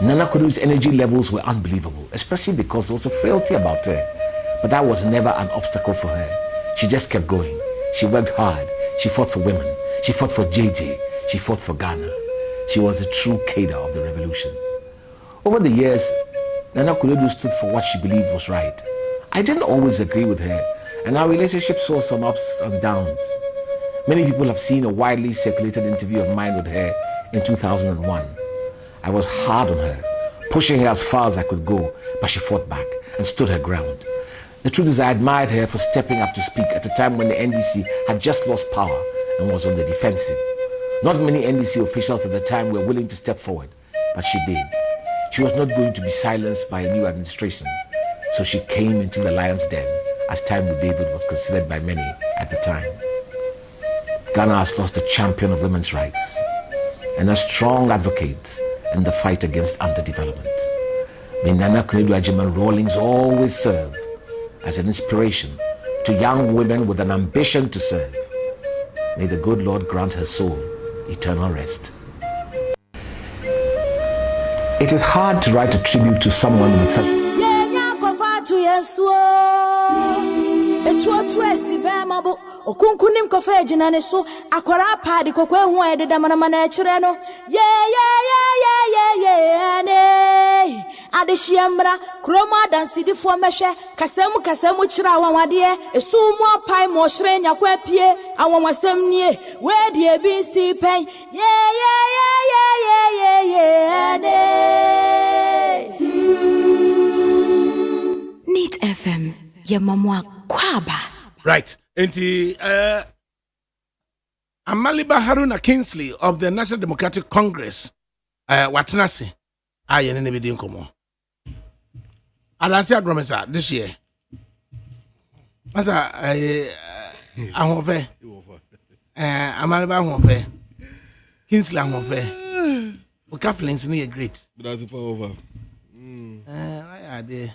Nana Kudu's energy levels were unbelievable, especially because there was a frailty about her. But that was never an obstacle for her. She just kept going. She worked hard. She fought for women. She fought for JJ. She fought for Ghana. She was a true cadre of the revolution. Over the years, Nana Kudu stood for what she believed was right. I didn't always agree with her, and our relationship saw some ups and downs. Many people have seen a widely circulated interview of mine with her in 2001. I was hard on her, pushing her as far as I could go, but she fought back and stood her ground. The truth is I admired her for stepping up to speak at a time when the NDC had just lost power and was on the defensive. Not many NDC officials at the time were willing to step forward, but she did. She was not going to be silenced by a new administration, so she came into the lion's den, as Time with David was considered by many at the time. Ghana has lost a champion of women's rights and a strong advocate in the fight against underdevelopment. May Nana Kunedu Ajiman Rawlings always serve as an inspiration to young women with an ambition to serve. May the good Lord grant her soul eternal rest. It is hard to write a tribute to someone with such okunkunim kofa ejina ne so akwara paadi kokwe hu ededa mana echire no ne adehyiamra kroma dansidifo mehwe kasemu kira awawade esumu apai mo hire nyakwa pie awawasem nie we die bi si pen ne Neat FM ye mamwa kwaba. Right. Enti Amaliba Haruna Kingsley of the National Democratic Congress Watanasi aye ne be din komo. Adansi agromesa this year. Asa ahonfe. Amaliba ahonfe. Kingsley ahonfe. O Kathleen ni great. That's the power over. Why are they?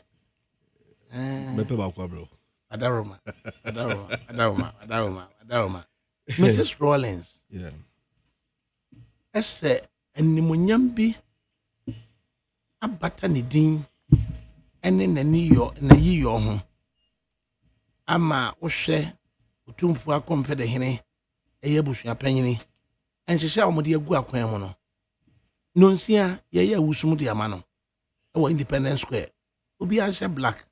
Mepe bakwa bro. Adaroma. Mrs. Rawlings. Yeah. Ese animonyam bi abata ne din ene na yiyo ho. Ama wo hwe otumfu akomfe de hene eye busua panyini. Enhyehyɛ omode agu akwan mu no. Nonsia ye awusum de ama no. E Independence Square. Obi ahye black.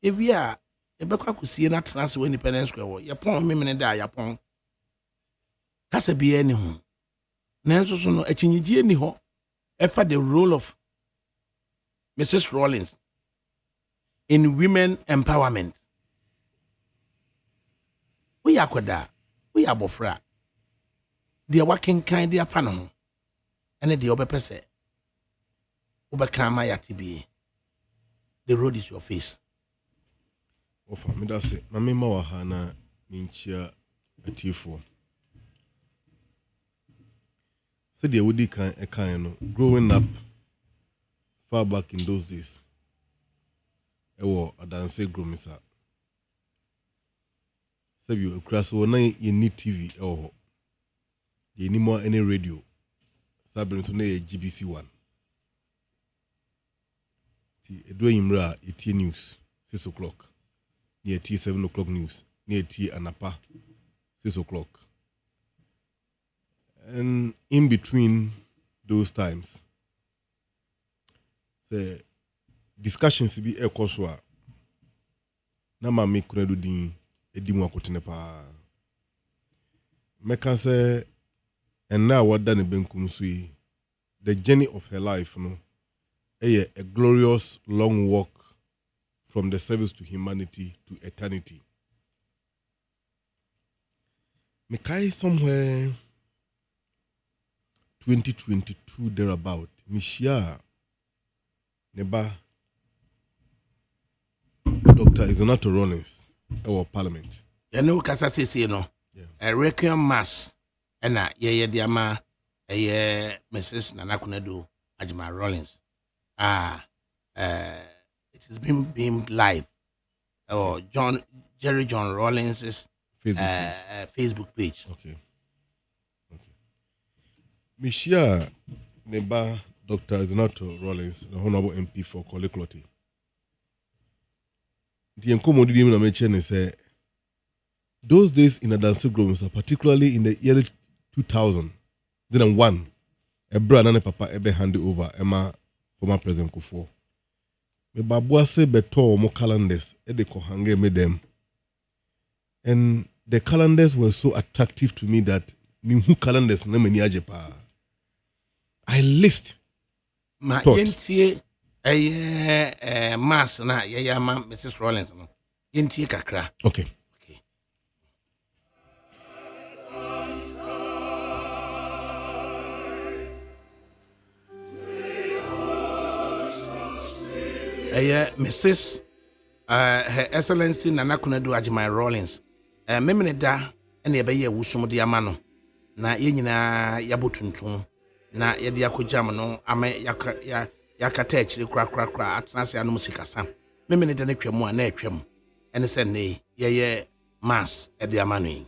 Ebi a ebekwa kusie na trans we Independence Square wo. Ye pon memene da ya pon. Kasa bi ani ho. Nanso so no achinyigye ni ho. Efa the role of Mrs. Rawlings in women empowerment. We akoda, we abofra. They are working kind they afa no ho. Ene de obepese. Obeka ma yatibi. The road is your face. Ofa me da se na me ma wa ha na minchia atifo. So the wodi kan e kan no growing up far back in those days. Ewo adanse gromisa. Sabi o kraso na ye ni TV ewo. Ye ni mo any radio. Sabi to na ye GBC1. Ti edo yimra etie news 6 o'clock. Near T 7 o'clock news, near T Anapa 6 o'clock. And in between those times, the discussions be a koswa. Na mami kunedu din edimu akotene pa. Meka se and now what done benkum sui. The journey of her life, no, a glorious long walk from the service to humanity to eternity. Mekai somewhere 2022 thereabout. Mishia Neba Dr. Izonato Rawlings, our parliament. You know, Kasa says, you know, a requiem mass, and ye diama, Mrs. Nana Kunedu Ajima Rawlings. It is being beamed live. Or Jerry John Rawlings' Facebook page. Okay. Mishia Neba Dr. Zinato Rollins, the Honorable MP for Kolekloti. The Nkomodidi na mention say those days in the dancing groups, particularly in the early 2000, then one, a brother and a papa ebe hand over Emma former President Kufuor. Me babua se beto mo calendars de ko hange me them. And the calendars were so attractive to me that me who calendars na me ni ajepa. I list ma yentie mass na ya ma Mrs. Rollins no. Yentie kakra. Okay. Mrs. Her Excellency Nana Kunadu Ajimai Rollins. Memene da ene ebe ye wusum de ama no. Na ye nyina yabotuntum. Na ye de akojam no ama yakata akiri kra atena se anum sikasa. Memene da na twam a na atwam. Ene se ne ye mass e de ama no yi.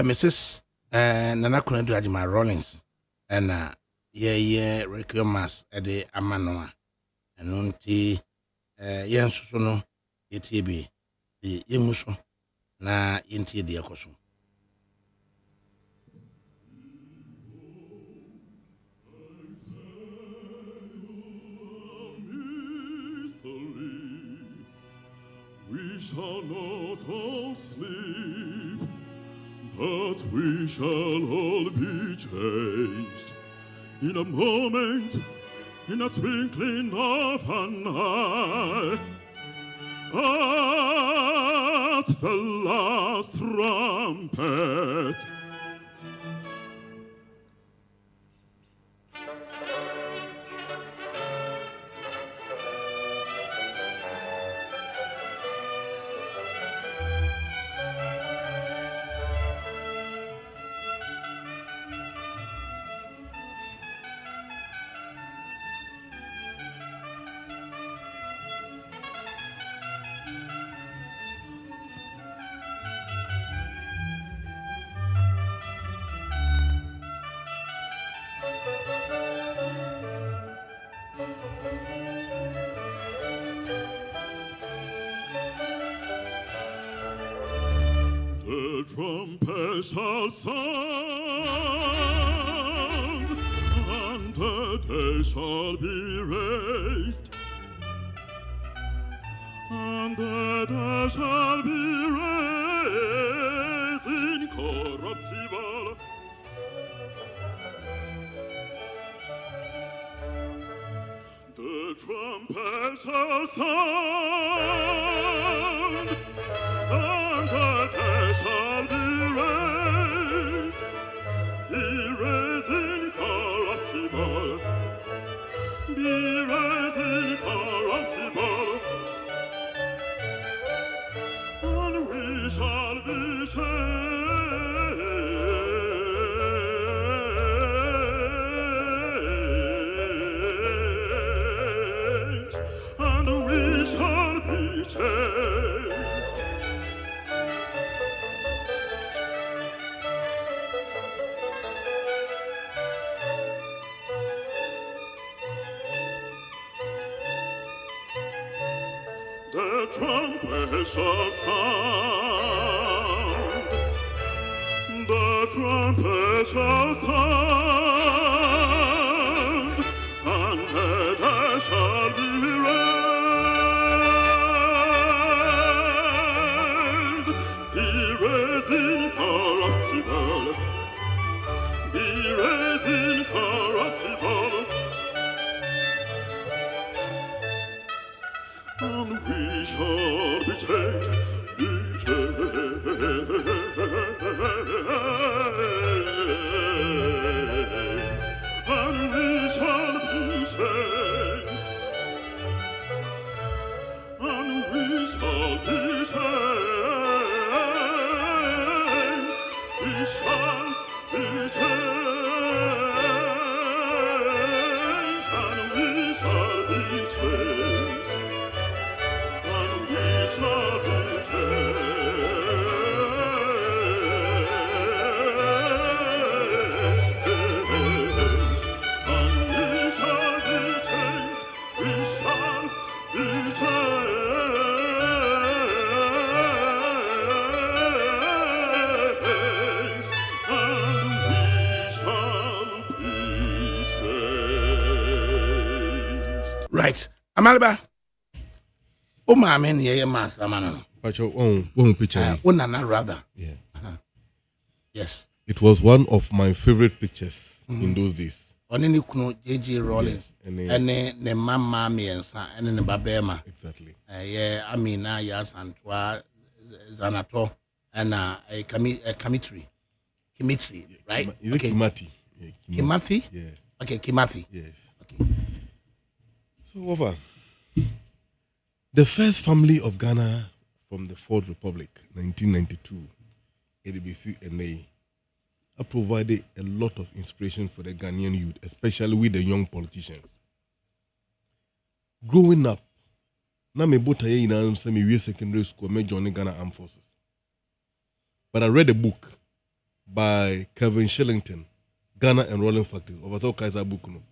Mrs. Nana Kunadu Ajimai Rollins and ye Requiem Mass at the Amanoa and Unti Yen Susono Yetibi the Yemuso na Yenti Diakoso. We shall not all sleep, but we shall all be changed in a moment, in a twinkling of an eye, at the last trumpet. trumpet shall sound, and the day shall be raised, and the day shall be raised incorruptible. The trumpet shall sound, and the day shall be raised incorruptible, be raised incorruptible, and we shall be changed, and we shall be changed. The trumpet shall sound, the trumpet shall sound, and the day shall be raised, be raised incorruptible, be raised incorruptible, and we shall be changed, be changed, and we shall be changed, and we shall be changed, we shall be changed, and we shall be changed, and we shall be changed, and we shall be changed, we shall be changed, and we shall be changed. Right. Amaliba. O maame ne ye master man no. Pacho, one picture. O nana rather. Yeah. Yes. It was one of my favorite pictures in those days. Oni ni kuno JJ Rollins. Yes, Ene ne mama miensa, ene ne babema. Exactly. Yeah, Amina Yas Antwa Zanato and Kimitri, right? Is it Kimati? Yeah, Kimathi? Yeah. Okay, Kimathi. Yes. Okay. So over. The first family of Ghana from the Fourth Republic, 1992, ADBC and they have provided a lot of inspiration for the Ghanaian youth, especially with the young politicians. Growing up, na me bota ye ina say me secondary school, me join Ghana Armed Forces. But I read a book by Kevin Shillington, Ghana and Rollins Factory. Over Kaiser book no.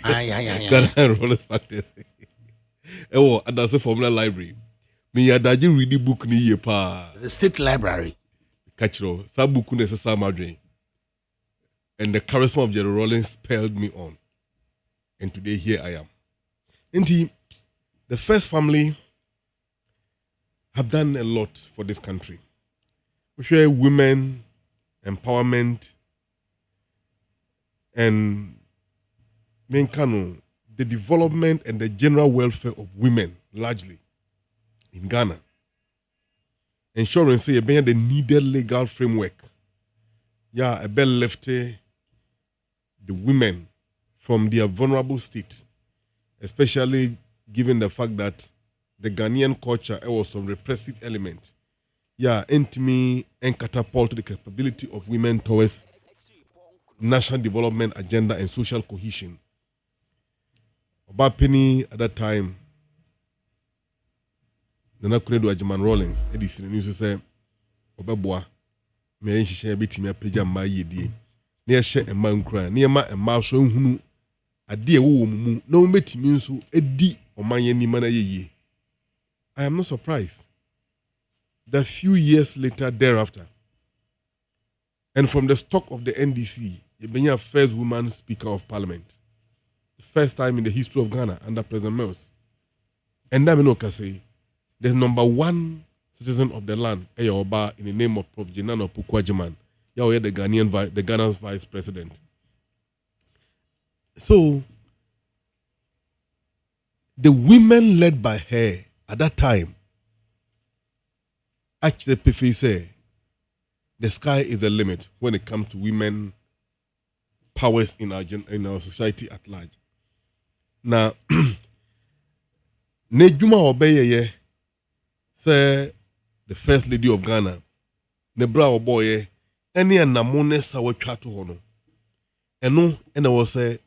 Ghana and Rollins Factory. Ewo adase formula library. Me yadaji read the book ni ye pa. The state library. Catchro. Sa book ne sa madre. And the charisma of Jerry Rollins spelled me on. And today here I am. Indeed, the first family have done a lot for this country. We share women empowerment and menkano the development and the general welfare of women largely in Ghana. Ensuring say the needed legal framework. Yeah, a bell left the women from their vulnerable state, especially given the fact that the Ghanaian culture was some repressive element. Yeah, intimate and catapult the capability of women towards national development agenda and social cohesion. About Penny at that time, Nana Kunedu Ajiman Rollins, Edison news say, Obabwa, me share bit me a page and my ye near share a man cry, near my and mouse who a dear woman, no bet means so a d or my any man ye. I am not surprised that few years later thereafter, And from the stock of the NDC, you been your first woman Speaker of Parliament. The first time in the history of Ghana under President Mills. And that mean say the number one citizen of the land, Oba, in the name of Prof. Jenano Pukwajiman. You the Ghana's vice president. So the women led by her at that time actually prefer say the sky is the limit when it comes to women powers in our society at large. Now, Nejuma Obeyeye say the first lady of Ghana, Nebra Oboye, any anamone sawa chato hono. Eno ena was say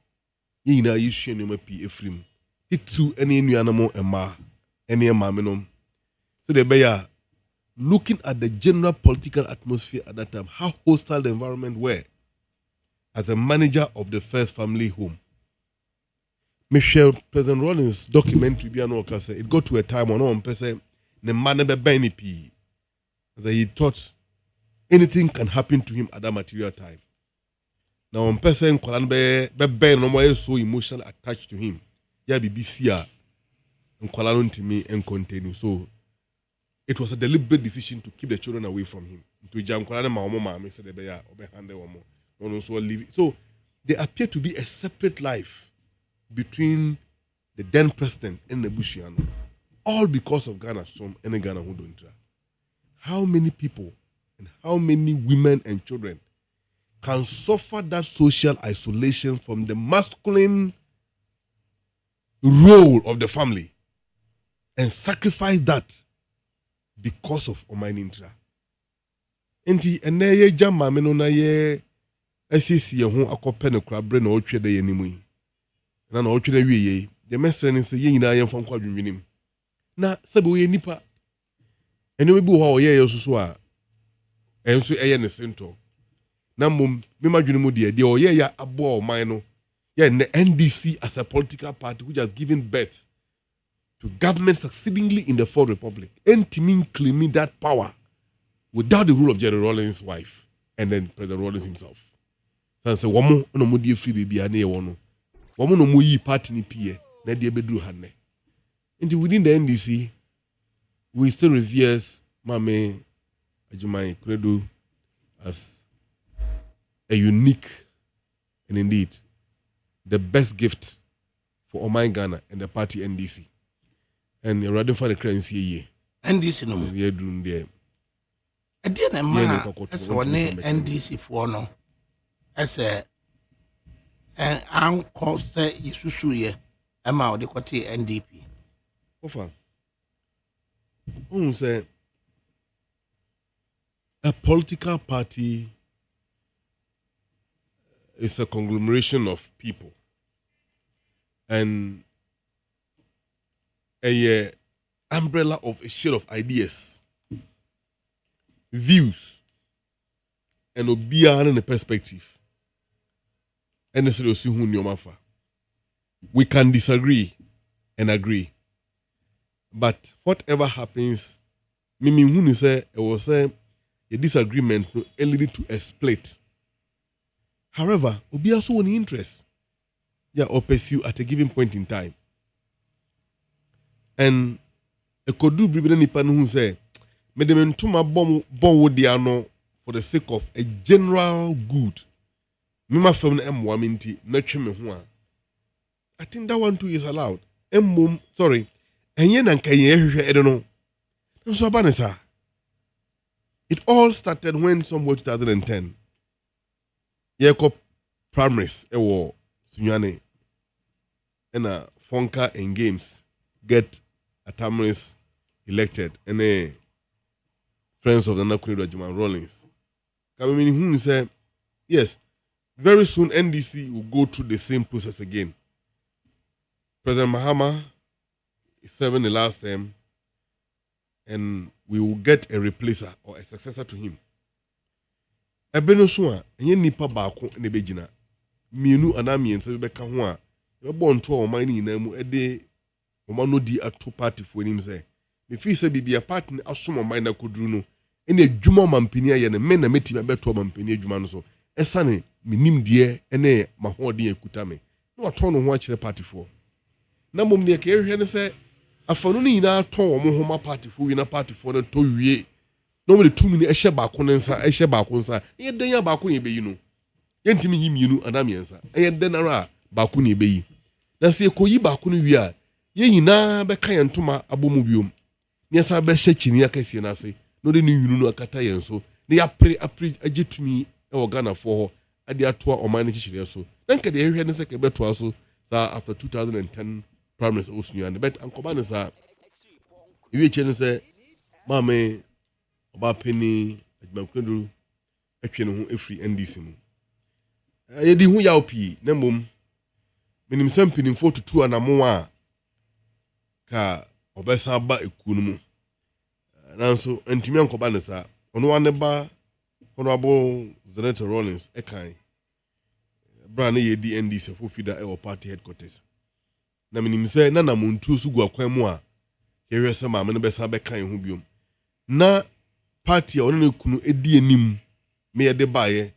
yina yishe no mapi efrim. It too any new animal ema any mamenom. So the beya looking at the general political atmosphere at that time, how hostile the environment were. As a manager of the first family home, Michelle President Rollins documentary say it got to a time when one person the man never buy any pee. That he thought anything can happen to him at that material time. Now one person be no so emotionally attached to him. Yeah, BBC and Kuala to me and continue. So it was a deliberate decision to keep the children away from him. To jam Kuala mama said the beya obe hande one more. So there appeared to be a separate life between the then president and the Bushiano, all because of Ghana, some and Ghana who don't try. How many people and how many women and children can suffer that social isolation from the masculine role of the family and sacrifice that because of Omain Intra? Enti ene jama meno na ye SCC ho akopɛ ne krabre na ɔtwe da ye nimu yi na ɔtwe na wie ye de mesre ne sɛ ye nyina ye mfa nkwa dwunwinim na sɛbe wo ye nipa ene bi wo ɔyɛ ye soso a enso ɛyɛ ne sento na mom me madwunimu de ɔyɛ ya abo ɔman no ye ne NDC as a political party which has given birth to government succeedingly in the Fourth Republic, entimin claiming that power without the rule of Jerry Rawlings' wife and then President Rawlings himself. So say woman no mo die free baby ane wono. Woman no mo yi party ni pie na de bedru hanne. Into within the NDC, we still revere Mame Ajumai Kredu as a unique and indeed the best gift for Oman Ghana and the party NDC. And you're ready for the currency ye. NDC no. We do there. I didn't know as one NDC for no. As a uncle say Isusu ye. Emma de Kote NDP. Ofa. Say a political party is a conglomeration of people. And a umbrella of a share of ideas, views, and obia and a perspective. And we can disagree and agree. But whatever happens, Mimi Huni say it was a disagreement leading to a split. However, obia so any interest, or pursue at a given point in time. And a kodu bribine nipa who say, "Medem ntuma bom wodiano for the sake of a general good." Mima fam na emwa minti na twe me ho a. I think that one too is allowed. Sorry. Enye na nka ye hwehwe ede no. Nso aba ne sa. It all started when somewhere 2010. Yeko primaries ewo Sunyane and Fonka and Games get Atamaris elected and friends of the Nakuri Jaman Rawlings. Kamini Hun said, yes, very soon NDC will go through the same process again. President Mahama is serving the last term and we will get a replacer or a successor to him. Ebeno soa enye nipa baako ne begina mienu anamien se beka ho a ebo nto o man ni na mu ede o man no di ato party fo nim se me fi se bibia party asom o man na koduru no ene adwuma mampani aye ne me na meti me beto mampani adwuma no so esane minim de ene mahode ekuta me na wato no ho akire party for na mom ne ke ehwe ne se afanu ni na ton wo mo homa party for wi na party for na to wie no me tumi ni ehye baako nsa ehye baako nsa ye den ya baako ne be yi no ye ntimi yi mienu adam yensa ye den ara baako ne be yi na se ekoyi baako no wi a ye nyina be ka ye ntoma abomu biom ne sa be hye chini akase na se no de ni yunu no akata ye nso ne ya pre agitumi e wo Ghana for ho ade atoa oman ne chichire so na nka de ehwe ne se ke betoa so sa after 2010 prime minister osunu and bet ankoba ne sa ewie che ne se mame oba penny admankwedu atwe ne ho efri NDC mu ye di hu ya opi na mom minim sampini for tutu anamo a ka obesa ba ekunu mu nanso antimi ankoba ne sa ono ane ba honorable Senator Rollins ekan bra na ye di NDC for fida e party headquarters na minim se na na muntu su gu akwan mu a ye se ma me ne besa be kan ho biom na party a ono ne kunu edi enim me ye de bae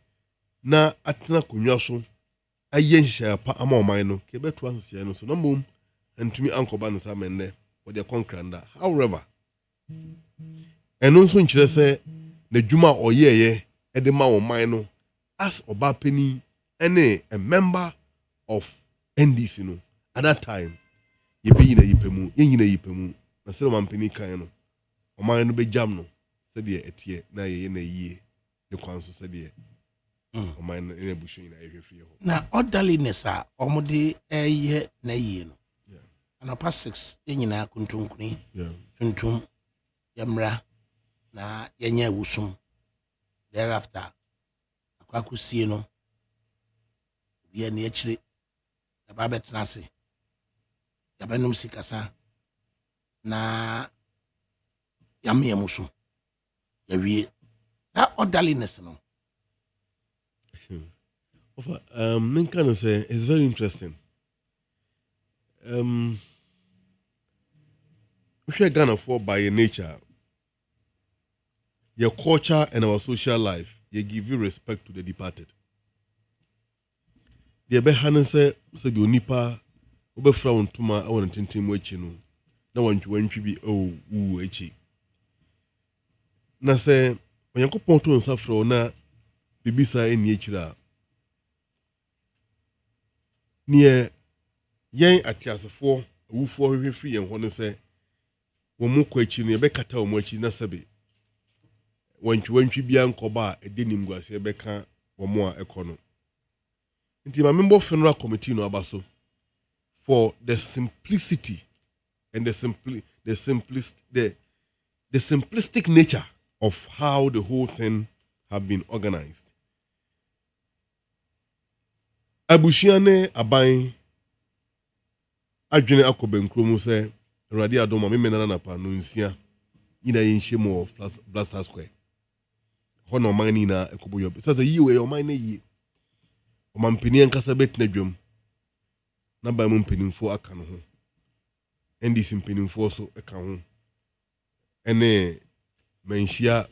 na atena konwa so aye nhya pa ama oman no ke beto asese no so na mom antumi ankoba no sa menne wo de konkranda however eno nso nkyere se na dwuma oyeye e de ma oman no as oba pani ene a member of NDC no at that time ye be na yipemu ye nyina yipemu na se oman pani kan no oman no be jam no se de etie na ye na yie ne kwanso se de oman no ene bushu na ehwefie ho na orderliness a omode eye na yie no ana past 6 ye nyina kuntunkuni tuntum yamra na yenye wusum thereafter akwakusie no ye ne akire ya ba betena se ya benum sikasa na yamye musu ya wie that orderliness no men can say it's very interesting we are Ghana for by nature your culture and our social life, you give you respect to the departed. The Behanan say you nipa, Obe Frown Tuma, I want to tintim wechino. No one to be echi. Na say, when you go ponto and safro na bibisa in yechira. Near yen at Yasafo, who for free and one say, Womu kwechin, ye bekata omochi na sabi. Wantwi bia nkoba e denim guase beka womo a ekono nti ma member funeral committee no abaso for the simplicity and the simplistic nature of how the whole thing have been organized. Abushiane aban adwene akobenkromu se Radi Adoma me menana na pa no nsia ina yenhye Blaster Square hono mani na ekoboyo sasa yiwe yo mani yi o mampini ankasa betina dwom na ba mu mpenimfo aka no ho NDC mpenimfo so eka ho ene menhia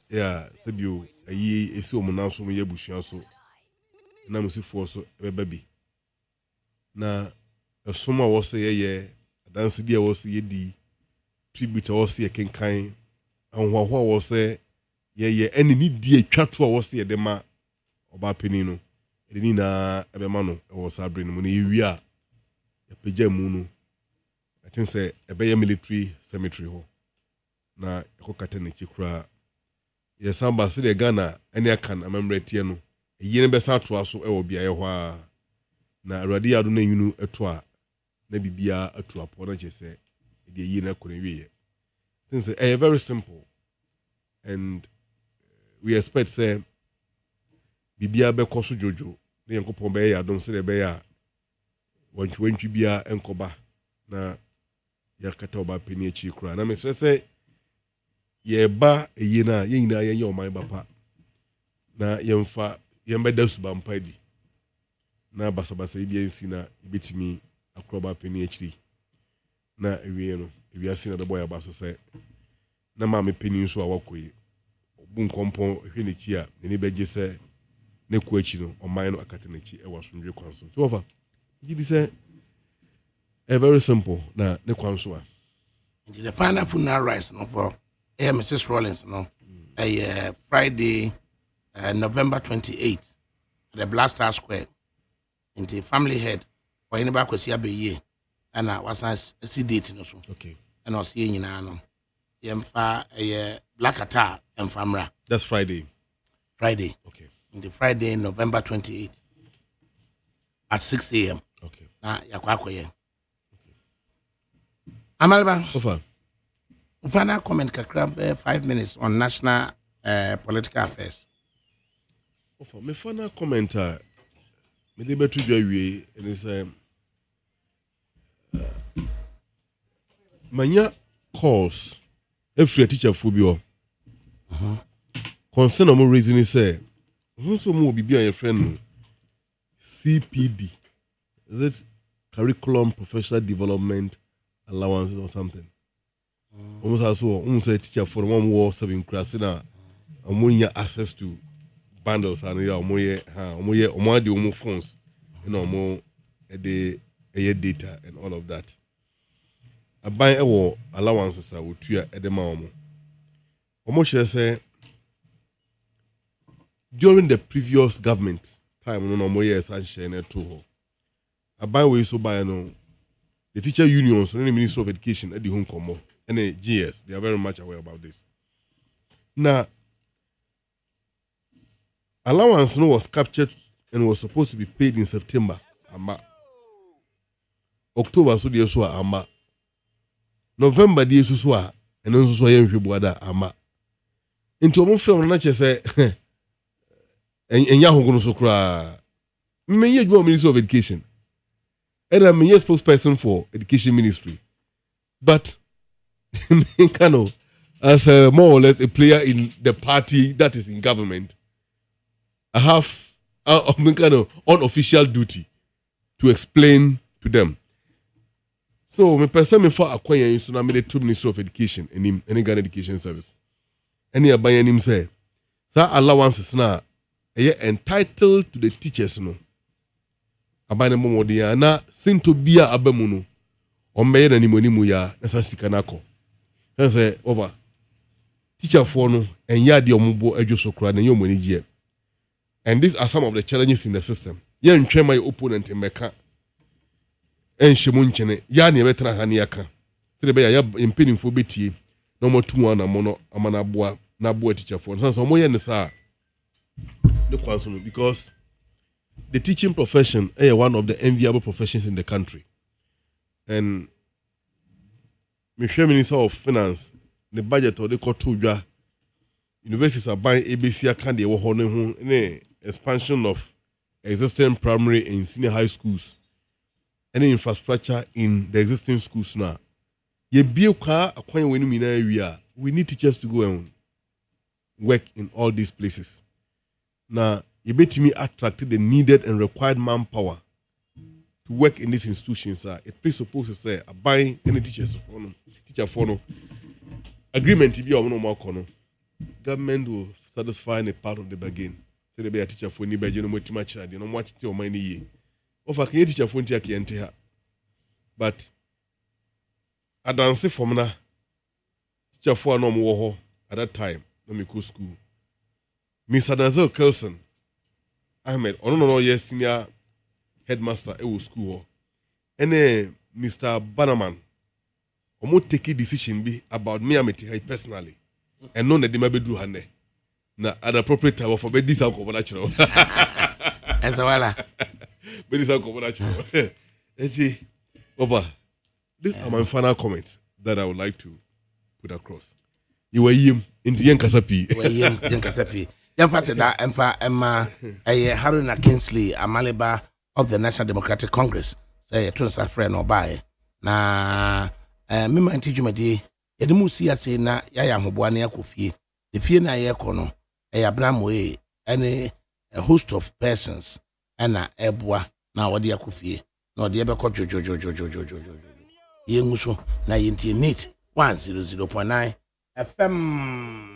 ya sabio ayi esi o munanso mo yabusua so na musifo so beba bi na esoma wo se ye dance dia wo se yedi tribute wo se kenkan anhwaho wo se ye eni ni die twato a wo se de ma oba peni no de ni na ebe ma no wo sabre no na yewi a ya pagya mu no I think say ebe ye military cemetery ho na ekokata na chikura ye samba se de Ghana eni akan amembre tie no ye ne be sa to aso e wo bia ye ho a na Awurade ado na yunu eto a na bibia atu apo na chese de yi na kone wiye think say very simple and we expect say bibia be koso jojo na yankopon be ya don se de be ya wantwi bia enkoba na yakata oba peni echi kura na mesre say ye ba eyi na ye nyina ye oman bapa na yemfa yembeda suba mpadi na basabasa bia nsi na ibetimi akroba peni echi na ewie no ewiase na de boy abaso say na ma me peni nso a wakoyi bun kompo hwe ne chi a ne beje se ne ku achi no oman no akate ne chi e wasomdwe kwanso so over gidi se very simple na ne kwanso a the final funeral rites no for Mrs. Rollins no Friday November 28th at the Blaster Square in the family head or anybody could see a be and I was see date no so okay and I was seeing you now yemfa black attack and famra that's Friday okay in the Friday November 28th at 6 a.m. okay na yakwako ye Amalba over final comment kakra 5 minutes on national political affairs over me final comment me dey betu dwawie and is manya calls every teacher for bi concern am reason say so mo bibi an your friend CPD is it curriculum professional development allowance or something almost also say teacher for one war 7 class na amunya access to bundles and ya omo phones you know omo the data and all of that aban ewo allowances a wotua edema omo say during the previous government time no omo years and share na to aban we so buy no the teacher unions and the Ministry of Education at the home komo and the GS they are very much aware about this now allowance no was captured and was supposed to be paid in September ama October so dey so ama November dey so a eno so ye nhwe boada ama nti omo frɛ no na che say enya hogono so kra me ye dwo Ministry of Education and I'm a spokesperson for Education Ministry but kind of as more or less a player in the party that is in government I have kind of unofficial duty to explain to them. So, my person me for acquire so na me the two Ministry of Education and any Ghana Education Service. Any abayan him say, "Sa allowances na entitled to the teachers no." Abayan mo dia na sinto bia abamu no. Ombe na nimu ya na sa sika na ko. Say over. Teacher for no enya de omubo adwo kra na yomoni gie. And these are some of the challenges in the system. Yen twa my opponent meka enhemu nchene ya na ebetra ha ne yaka tire be ya impedimfo betie na mo tumu na mo no amana boa na boa teacher for so mo ye ne sa the kwanso because the teaching profession is one of the enviable professions in the country and Minister of Finance the budget or the koto dwa universities are buying ABC akande wo ho ne ho ne expansion of existing primary and senior high schools any infrastructure in the existing schools now. We need teachers to go and work in all these places. Now, you bet me attract the needed and required manpower to work in these institutions. It presupposes say a buying any teachers for no teacher for no agreement to be on no more government will satisfy a part of the bargain. Say they be a teacher for any budget no more too much. They don't watch it your money. Of a teacher for her. But I dance from na teacher for no more at that time. No me go school. Miss Adazel Kelson Ahmed, no yes senior headmaster at school. And Mr. Bannerman, omo take a decision be about me and personally. And none of them be do hane. Na at the appropriate time for this alcohol natural. As well. But this alcohol natural. Let's see. Over. These are my final comments that I would like to put across. You were him in the Yankasapi. Yankasapi. Emphasize Emma Haruna Kingsley, Amaliba of the National Democratic Congress. Say a transfer friend or buy. Na mema ntijumadi yedemu si ase na yaya hoboane akofie. The fie na ye kono Abraham any a host of persons ana eboa na wode akofie. Na wode ebekọ jojojojojojojo. Yenguso na yentie neat 100.9 FM